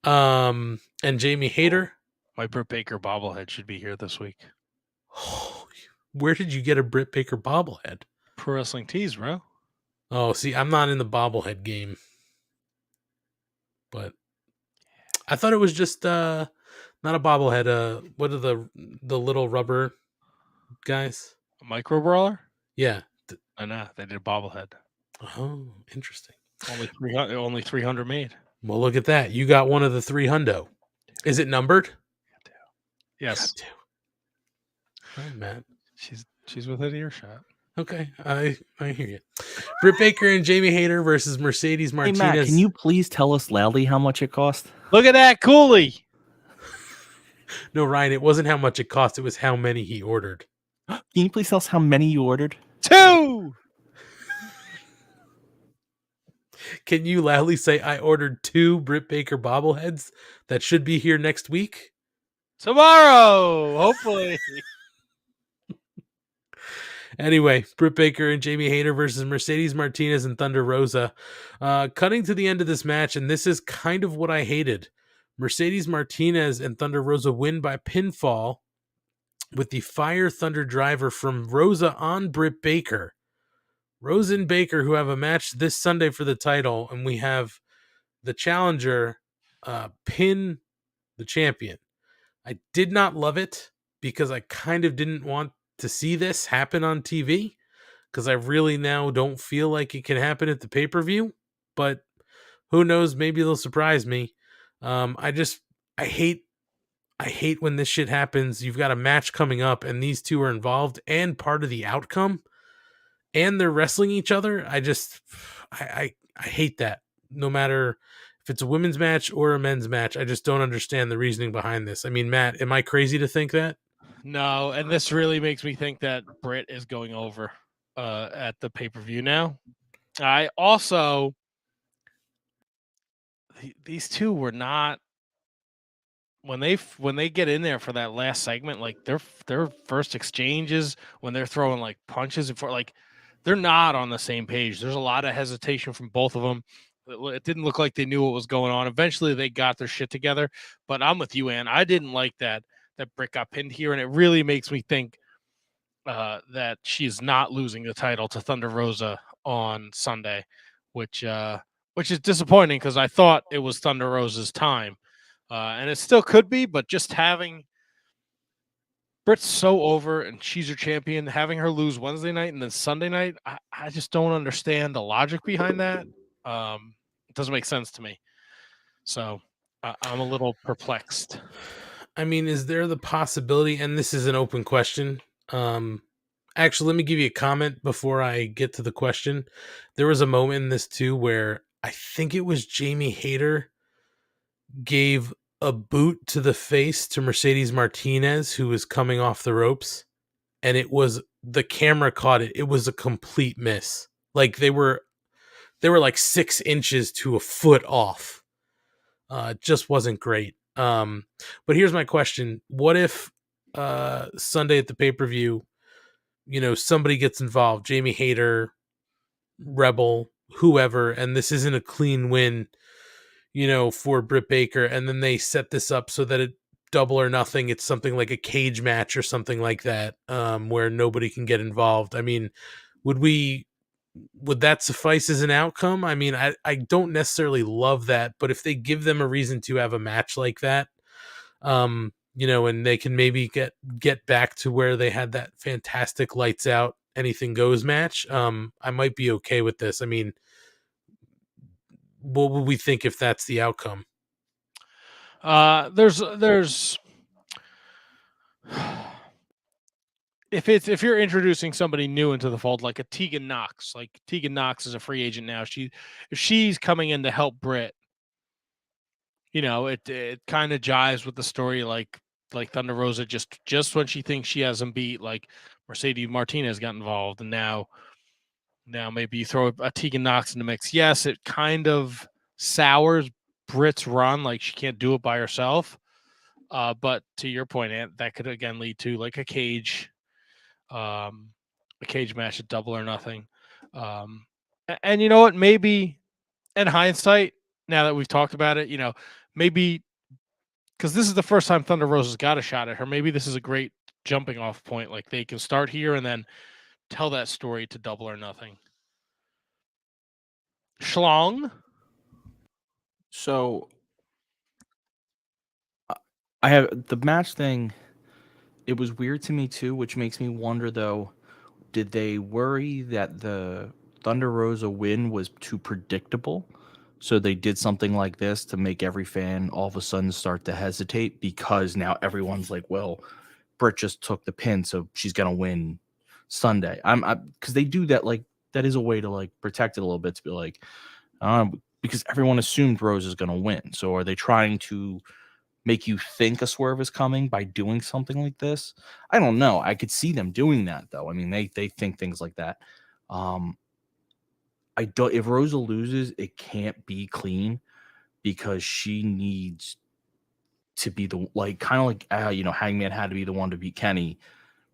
[SPEAKER 2] And Jamie Hayter.
[SPEAKER 3] My Britt Baker bobblehead should be here this week.
[SPEAKER 2] Where did you get a Britt Baker bobblehead?
[SPEAKER 3] Pro Wrestling Tees, bro.
[SPEAKER 2] Oh, see, I'm not in the bobblehead game. But I thought it was just not a bobblehead. What are the little rubber guys?
[SPEAKER 3] A micro brawler?
[SPEAKER 2] Yeah.
[SPEAKER 3] Nah, they did a bobblehead.
[SPEAKER 2] Oh, interesting.
[SPEAKER 3] Only 300 made.
[SPEAKER 2] Well, look at that. You got one of the 300. Is it numbered?
[SPEAKER 3] Yes.
[SPEAKER 2] Oh, man.
[SPEAKER 3] She's within earshot.
[SPEAKER 2] Okay, I hear you. Britt Baker and Jamie Hayter versus Mercedes
[SPEAKER 4] Hey,
[SPEAKER 2] Martinez.
[SPEAKER 4] Matt, can you please tell us loudly how much it cost?
[SPEAKER 3] Look at that, Cooley.
[SPEAKER 2] No, Ryan, it wasn't how much it cost. It was how many he ordered.
[SPEAKER 4] Can you please tell us how many you ordered?
[SPEAKER 3] 2.
[SPEAKER 2] Can you loudly say, I ordered 2 Britt Baker bobbleheads that should be here next week?
[SPEAKER 3] Tomorrow, hopefully.
[SPEAKER 2] Anyway, Britt Baker and Jamie Hayter versus Mercedes Martinez and Thunder Rosa. Cutting to the end of this match, and this is kind of what I hated. Mercedes Martinez and Thunder Rosa win by pinfall with the Fire Thunder driver from Rosa on Britt Baker. Rosa and Baker, who have a match this Sunday for the title, and we have the challenger pin the champion. I did not love it because I kind of didn't want to see this happen on TV, because I really now don't feel like it can happen at the pay-per-view, but who knows, maybe they'll surprise me. I hate when this shit happens. You've got a match coming up and these two are involved and part of the outcome, and they're wrestling each other. I hate that. No matter if it's a women's match or a men's match, I just don't understand the reasoning behind this. I mean, Matt, am I crazy to think that?
[SPEAKER 3] No, and this really makes me think that Britt is going over at the pay-per-view now. I also these two were not when they get in there for that last segment, like their first exchanges when they're throwing like punches and for like they're not on the same page. There's a lot of hesitation from both of them. It didn't look like they knew what was going on. Eventually they got their shit together, but I'm with you, Ann. I didn't like that Britt got pinned here, and it really makes me think that she's not losing the title to Thunder Rosa on Sunday, which is disappointing because I thought it was Thunder Rosa's time, and it still could be. But just having Britt's so over and she's your champion, having her lose Wednesday night and then Sunday night, I just don't understand the logic behind that. It doesn't make sense to me, so I'm a little perplexed.
[SPEAKER 2] I mean, is there the possibility, and this is an open question. Actually, let me give you a comment before I get to the question. There was a moment in this too where I think it was Jamie Hayter gave a boot to the face to Mercedes Martinez, who was coming off the ropes, and the camera caught it. It was a complete miss. Like they were like 6 inches to a foot off. It just wasn't great. But here's my question. What if Sunday at the pay-per-view, somebody gets involved, Jamie Hayter, Rebel, whoever, and this isn't a clean win, for Britt Baker, and then they set this up so that it double or nothing, it's something like a cage match or something like that, where nobody can get involved. I mean, would that suffice as an outcome? I mean, I don't necessarily love that, but if they give them a reason to have a match like that, and they can maybe get back to where they had that fantastic lights out, anything goes match, I might be okay with this. I mean, what would we think if that's the outcome?
[SPEAKER 3] There's if you're introducing somebody new into the fold, like a Tegan Knox, is a free agent now. If she's coming in to help Britt, it kind of jives with the story, like Thunder Rosa just when she thinks she has them beat, like Mercedes Martinez got involved, and now maybe you throw a Tegan Knox in the mix. Yes, it kind of sours Britt's run, like she can't do it by herself. But to your point, Ant, that could again lead to like a cage match at Double or Nothing. And you know what? Maybe in hindsight, now that we've talked about it, maybe because this is the first time Thunder Rosa's got a shot at her, maybe this is a great jumping off point. Like they can start here and then tell that story to Double or Nothing. Schlong.
[SPEAKER 4] So I have the match thing. It was weird to me too, which makes me wonder though, did they worry that the Thunder Rosa win was too predictable? So they did something like this to make every fan all of a sudden start to hesitate, because now everyone's like, well, Britt just took the pin, so she's going to win Sunday. Because they do that, like, that is a way to like protect it a little bit, to be like, because everyone assumed Rose is going to win. So are they trying to make you think a swerve is coming by doing something like this? I don't know. I could see them doing that though. I mean, they think things like that. If Rosa loses, it can't be clean, because she needs to be the, like, kind of like Hangman had to be the one to beat Kenny.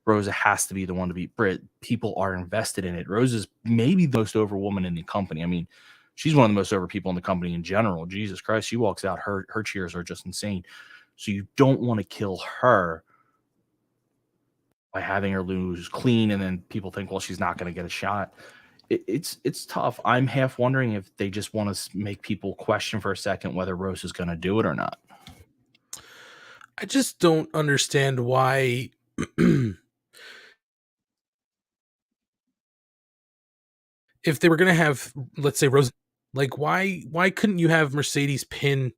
[SPEAKER 4] Rosa has to be the one to beat Britt. People are invested in it. Rosa's maybe the most over woman in the company. I mean, she's one of the most over people in the company in general. Jesus Christ, she walks out, her cheers are just insane. So you don't want to kill her by having her lose clean, and then people think, well, she's not going to get a shot. It's tough. I'm half wondering if they just want to make people question for a second whether Rose is going to do it or not.
[SPEAKER 2] I just don't understand why. If they were going to have, let's say, Rose, like, why couldn't you have Mercedes pin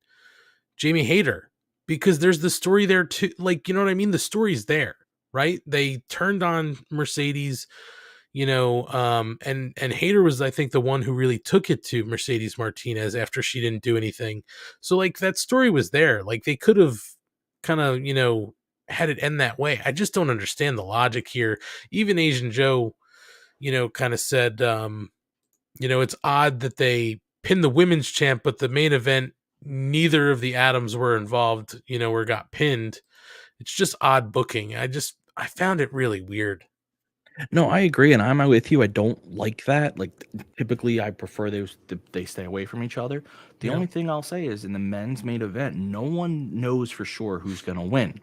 [SPEAKER 2] Jamie Hayter? Because there's the story there too. Like, you know what I mean? The story's there, right? They turned on Mercedes, and Hayter was, I think, the one who really took it to Mercedes Martinez after she didn't do anything. So like that story was there. Like they could have kind of, had it end that way. I just don't understand the logic here. Even Asian Joe, kind of said, it's odd that they pinned the women's champ, but the main event, neither of the Adams were involved, or got pinned. It's just odd booking. I found it really weird.
[SPEAKER 4] No, I agree, and I'm with you. I don't like that. Like, typically, I prefer they stay away from each other. The only thing I'll say is, in the men's main event, no one knows for sure who's going to win,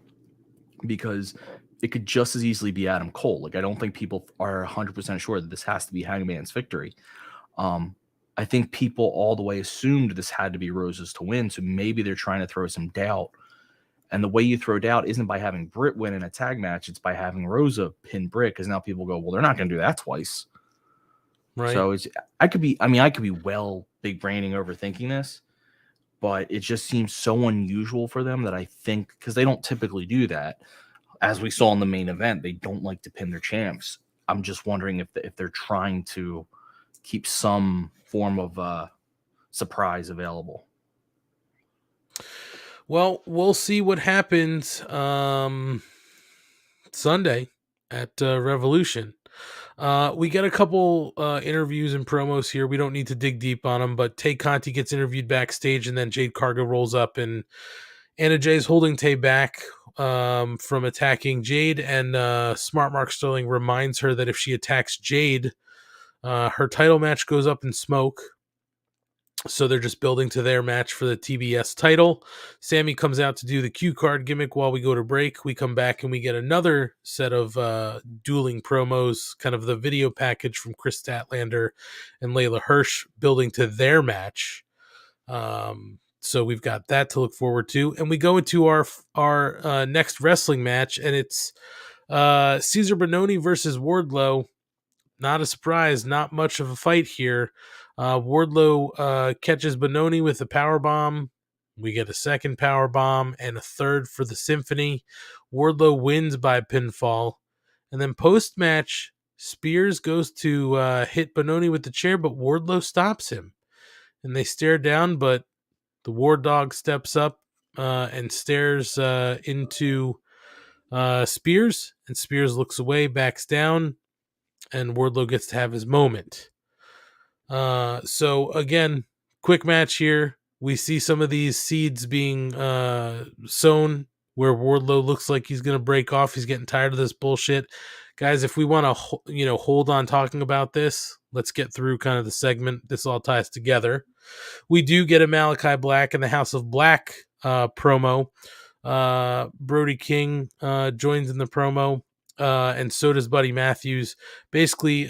[SPEAKER 4] because it could just as easily be Adam Cole. Like, I don't think people are 100% sure that this has to be Hangman's victory. I think people all the way assumed this had to be Rosa's to win, so maybe they're trying to throw some doubt. And the way you throw doubt isn't by having Britt win in a tag match. It's by having Rosa pin Britt, because now people go, well, they're not going to do that twice.
[SPEAKER 2] Right.
[SPEAKER 4] So I could be well big braining overthinking this, but it just seems so unusual for them that I think, because they don't typically do that. As we saw in the main event, they don't like to pin their champs. I'm just wondering if they're trying to keep some form of surprise available.
[SPEAKER 2] Well, we'll see what happens Sunday at Revolution. We get a couple interviews and promos here. We don't need to dig deep on them, but Tay Conti gets interviewed backstage, and then Jade Cargill rolls up, and Anna Jay's holding Tay back from attacking Jade, and Smart Mark Sterling reminds her that if she attacks Jade, her title match goes up in smoke. So they're just building to their match for the TBS title. Sammy comes out to do the cue card gimmick while we go to break. We come back and we get another set of dueling promos, kind of the video package from Chris Statlander and Layla Hirsch building to their match. So we've got that to look forward to. And we go into our next wrestling match, and it's Cesar Bononi versus Wardlow. Not a surprise, not much of a fight here. Wardlow catches Bononi with a power bomb. We get a second power bomb and a third for the Symphony. Wardlow wins by pinfall. And then post-match, Spears goes to hit Bononi with the chair, but Wardlow stops him. And they stare down, but the War Dog steps up and stares into Spears. And Spears looks away, backs down, and Wardlow gets to have his moment. So again, quick match here. We see some of these seeds being sown where Wardlow looks like he's going to break off. He's getting tired of this bullshit. Guys, if we want to hold on talking about this, let's get through kind of the segment. This all ties together. We do get a Malachi Black and the House of Black promo. Brody King joins in the promo, and so does Buddy Matthews. Basically,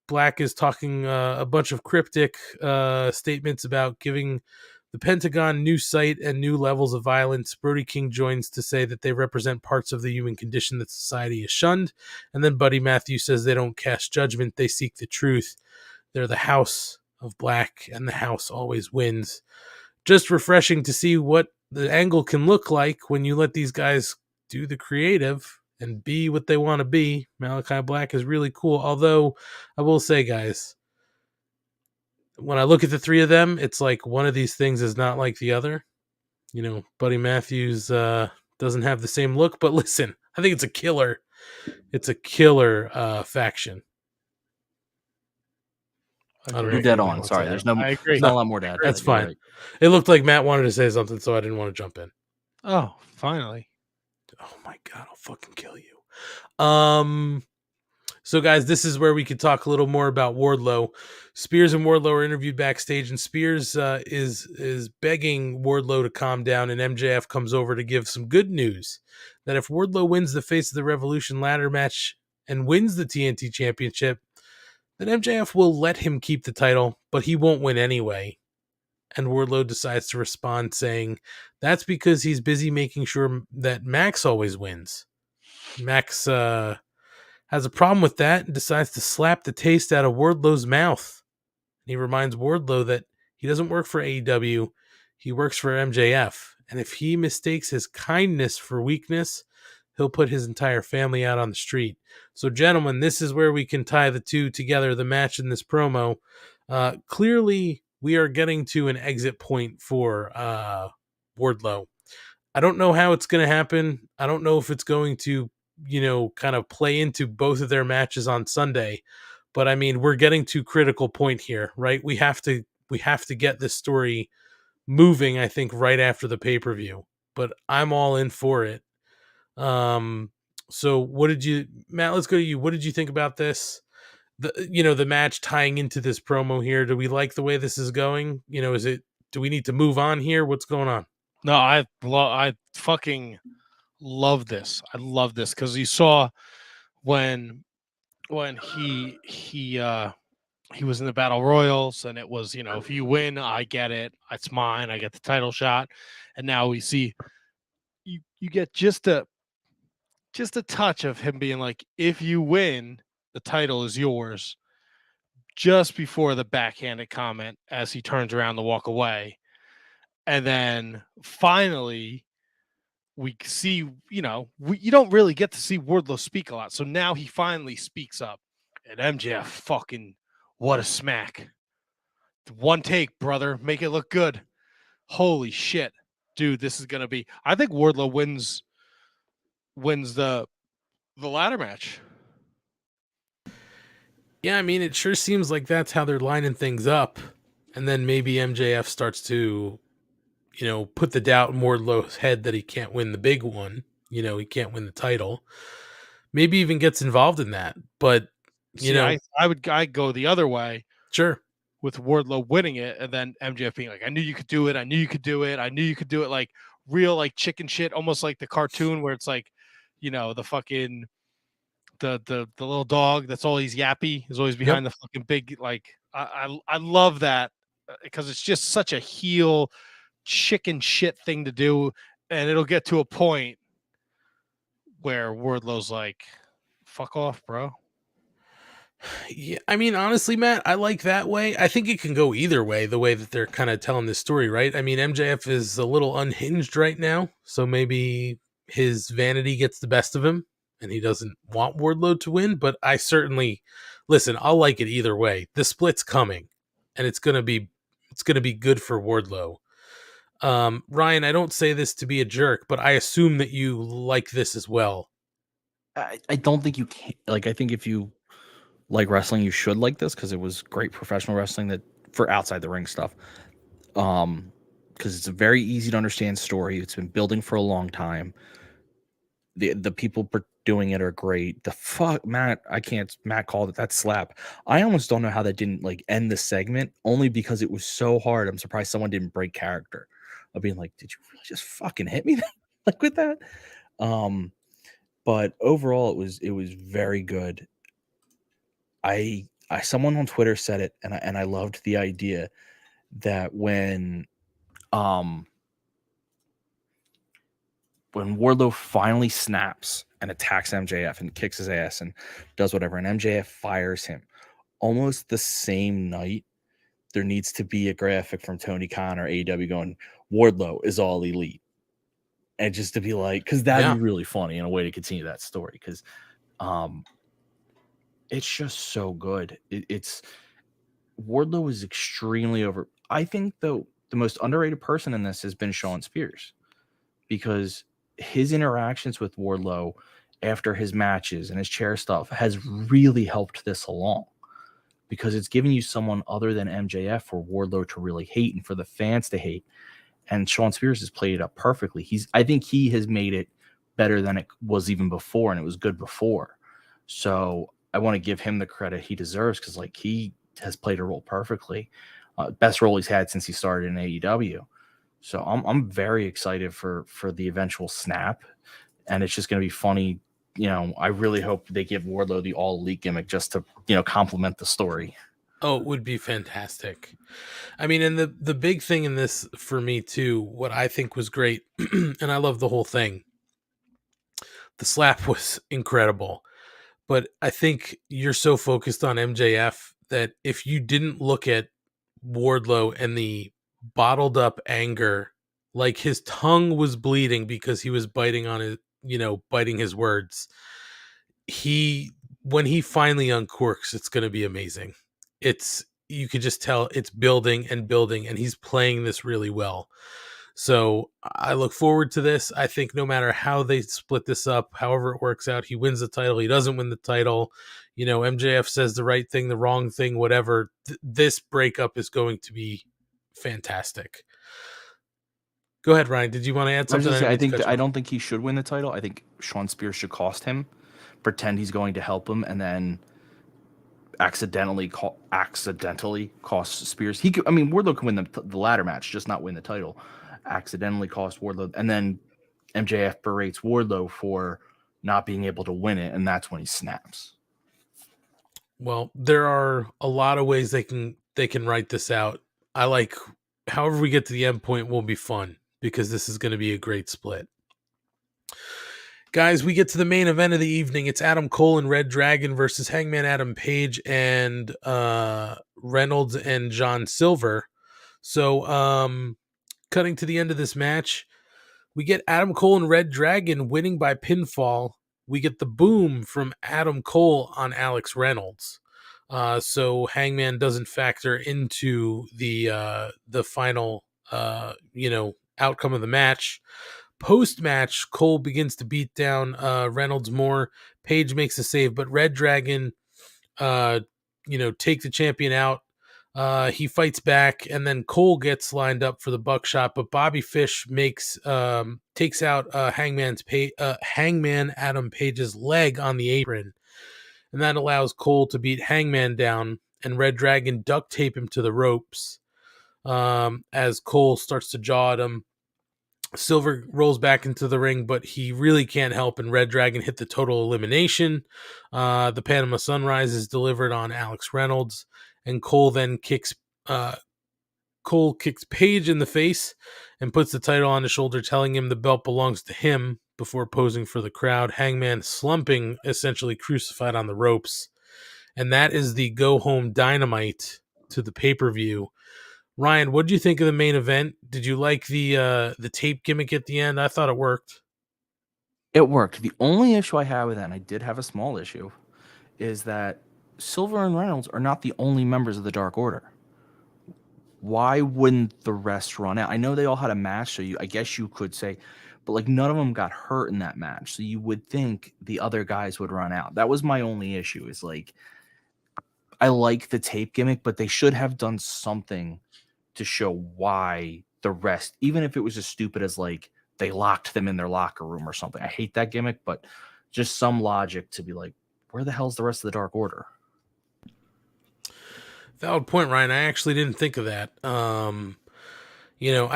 [SPEAKER 2] Black is talking a bunch of cryptic statements about giving the Pentagon new sight and new levels of violence. Brody King joins to say that they represent parts of the human condition that society has shunned. And then Buddy Matthews says they don't cast judgment, they seek the truth. They're the House of Black, and the house always wins. Just refreshing to see what the angle can look like when you let these guys do the creative and be what they want to be. Malachi Black is really cool. Although, I will say, guys, when I look at the three of them, it's like one of these things is not like the other. Buddy Matthews doesn't have the same look, but listen, I think it's a killer. It's a killer faction.
[SPEAKER 4] You're dead on. Sorry, there's
[SPEAKER 3] I agree.
[SPEAKER 4] not a lot more to add.
[SPEAKER 2] That's fine. Right. It looked like Matt wanted to say something, so I didn't want to jump in.
[SPEAKER 3] Oh, finally.
[SPEAKER 2] Oh my God, I'll fucking kill you. So guys, this is where we could talk a little more about Wardlow. Spears and Wardlow are interviewed backstage, and Spears is begging Wardlow to calm down, and MJF comes over to give some good news that if Wardlow wins the Face of the Revolution ladder match and wins the TNT Championship, then MJF will let him keep the title, but he won't win anyway. And Wardlow decides to respond saying that's because he's busy making sure that Max always wins. Max has a problem with that and decides to slap the taste out of Wardlow's mouth. And he reminds Wardlow that he doesn't work for AEW, he works for MJF. And if he mistakes his kindness for weakness, he'll put his entire family out on the street. So, gentlemen, this is where we can tie the two together, the match and this promo. Clearly, we are getting to an exit point for Wardlow. I don't know how it's going to happen. I don't know if it's going to, kind of play into both of their matches on Sunday. But, I mean, we're getting to critical point here, right? We have to get this story moving, I think, right after the pay-per-view. But I'm all in for it. So Matt, let's go to you. What did you think about this? The match tying into this promo here. Do we like the way this is going? Do we need to move on here? What's going on?
[SPEAKER 3] No, I fucking love this. I love this because you saw when he was in the Battle Royals and it was, if you win, I get it. It's mine. I get the title shot. And now we see you get just a touch of him being like, if you win, the title is yours, just before the backhanded comment as he turns around to walk away. And then finally we see, you don't really get to see Wardlow speak a lot. So now he finally speaks up. And MJF fucking, what a smack. One take, brother. Make it look good. Holy shit. Dude, this is going to be, I think Wardlow wins the ladder match.
[SPEAKER 2] Yeah, I mean, it sure seems like that's how they're lining things up. And then maybe MJF starts to, put the doubt in Wardlow's head that he can't win the big one. he can't win the title. Maybe even gets involved in that. But,
[SPEAKER 3] I'd go the other way.
[SPEAKER 2] Sure.
[SPEAKER 3] With Wardlow winning it, and then MJF being like, I knew you could do it. I knew you could do it. I knew you could do it. Like real, like chicken shit, almost like the cartoon where it's like, the fucking, the little dog that's always yappy is always behind the fucking big, like, I love that because it's just such a heel chicken shit thing to do. And it'll get to a point where Wardlow's like, fuck off, bro.
[SPEAKER 2] Yeah, I mean, honestly, Matt, I like that way. I think it can go either way, the way that they're kind of telling this story, right? I mean, MJF is a little unhinged right now, so maybe his vanity gets the best of him and he doesn't want Wardlow to win, but I certainly listen, I'll like it either way. The split's coming and it's going to be good for Wardlow. Ryan, I don't say this to be a jerk, but I assume that you like this as well.
[SPEAKER 4] I don't think you can. Like, I think if you like wrestling, you should like this because it was great professional wrestling that for outside the ring stuff. Because it's a very easy to understand story. It's been building for a long time. The people doing it are great. Matt called it that slap. I almost don't know how that didn't like end the segment only because it was so hard. I'm surprised someone didn't break character of being like, did you really just fucking hit me like with that? But overall it was very good. Someone on Twitter said it, and I loved the idea that when Wardlow finally snaps and attacks MJF and kicks his ass and does whatever, and MJF fires him, almost the same night, there needs to be a graphic from Tony Khan or AEW going, Wardlow is all elite. And just to be like, because that'd be really funny and a way to continue that story. Because it's just so good. It's Wardlow is extremely over. I think though the most underrated person in this has been Shawn Spears, because his interactions with Wardlow after his matches and his chair stuff has really helped this along, because it's giving you someone other than MJF for Wardlow to really hate and for the fans to hate. And Shawn Spears has played it up perfectly. I think he has made it better than it was even before, and it was good before. So I want to give him the credit he deserves, because like he has played a role perfectly. Best role he's had since he started in AEW. So I'm very excited for the eventual snap, and it's just going to be funny. I really hope they give Wardlow the all elite gimmick just to complement the story.
[SPEAKER 2] Oh, it would be fantastic. I mean, and the big thing in this for me too, what I think was great, and I love the whole thing. The slap was incredible, but I think you're so focused on MJF that if you didn't look at Wardlow and the bottled up anger, like his tongue was bleeding because he was biting on his, biting his words. When he finally uncorks, it's going to be amazing. You could just tell it's building and building, and he's playing this really well. So I look forward to this. I think no matter how they split this up, however it works out, he wins the title, he doesn't win the title, MJF says the right thing, the wrong thing, whatever. This breakup is going to be fantastic. Go ahead, Ryan. Did you want to add something?
[SPEAKER 4] I don't think he should win the title. I think Shawn Spears should cost him, pretend he's going to help him, and then accidentally cost Spears. Wardlow can win the ladder match, just not win the title. Accidentally cost Wardlow, and then MJF berates Wardlow for not being able to win it, and that's when he snaps.
[SPEAKER 2] Well, there are a lot of ways they can write this out. I like however we get to the end point will be fun, because this is going to be a great split. Guys, we get to the main event of the evening. It's Adam Cole and Red Dragon versus Hangman Adam Page and Reynolds and John Silver. So, cutting to the end of this match, we get Adam Cole and Red Dragon winning by pinfall. We get the boom from Adam Cole on Alex Reynolds. So Hangman doesn't factor into the final outcome of the match. Post-match, Cole begins to beat down Reynolds more. Page makes a save, but Red Dragon take the champion out. He fights back, and then Cole gets lined up for the buckshot, but Bobby Fish takes out Hangman Adam Page's leg on the apron, and that allows Cole to beat Hangman down, and Red Dragon duct tape him to the ropes. As Cole starts to jaw at him, Silver rolls back into the ring, but he really can't help, and Red Dragon hit the total elimination. The Panama Sunrise is delivered on Alex Reynolds, and Cole then kicks Page in the face and puts the title on his shoulder, telling him the belt belongs to him before posing for the crowd. Hangman slumping, essentially crucified on the ropes. And that is the go-home Dynamite to the pay-per-view. Ryan, what did you think of the main event? Did you like the tape gimmick at the end? I thought it worked.
[SPEAKER 4] It worked. The only issue I have with that, and I did have a small issue, is that Silver and Reynolds are not the only members of the Dark Order. Why wouldn't the rest run out? I know they all had a match, so I guess you could say, but like none of them got hurt in that match. So you would think the other guys would run out. That was my only issue. Is like, I like the tape gimmick, but they should have done something to show why the rest, even if it was as stupid as like they locked them in their locker room or something. I hate that gimmick, but just some logic to be like, where the hell's the rest of the Dark Order?
[SPEAKER 2] Valid point, Ryan. I actually didn't think of that. I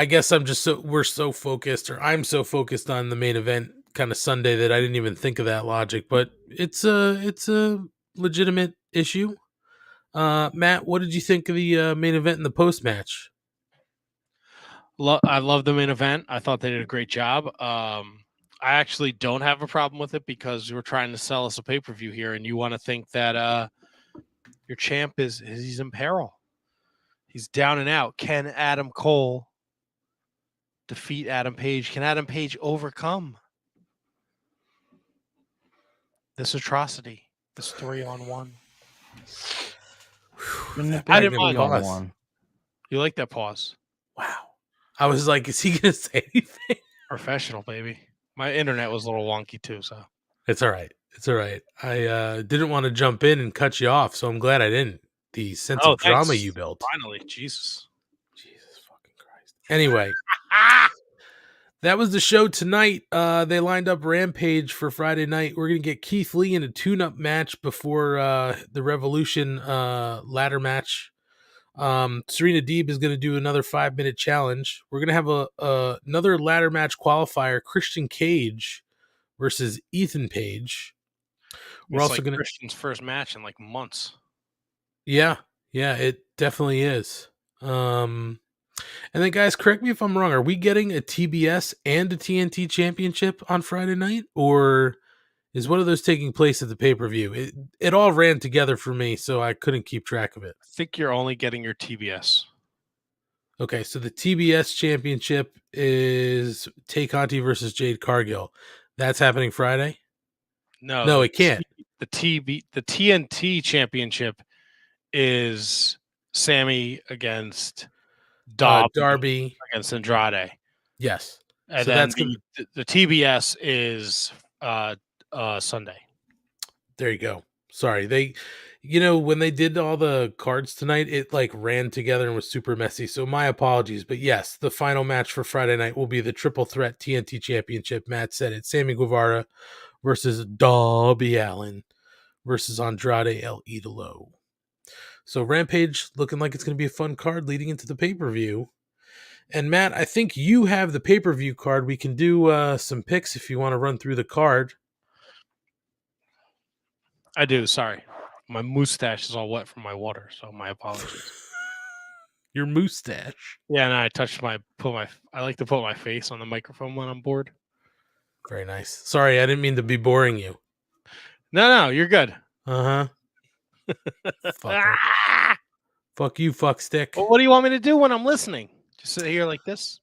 [SPEAKER 2] guess I'm so focused on the main event kind of Sunday that I didn't even think of that logic, but it's a legitimate issue. Matt, what did you think of the main event and the post match?
[SPEAKER 3] I love the main event. I thought they did a great job. I actually don't have a problem with it because we're trying to sell us a pay-per-view here, and you want to think that your champ he's in peril. He's down and out. Can Adam Cole defeat Adam Page? Can Adam Page overcome this atrocity, this 3-on-1?
[SPEAKER 2] I didn't mind
[SPEAKER 4] pause.
[SPEAKER 3] You like that pause?
[SPEAKER 2] Wow. I was like, is he going to say anything?
[SPEAKER 3] Professional, baby. My internet was a little wonky too, so.
[SPEAKER 2] It's all right. It's all right. I didn't want to jump in and cut you off, so I'm glad I didn't. The sense of drama you built.
[SPEAKER 3] Finally, Jesus
[SPEAKER 2] fucking Christ. Anyway, that was the show tonight. They lined up Rampage for Friday night. We're going to get Keith Lee in a tune-up match before the Revolution ladder match. Serena Deeb is going to do another 5-minute challenge. We're going to have another ladder match qualifier, Christian Cage versus Ethan Page. We're also going to
[SPEAKER 3] Christian's first match in like months.
[SPEAKER 2] Yeah, it definitely is. And then guys, correct me if I'm wrong. Are we getting a TBS and a TNT championship on Friday night, or is one of those taking place at the pay-per-view? It all ran together for me, so I couldn't keep track of it.
[SPEAKER 3] I think you're only getting your TBS.
[SPEAKER 2] Okay, so the TBS championship is Tay Conti versus Jade Cargill. That's happening Friday? No, it can't.
[SPEAKER 3] The TNT championship is Sammy against
[SPEAKER 2] Darby
[SPEAKER 3] against Andrade.
[SPEAKER 2] Yes.
[SPEAKER 3] And so then the TBS is Sunday.
[SPEAKER 2] There you go. Sorry. When they did all the cards tonight, it like ran together and was super messy. So my apologies. But yes, the final match for Friday night will be the triple threat TNT championship. Matt said it. Sammy Guevara versus Darby Allin versus Andrade El Idolo. So Rampage looking like it's going to be a fun card leading into the pay-per-view. And Matt, I think you have the pay-per-view card. We can do some picks if you want to run through the card.
[SPEAKER 3] I do. Sorry. My mustache is all wet from my water, so my apologies.
[SPEAKER 2] Your mustache?
[SPEAKER 3] Yeah, and I I like to put my face on the microphone when I'm bored.
[SPEAKER 2] Very nice. Sorry, I didn't mean to be boring you.
[SPEAKER 3] No, you're good.
[SPEAKER 2] Uh-huh. Fuck you, fuck stick.
[SPEAKER 3] Well, what do you want me to do when I'm listening? Just sit here like this?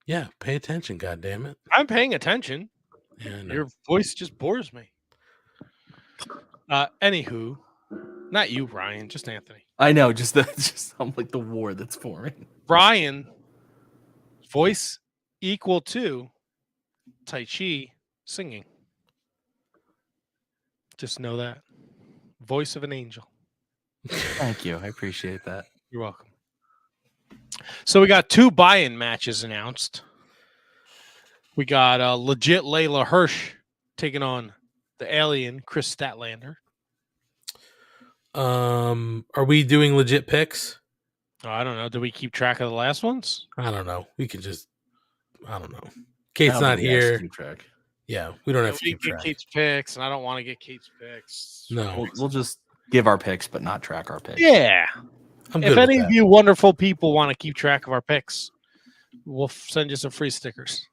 [SPEAKER 2] Yeah, pay attention, goddammit.
[SPEAKER 3] I'm paying attention.
[SPEAKER 2] Yeah,
[SPEAKER 3] your voice just bores me. Anywho, not you, Ryan, just Anthony.
[SPEAKER 4] I know, just I'm like the war that's forming.
[SPEAKER 3] Ryan, voice equal to Tai Chi singing. Just know that. Voice of an angel.
[SPEAKER 4] Thank you. I appreciate that.
[SPEAKER 3] You're welcome. So we got 2 buy-in matches announced. We got legit Layla Hirsch taking on the alien Chris Statlander.
[SPEAKER 2] Are we doing legit picks?
[SPEAKER 3] Oh, I don't know. Do we keep track of the last ones?
[SPEAKER 2] I don't know. We could just, I don't know.
[SPEAKER 4] I
[SPEAKER 2] Kate's
[SPEAKER 4] don't
[SPEAKER 2] not
[SPEAKER 4] think we have to
[SPEAKER 2] here.
[SPEAKER 4] keep track.
[SPEAKER 2] Yeah, we don't have
[SPEAKER 3] We
[SPEAKER 2] to keep
[SPEAKER 3] get
[SPEAKER 2] track.
[SPEAKER 3] Kate's picks, and I don't want to get Kate's picks.
[SPEAKER 2] No,
[SPEAKER 4] We'll just give our picks, but not track our picks.
[SPEAKER 3] Yeah.
[SPEAKER 2] I'm
[SPEAKER 3] If
[SPEAKER 2] good
[SPEAKER 3] any
[SPEAKER 2] with
[SPEAKER 3] of
[SPEAKER 2] that.
[SPEAKER 3] you wonderful people want to keep track of our picks, we'll send you some free stickers.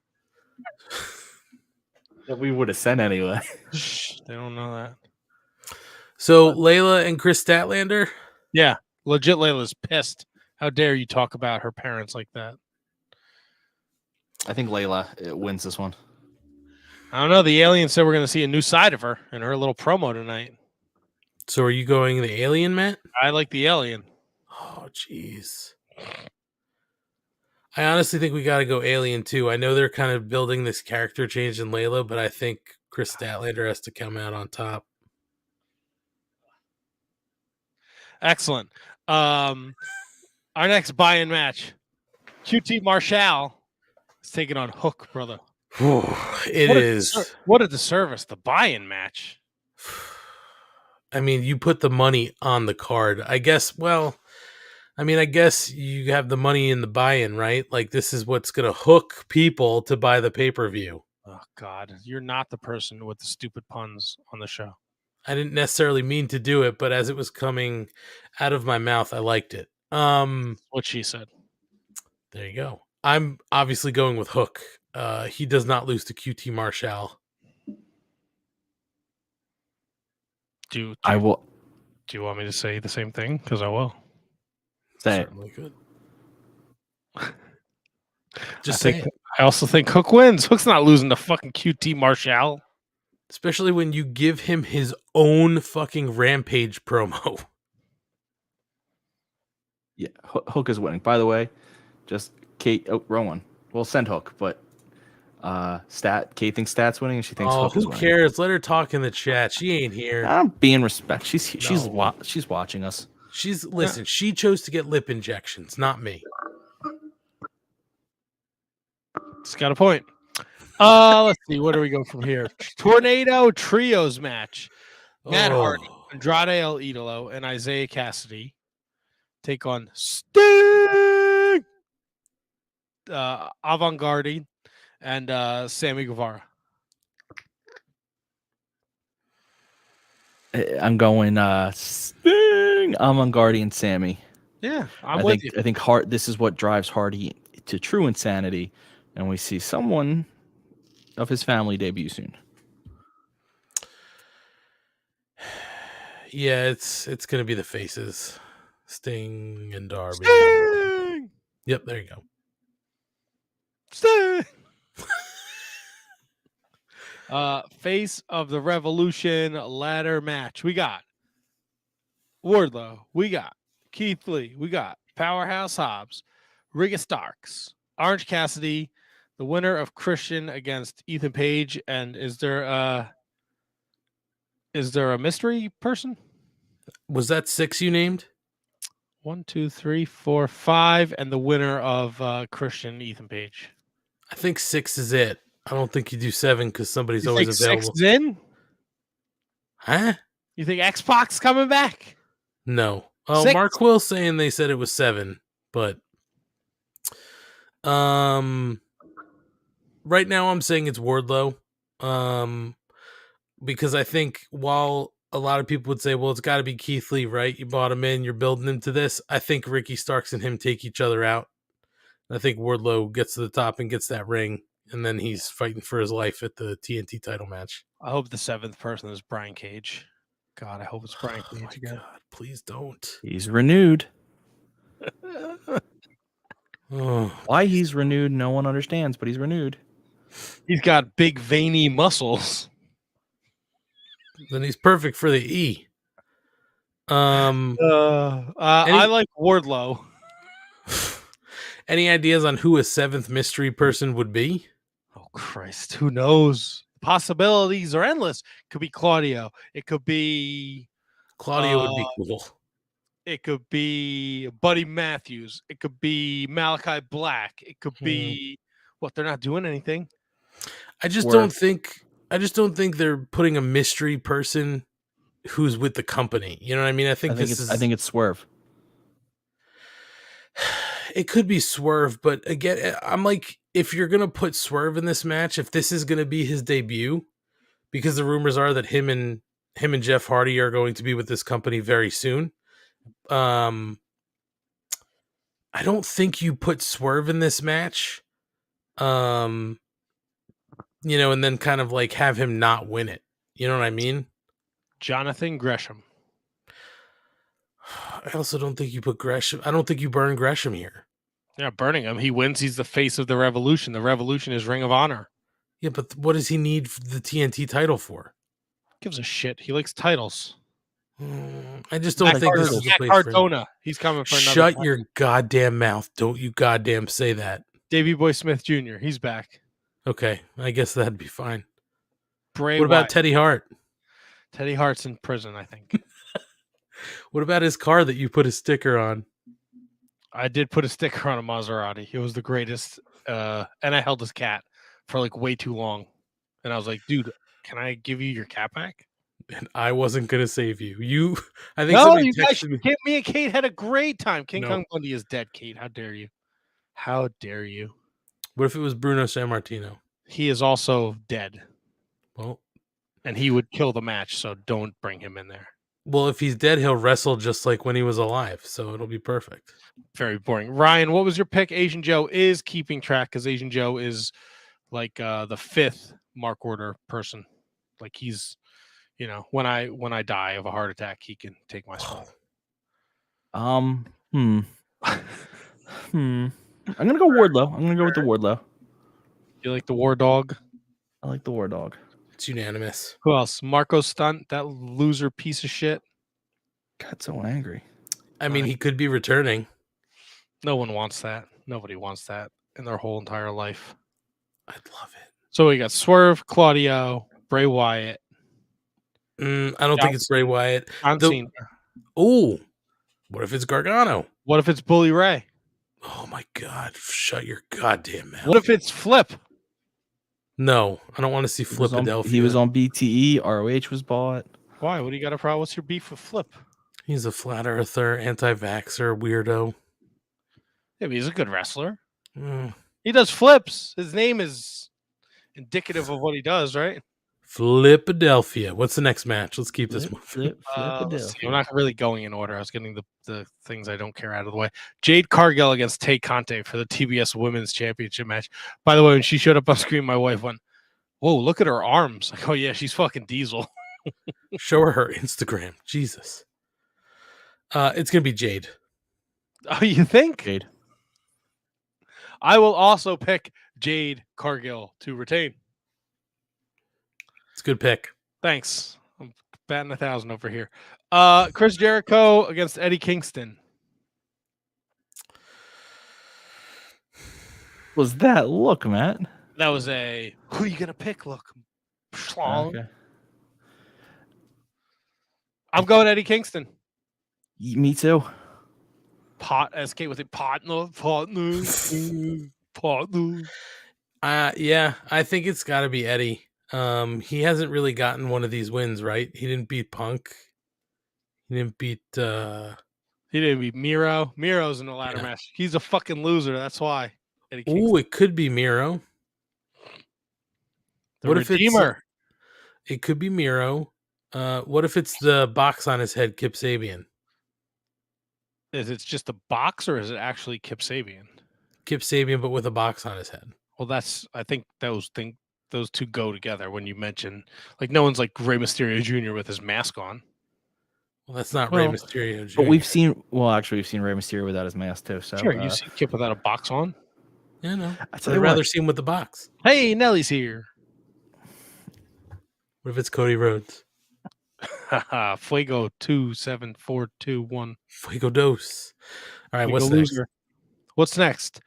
[SPEAKER 4] That we would have sent anyway.
[SPEAKER 3] Shh, they don't know that.
[SPEAKER 2] So Layla and Chris Statlander.
[SPEAKER 3] Yeah, legit Layla's pissed. How dare you talk about her parents like that?
[SPEAKER 4] I think Layla wins this one.
[SPEAKER 3] I don't know. The alien said we're going to see a new side of her in her little promo tonight.
[SPEAKER 2] So are you going the alien, Matt?
[SPEAKER 3] I like the alien.
[SPEAKER 2] Oh, jeez. I honestly think we got to go alien too. I know they're kind of building this character change in Layla, but I think Chris Statlander has to come out on top.
[SPEAKER 3] Excellent. Our next buy-in match, QT Marshall is taking on Hook, brother.
[SPEAKER 2] It is.
[SPEAKER 3] What a disservice, the buy-in match.
[SPEAKER 2] I mean, you put the money on the card. I guess, well, I guess you have the money in the buy-in, right? Like, this is what's going to hook people to buy the pay-per-view.
[SPEAKER 3] Oh, God. You're not the person with the stupid puns on the show.
[SPEAKER 2] I didn't necessarily mean to do it, but as it was coming out of my mouth, I liked it.
[SPEAKER 3] What she said.
[SPEAKER 2] There you go. I'm obviously going with Hook. He does not lose to QT Marshall.
[SPEAKER 4] I will
[SPEAKER 3] Do you want me to say the same thing? Because I will.
[SPEAKER 4] say it.
[SPEAKER 2] Certainly could.
[SPEAKER 3] I also think Hook wins. Hook's not losing to fucking QT Marshall.
[SPEAKER 2] Especially when you give him his own fucking Rampage promo.
[SPEAKER 4] Yeah, Hook is winning. By the way, just Kate. Oh, wrong one. We'll send Hook, but Kate thinks Stat's winning, and she thinks Hook is
[SPEAKER 2] who
[SPEAKER 4] winning.
[SPEAKER 2] cares? Let her talk in the chat. She ain't here.
[SPEAKER 4] I'm being respect. She's
[SPEAKER 2] No.
[SPEAKER 4] she's watching us.
[SPEAKER 2] Listen, she chose to get lip injections, not me.
[SPEAKER 3] It's got a point. Let's see. Where do we go from here? Tornado Trios match. Matt Hardy, Andrade El Idolo, and Isaiah Cassidy take on Sting, Avant-Garde, and Sammy Guevara.
[SPEAKER 4] I'm going Sting, Avant-Garde, and Sammy.
[SPEAKER 3] Yeah,
[SPEAKER 4] I think this is what drives Hardy to true insanity, and we see someone of his family debut soon.
[SPEAKER 2] Yeah, it's gonna be the faces. Sting and Darby.
[SPEAKER 3] Sting!
[SPEAKER 2] Yep, there you go.
[SPEAKER 3] Sting! Face of the Revolution ladder match. We got Wardlow. We got Keith Lee. We got Powerhouse Hobbs, Riga Starks, Orange Cassidy, the winner of Christian against Ethan Page. And is there a mystery person?
[SPEAKER 2] Was that 6 you named?
[SPEAKER 3] 1, 2, 3, 4, 5, and the winner of Christian Ethan Page.
[SPEAKER 2] I think 6 is it. I don't think you do 7 because somebody's
[SPEAKER 3] You
[SPEAKER 2] always
[SPEAKER 3] think
[SPEAKER 2] available.
[SPEAKER 3] 6 is in?
[SPEAKER 2] Huh?
[SPEAKER 3] You think X-Pac's coming back?
[SPEAKER 2] No. Oh,
[SPEAKER 3] 6?
[SPEAKER 2] Mark Will saying they said it was 7, but right now I'm saying it's Wardlow. Because I think while a lot of people would say, well, it's got to be Keith Lee, right? You bought him in, you're building him to this. I think Ricky Starks and him take each other out. I think Wardlow gets to the top and gets that ring, and then he's fighting for his life at the TNT title match.
[SPEAKER 3] I hope the 7th person is Brian Cage. God, I hope it's Brian Cage again.
[SPEAKER 2] God, please don't.
[SPEAKER 4] He's renewed.
[SPEAKER 2] Oh,
[SPEAKER 4] Why he's renewed, no one understands, but he's renewed.
[SPEAKER 3] He's got big veiny muscles.
[SPEAKER 2] then he's perfect for the E.
[SPEAKER 3] I like Wardlow.
[SPEAKER 2] Any ideas on who a 7th mystery person would be?
[SPEAKER 3] Oh Christ, who knows? Possibilities are endless. Could be Claudio. It could be
[SPEAKER 2] Claudio would be cool.
[SPEAKER 3] It could be Buddy Matthews. It could be Malachi Black. It could be what? They're not doing anything.
[SPEAKER 2] I just don't think they're putting a mystery person who's with the company. You know what I mean? I think
[SPEAKER 4] it's Swerve.
[SPEAKER 2] It could be Swerve, but again, I'm like, if you're gonna put Swerve in this match, if this is gonna be his debut, because the rumors are that him and Jeff Hardy are going to be with this company very soon. I don't think you put Swerve in this match. And then kind of like have him not win it. You know what I mean?
[SPEAKER 3] Jonathan Gresham.
[SPEAKER 2] I also don't think you put Gresham. I don't think you burn Gresham here.
[SPEAKER 3] Yeah, burning him. He wins. He's the face of the Revolution. The Revolution is Ring of Honor.
[SPEAKER 2] Yeah, but what does he need the TNT title for?
[SPEAKER 3] Gives a shit. He likes titles.
[SPEAKER 2] I just don't think this is the place
[SPEAKER 3] Cardona. For him. He's coming for another.
[SPEAKER 2] Shut your goddamn mouth. Don't you goddamn say that.
[SPEAKER 3] Davey Boy Smith Jr. He's back.
[SPEAKER 2] Okay, I guess that'd be fine.
[SPEAKER 3] Bray
[SPEAKER 2] what about Teddy Hart?
[SPEAKER 3] Teddy Hart's in prison, I think.
[SPEAKER 2] What about his car that you put a sticker on?
[SPEAKER 3] I did put a sticker on a Maserati. It was the greatest. And I held his cat for like way too long. And I was like, dude, can I give you your cat back?
[SPEAKER 2] And I wasn't going to save you. I think
[SPEAKER 3] no, you guys, me and Kate had a great time. King Kong Bundy is dead, Kate. How dare you? How dare you?
[SPEAKER 2] What if it was Bruno Sammartino?
[SPEAKER 3] He is also dead.
[SPEAKER 2] Well,
[SPEAKER 3] and he would kill the match, so don't bring him in there.
[SPEAKER 2] Well, if he's dead, he'll wrestle just like when he was alive, so it'll be perfect.
[SPEAKER 3] Very boring. Ryan, what was your pick? Asian Joe is keeping track because Asian Joe is like the fifth Mark Order person. Like he's, when I die of a heart attack, he can take my spot.
[SPEAKER 4] I'm gonna go Wardlow. I'm gonna go with the Wardlow.
[SPEAKER 3] You like the War Dog?
[SPEAKER 4] I like the War Dog.
[SPEAKER 2] It's unanimous.
[SPEAKER 3] Who else? Marco Stunt, that loser piece of shit.
[SPEAKER 4] Got so angry.
[SPEAKER 2] I mean, he could be returning.
[SPEAKER 3] No one wants that. Nobody wants that in their whole entire life.
[SPEAKER 2] I'd love it.
[SPEAKER 3] So we got Swerve, Claudio, Bray Wyatt.
[SPEAKER 2] I don't think it's Bray Wyatt.
[SPEAKER 3] Oh,
[SPEAKER 2] what if it's Gargano?
[SPEAKER 3] What if it's Bully Ray?
[SPEAKER 2] Oh my God! Shut your goddamn mouth.
[SPEAKER 3] What if it's Flip?
[SPEAKER 2] No, I don't want to see Flipadelphia.
[SPEAKER 4] He was on BTE. ROH was bought.
[SPEAKER 3] Why? What do you got a problem? What's your beef with Flip?
[SPEAKER 2] He's a flat earther, anti-vaxxer, weirdo.
[SPEAKER 3] Yeah, but he's a good wrestler. He does flips. His name is indicative of what he does, right?
[SPEAKER 2] Flipadelphia. What's the next match? Let's keep this moving.
[SPEAKER 3] I'm not really going in order. I was getting the things I don't care out of the way. Jade Cargill against Tay Conte for the TBS Women's Championship match. By the way, when she showed up on screen, my wife went, "Whoa, look at her arms!" Like, oh yeah, she's fucking Diesel.
[SPEAKER 2] Show her Instagram. Jesus. It's gonna be Jade.
[SPEAKER 3] Oh, you think?
[SPEAKER 4] Jade.
[SPEAKER 3] I will also pick Jade Cargill to retain.
[SPEAKER 2] It's a good pick.
[SPEAKER 3] Thanks. I'm batting 1,000 over here. Chris Jericho against Eddie Kingston.
[SPEAKER 4] Was that look, Matt?
[SPEAKER 3] That was a who are you gonna pick? Look, okay. I'm going Eddie Kingston.
[SPEAKER 4] Me too.
[SPEAKER 3] SK with it. Partner.
[SPEAKER 2] Yeah, I think it's got to be Eddie. He hasn't really gotten one of these wins, right? He didn't beat Punk. He didn't beat
[SPEAKER 3] Miro. Miro's in the ladder match. He's a fucking loser. That's why.
[SPEAKER 2] Oh, it could be Miro. What
[SPEAKER 3] Redeemer.
[SPEAKER 2] If it could be Miro. What if it's the box on his head, Kip Sabian?
[SPEAKER 3] Is it just a box or is it actually Kip Sabian?
[SPEAKER 2] Kip Sabian, but with a box on his head.
[SPEAKER 3] Well, I think those two go together when you mention, like, no one's like Rey Mysterio Jr. with his mask on.
[SPEAKER 2] Well, that's not Rey Mysterio Jr.
[SPEAKER 4] But we've seen Rey Mysterio without his mask too. So
[SPEAKER 3] sure, you see Kip without a box on.
[SPEAKER 2] Yeah, no. I'd rather see him with the box.
[SPEAKER 3] Hey, Nelly's here.
[SPEAKER 2] What if it's Cody Rhodes?
[SPEAKER 3] Fuego 27421.
[SPEAKER 2] Fuego dos. All right,
[SPEAKER 3] Fuego
[SPEAKER 2] what's
[SPEAKER 3] loser.
[SPEAKER 2] next?
[SPEAKER 3] What's next?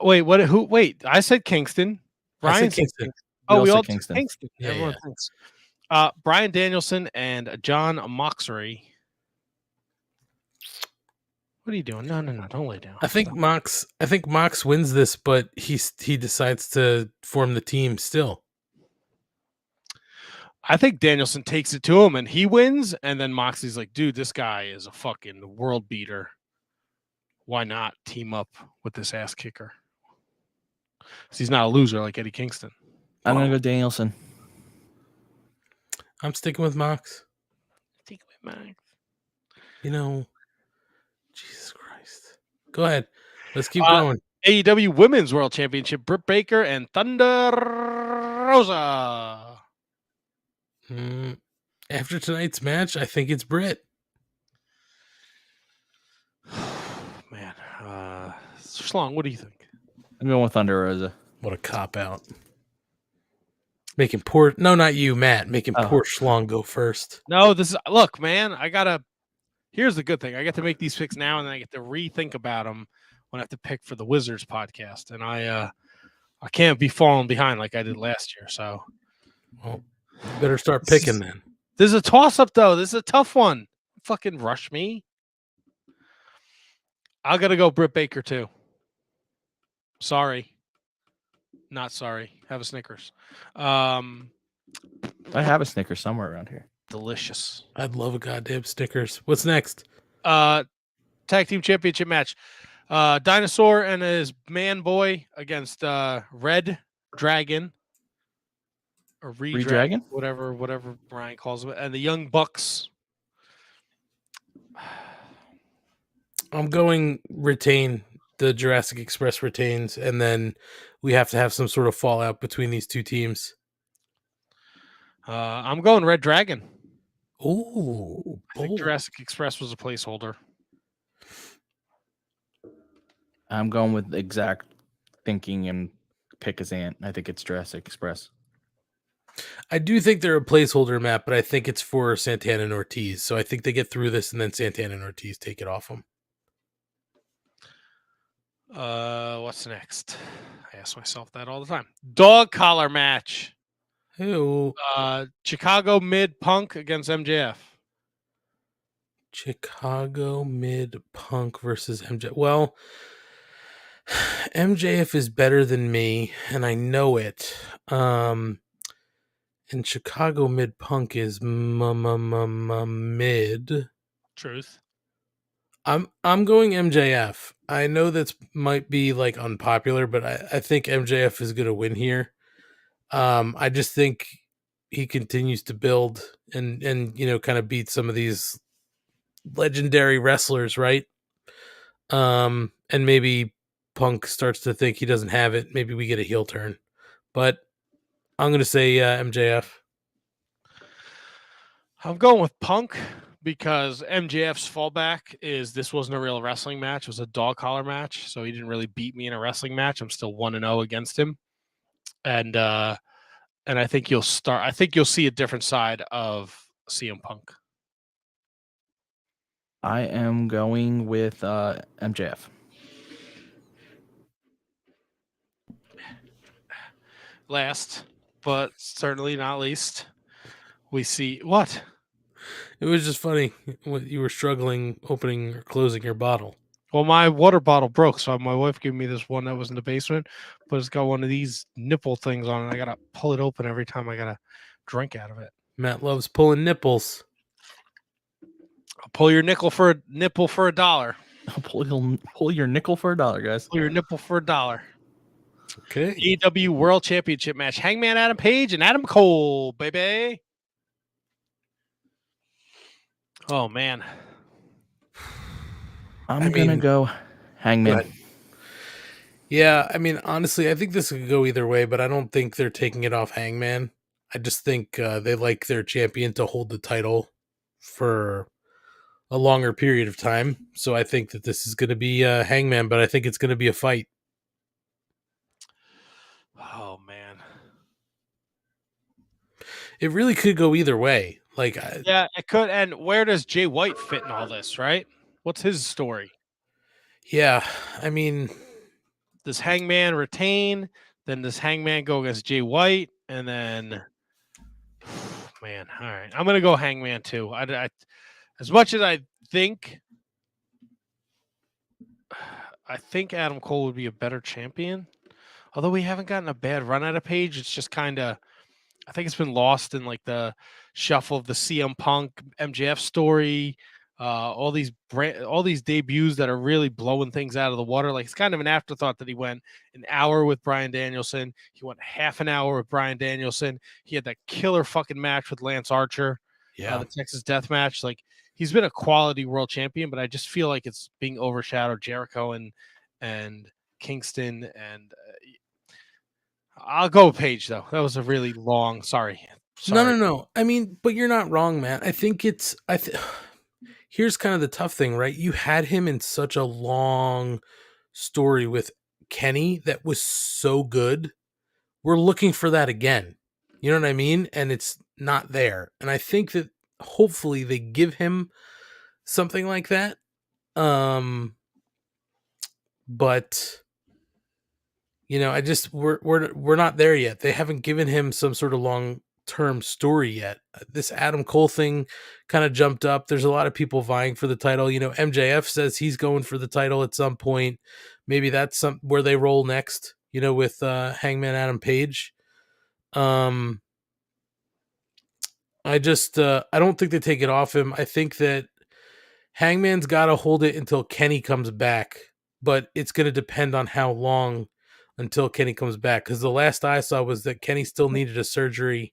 [SPEAKER 3] Wait, what? Who? Wait, I said Kingston.
[SPEAKER 2] Ryan said Kingston.
[SPEAKER 3] Oh, we all said
[SPEAKER 4] Kingston.
[SPEAKER 3] Kingston.
[SPEAKER 2] Yeah,
[SPEAKER 3] Everyone thinks. Brian Danielson and John Moxley What are you doing? No, don't lay down.
[SPEAKER 2] I think Mox wins this, but he decides to form the team still.
[SPEAKER 3] I think Danielson takes it to him and he wins, and then Moxley's like, dude, this guy is a fucking world beater. Why not team up with this ass kicker? Because he's not a loser like Eddie Kingston.
[SPEAKER 4] I'm gonna go Danielson.
[SPEAKER 2] I'm sticking with Mox.
[SPEAKER 3] Stick with Mox.
[SPEAKER 2] You know, Jesus Christ. Go ahead. Let's keep going.
[SPEAKER 3] AEW Women's World Championship, Britt Baker and Thunder Rosa.
[SPEAKER 2] After tonight's match, I think it's Britt.
[SPEAKER 3] Man, Schlong, what do you think?
[SPEAKER 4] I'm going with Thunder Rosa.
[SPEAKER 2] What a cop out. Making poor, no, not you, Matt. Making poor Schlong go first.
[SPEAKER 3] No, look, man, here's the good thing. I get to make these picks now, and then I get to rethink about them when I have to pick for the Wizards podcast. And I can't be falling behind like I did last year. So,
[SPEAKER 2] well, you better start picking then.
[SPEAKER 3] This is a toss-up, though. This is a tough one. Fucking rush me. I got to go Britt Baker, too. Sorry. Not sorry. Have a Snickers.
[SPEAKER 4] I have a Snickers somewhere around here.
[SPEAKER 3] Delicious.
[SPEAKER 2] I'd love a goddamn Snickers. What's next?
[SPEAKER 3] Tag team championship match. Dinosaur and his man boy against Red Dragon. Or
[SPEAKER 4] Re-Dragon?
[SPEAKER 3] Whatever Brian calls him. And the Young Bucks.
[SPEAKER 2] I'm going retain. The Jurassic Express retains, and then we have to have some sort of fallout between these two teams.
[SPEAKER 3] I'm going Red Dragon.
[SPEAKER 2] Ooh,
[SPEAKER 3] I think Jurassic Express was a placeholder.
[SPEAKER 4] I'm going with exact thinking and pick his aunt. I think it's Jurassic Express.
[SPEAKER 2] I do think they're a placeholder, Matt, but I think it's for Santana and Ortiz. So I think they get through this, and then Santana and Ortiz take it off them.
[SPEAKER 3] What's next? I ask myself that all the time. Dog collar match.
[SPEAKER 2] Ew.
[SPEAKER 3] Chicago Mid Punk against MJF.
[SPEAKER 2] Chicago Mid Punk versus MJF. Well, MJF is better than me, and I know it. And Chicago Mid Punk is mid.
[SPEAKER 3] Truth.
[SPEAKER 2] I'm going MJF. I know that might be like unpopular, but I think MJF is going to win here. I just think he continues to build and kind of beat some of these legendary wrestlers, right? And maybe Punk starts to think he doesn't have it. Maybe we get a heel turn, but I'm going to say MJF.
[SPEAKER 3] I'm going with Punk because MJF's fallback is this wasn't a real wrestling match. It was a dog collar match. So he didn't really beat me in a wrestling match. I'm still 1-0 against him. And I think you'll see a different side of CM Punk.
[SPEAKER 4] I am going with MJF.
[SPEAKER 3] Last, but certainly not least, we see what?
[SPEAKER 2] It was just funny when you were struggling opening or closing your bottle.
[SPEAKER 3] Well, my water bottle broke, so my wife gave me this one that was in the basement, but it's got one of these nipple things on it. I gotta pull it open every time I gotta drink out of it.
[SPEAKER 2] Matt loves pulling nipples.
[SPEAKER 3] I'll pull your nickel for a nipple for $1.
[SPEAKER 4] Pull your nickel for $1, guys.
[SPEAKER 3] Pull your nipple for $1.
[SPEAKER 2] Okay.
[SPEAKER 3] AEW World Championship match. Hangman Adam Page and Adam Cole, baby. Oh, man.
[SPEAKER 4] I'm going to go Hangman.
[SPEAKER 2] Yeah, I mean, honestly, I think this could go either way, but I don't think they're taking it off Hangman. I just think they like their champion to hold the title for a longer period of time. So I think that this is going to be Hangman, but I think it's going to be a fight.
[SPEAKER 3] Oh, man.
[SPEAKER 2] It really could go either way.
[SPEAKER 3] Yeah, it could. And where does Jay White fit in all this, right? What's his story?
[SPEAKER 2] Yeah, I mean,
[SPEAKER 3] does Hangman retain? Then does Hangman go against Jay White? And then, man, all right. I'm going to go Hangman too. I, as much as I think I think Adam Cole would be a better champion. Although we haven't gotten a bad run at a Page, it's just kind of, I think it's been lost in like the shuffle of the CM Punk MJF story, all these debuts that are really blowing things out of the water. Like it's kind of an afterthought that he went an hour with Bryan Danielson. He went half an hour with Bryan Danielson. He had that killer fucking match with Lance Archer, the Texas Death Match. Like he's been a quality world champion, but I just feel like it's being overshadowed. Jericho and Kingston and. I'll go with Page though. That was a really long. Sorry.
[SPEAKER 2] No. I mean, but you're not wrong, man. I think it's. Here's kind of the tough thing, right? You had him in such a long story with Kenny that was so good. We're looking for that again. You know what I mean? And it's not there. And I think that hopefully they give him something like that. But. You know, we're not there yet. They haven't given him some sort of long-term story yet. This Adam Cole thing kind of jumped up. There's a lot of people vying for the title. You know, MJF says he's going for the title at some point. Maybe that's where they roll next. You know, with Hangman Adam Page. I don't think they take it off him. I think that Hangman's got to hold it until Kenny comes back, but it's going to depend on how long until Kenny comes back. Because the last I saw was that Kenny still needed a surgery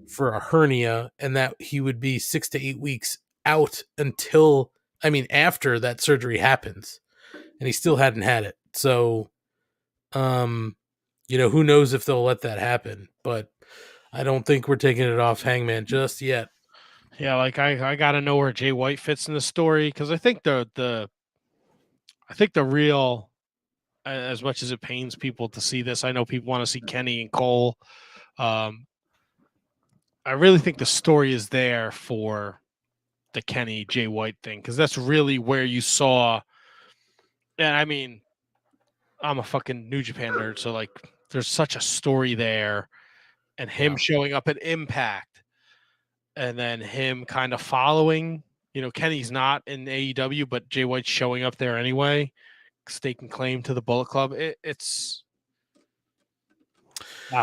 [SPEAKER 2] for a hernia and that he would be 6 to 8 weeks out after that surgery happens. And he still hadn't had it. So, you know, who knows if they'll let that happen. But I don't think we're taking it off Hangman just yet.
[SPEAKER 3] Yeah, like I got to know where Jay White fits in the story. Because I think the real... As much as it pains people to see this, I know people want to see Kenny and Cole. I really think the story is there for the Kenny Jay White thing because that's really where you saw. And I mean, I'm a fucking New Japan nerd, so like, there's such a story there, and him showing up at Impact, and then him kind of following. You know, Kenny's not in AEW, but Jay White's showing up there anyway. Staking claim to the Bullet Club. There's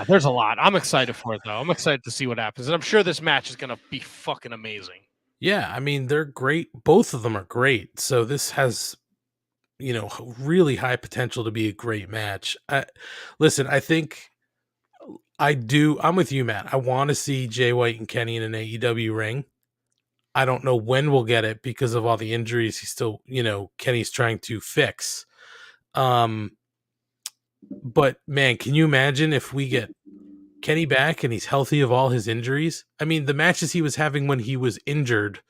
[SPEAKER 3] a lot. I'm excited for it though. I'm excited to see what happens, and I'm sure this match is gonna be fucking amazing.
[SPEAKER 2] Yeah, I mean they're great. Both of them are great. So this has, you know, really high potential to be a great match. Listen, I think I'm with you, Matt. I want to see Jay White and Kenny in an AEW ring. I don't know when we'll get it because of all the injuries he's still, you know, Kenny's trying to fix. But man, can you imagine if we get Kenny back and he's healthy of all his injuries? I mean, the matches he was having when he was injured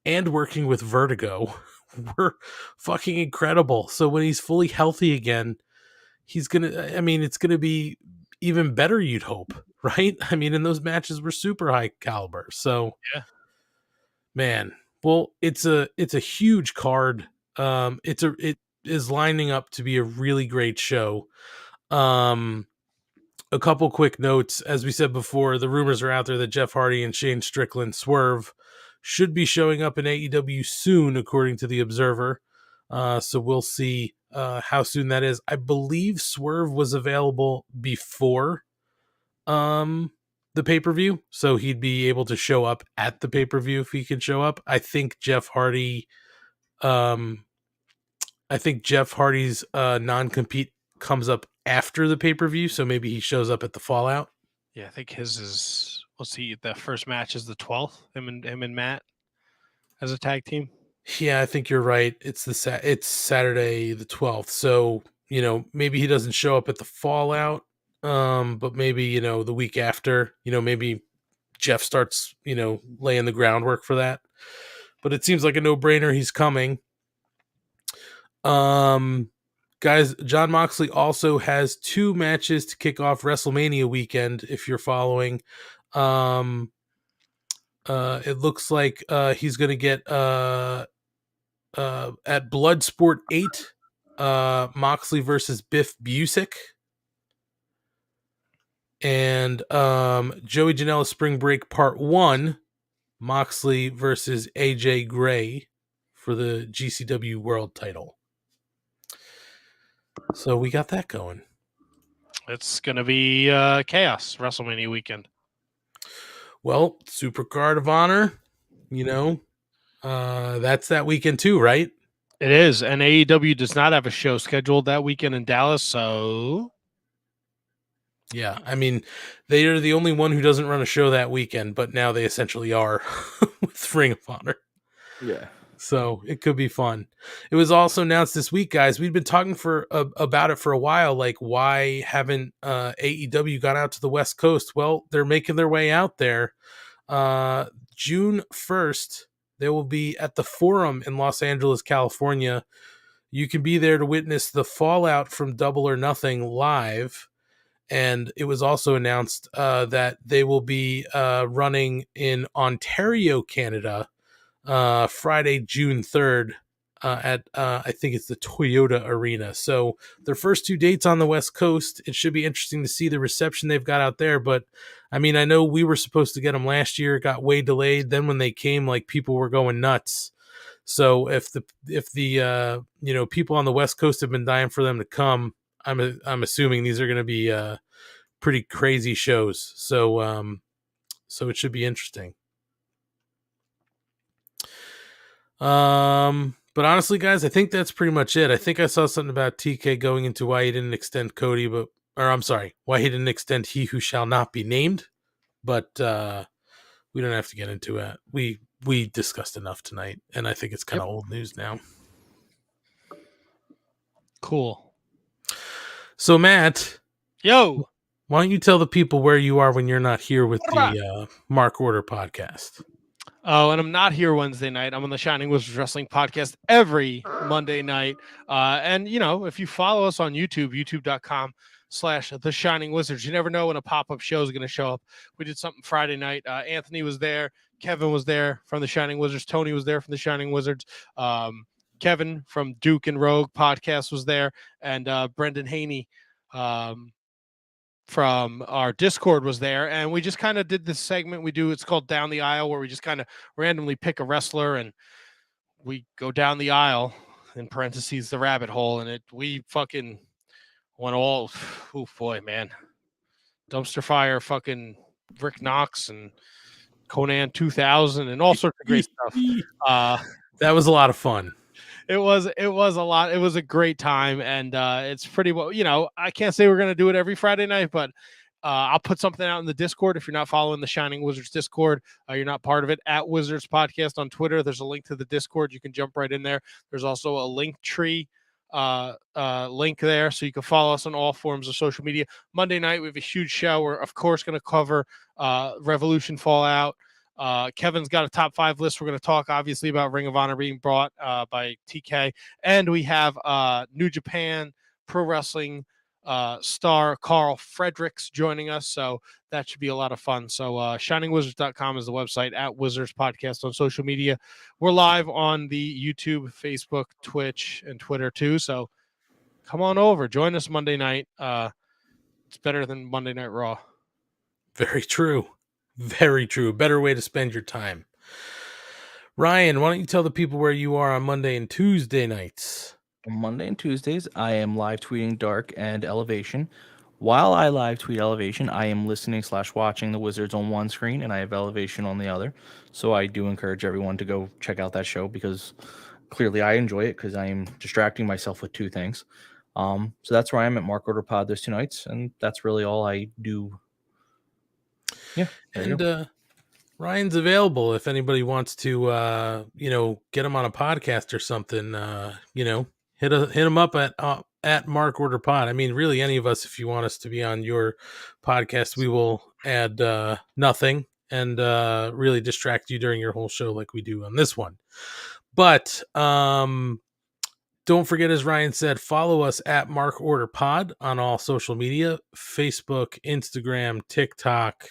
[SPEAKER 2] and working with Vertigo were fucking incredible. So when he's fully healthy again, it's going to be even better, you'd hope, right? I mean, and those matches were super high caliber. So
[SPEAKER 3] yeah,
[SPEAKER 2] man, well, it's a huge card. It is lining up to be a really great show. A couple quick notes. As we said before, the rumors are out there that Jeff Hardy and Shane Strickland Swerve should be showing up in AEW soon, according to the Observer. So we'll see how soon that is. I believe Swerve was available before the pay-per-view, so he'd be able to show up at the pay-per-view if he can show up. I think Jeff Hardy's non-compete comes up after the pay-per-view, so maybe he shows up at the Fallout.
[SPEAKER 3] Yeah, I think his is, the first match is the 12th, him and Matt as a tag team.
[SPEAKER 2] Yeah, I think you're right. It's Saturday the 12th. So, you know, maybe he doesn't show up at the Fallout. But maybe, you know, the week after, you know, maybe Jeff starts, you know, laying the groundwork for that. But it seems like a no-brainer. He's coming. Guys, Jon Moxley also has 2 matches to kick off WrestleMania weekend, if you're following. It looks like he's going to get at Bloodsport 8, Moxley versus Biff Busick. And Joey Janela Spring Break Part 1, Moxley versus AJ Gray for the GCW World title. So we got that going.
[SPEAKER 3] It's going to be chaos WrestleMania weekend.
[SPEAKER 2] Well, Supercard of Honor, that's that weekend too, right?
[SPEAKER 3] It is, and AEW does not have a show scheduled that weekend in Dallas, so
[SPEAKER 2] Yeah, I mean, they are the only one who doesn't run a show that weekend, but now they essentially are with Ring of Honor.
[SPEAKER 4] Yeah.
[SPEAKER 2] So it could be fun. It was also announced this week, guys. We've been talking about it for a while. Like, why haven't AEW gone out to the West Coast? Well, they're making their way out there. June 1st, they will be at the Forum in Los Angeles, California. You can be there to witness the fallout from Double or Nothing live. And it was also announced that they will be running in Ontario, Canada, Friday, June 3rd at I think it's the Toyota Arena. So their first 2 dates on the West Coast. It should be interesting to see the reception they've got out there. But I mean, I know we were supposed to get them last year, it got way delayed. Then when they came, like, people were going nuts. So if the people on the West Coast have been dying for them to come, I'm assuming these are going to be pretty crazy shows. So so it should be interesting. But honestly, guys, I think that's pretty much it. I think I saw something about TK going into why he didn't extend Cody, why he didn't extend He Who Shall Not Be Named. But we don't have to get into it. We discussed enough tonight, and I think it's kind of old news now.
[SPEAKER 3] cool.
[SPEAKER 2] So, Matt,
[SPEAKER 3] Yo,
[SPEAKER 2] why don't you tell the people where you are when you're not here with the Mark Order podcast?
[SPEAKER 3] oh, and I'm not here Wednesday night. I'm on the Shining Wizards Wrestling podcast every Monday night. And, if you follow us on YouTube, youtube.com/The Shining Wizards, you never know when a pop-up show is going to show up. We did something Friday night. Anthony was there. Kevin was there from the Shining Wizards. Tony was there from the Shining Wizards. Kevin from Duke and Rogue podcast was there. And Brendan Haney from our Discord was there, and we just kind of did this segment we do. It's called Down the Aisle, where we just kind of randomly pick a wrestler and we go down the aisle, in parentheses, the rabbit hole, and we fucking went all, oh boy, man, dumpster fire, fucking Rick Knox and Conan 2000 and all sorts of great stuff.
[SPEAKER 2] That was a lot of fun.
[SPEAKER 3] It was a lot. It was a great time, and it's pretty well. I can't say we're gonna do it every Friday night, but I'll put something out in the Discord. If you're not following the Shining Wizards Discord, you're not part of it. At Wizards Podcast on Twitter, there's a link to the Discord. You can jump right in there. There's also a link tree link there, so you can follow us on all forms of social media. Monday night we have a huge show. We're of course going to cover Revolution Fallout. Kevin's got a top 5 list. We're going to talk obviously about Ring of Honor being brought by TK, and we have New Japan Pro Wrestling star Carl Fredericks joining us, so that should be a lot of fun. So shiningwizards.com is the website, at Wizards Podcast on social media. We're live on the YouTube, Facebook, Twitch, and Twitter too, so come on over, join us Monday night. It's better than Monday Night Raw.
[SPEAKER 2] Very true. Very true. Better way to spend your time. Ryan, why don't you tell the people where you are on Monday and Tuesday nights?
[SPEAKER 4] On Monday and Tuesdays, I am live tweeting Dark and Elevation. While I live tweet Elevation, I am listening/watching the Wizards on one screen, and I have Elevation on the other. So I do encourage everyone to go check out that show, because clearly I enjoy it, because I am distracting myself with 2 things. So that's where I am at Mark Order Pod those 2 nights, and that's really all I do. Yeah.
[SPEAKER 2] And Ryan's available if anybody wants to get him on a podcast or something. Hit him up at Mark Order Pod. I mean, really, any of us, if you want us to be on your podcast, we will add nothing and really distract you during your whole show like we do on this one. But don't forget, as Ryan said, follow us at Mark Order Pod on all social media: Facebook, Instagram, TikTok.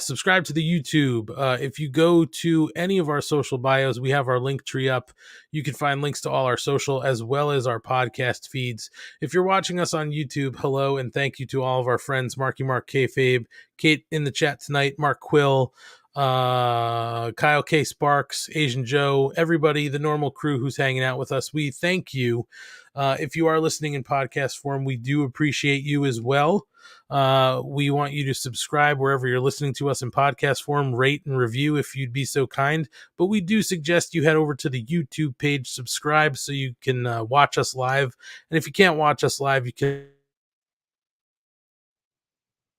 [SPEAKER 2] Subscribe to the YouTube. If you go to any of our social bios, we have our link tree up. You can find links to all our social as well as our podcast feeds. If you're watching us on YouTube, hello, and thank you to all of our friends: Marky Mark, Kayfabe, Kate in the chat tonight, Mark Quill, Kyle K. Sparks, Asian Joe, everybody, the normal crew who's hanging out with us. We thank you. If you are listening in podcast form, we do appreciate you as well. We want you to subscribe wherever you're listening to us in podcast form, rate and review if you'd be so kind. But we do suggest you head over to the YouTube page, subscribe so you can watch us live. And if you can't watch us live, you can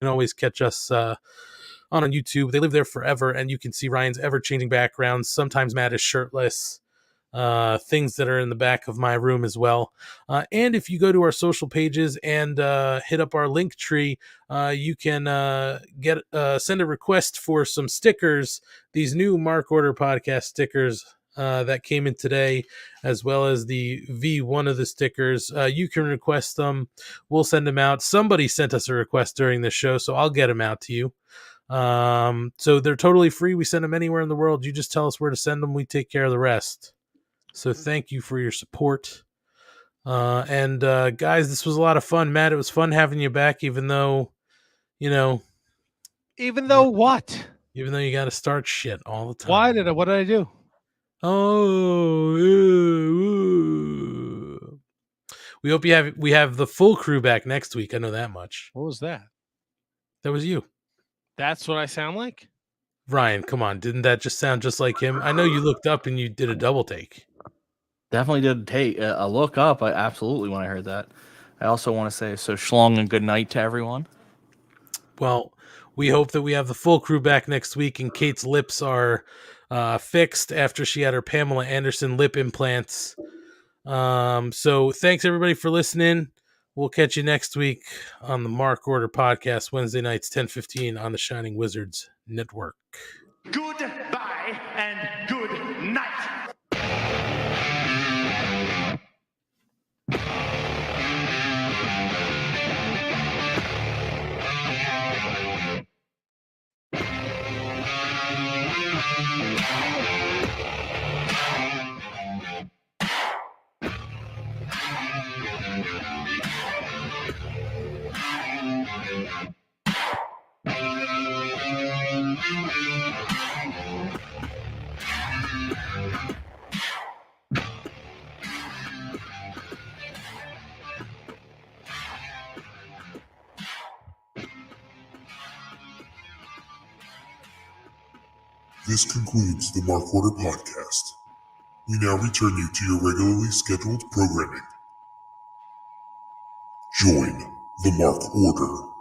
[SPEAKER 2] always catch us on YouTube. They live there forever, and you can see Ryan's ever-changing backgrounds. Sometimes Matt is shirtless. Things that are in the back of my room as well. And if you go to our social pages and hit up our link tree, you can send a request for some stickers, these new Mark Order podcast stickers that came in today, as well as the V1 of the stickers. You can request them. We'll send them out. Somebody sent us a request during the show, so I'll get them out to you. So they're totally free. We send them anywhere in the world. You just tell us where to send them. We take care of the rest. So thank you for your support. And guys, this was a lot of fun. Matt, it was fun having you back, even though,
[SPEAKER 3] Even though what?
[SPEAKER 2] Even though you got to start shit all the time.
[SPEAKER 3] What did I do?
[SPEAKER 2] Oh, we hope we have the full crew back next week. I know that much.
[SPEAKER 3] What was that?
[SPEAKER 2] That was you.
[SPEAKER 3] That's what I sound like?
[SPEAKER 2] Ryan, come on. Didn't that just sound just like him? I know you looked up and you did a double take.
[SPEAKER 4] Definitely did take a look up. I absolutely when I heard that. I also want to say so schlong and good night to everyone.
[SPEAKER 2] Well, we hope that we have the full crew back next week and Kate's lips are fixed after she had her Pamela Anderson lip implants. So thanks everybody for listening. We'll catch you next week on the Mark Order podcast, Wednesday nights, 10:15 on the Shining Wizards Network.
[SPEAKER 5] Goodbye and good night.
[SPEAKER 1] This concludes the Mark Order podcast. We now return you to your regularly scheduled programming. Join the Mark Order.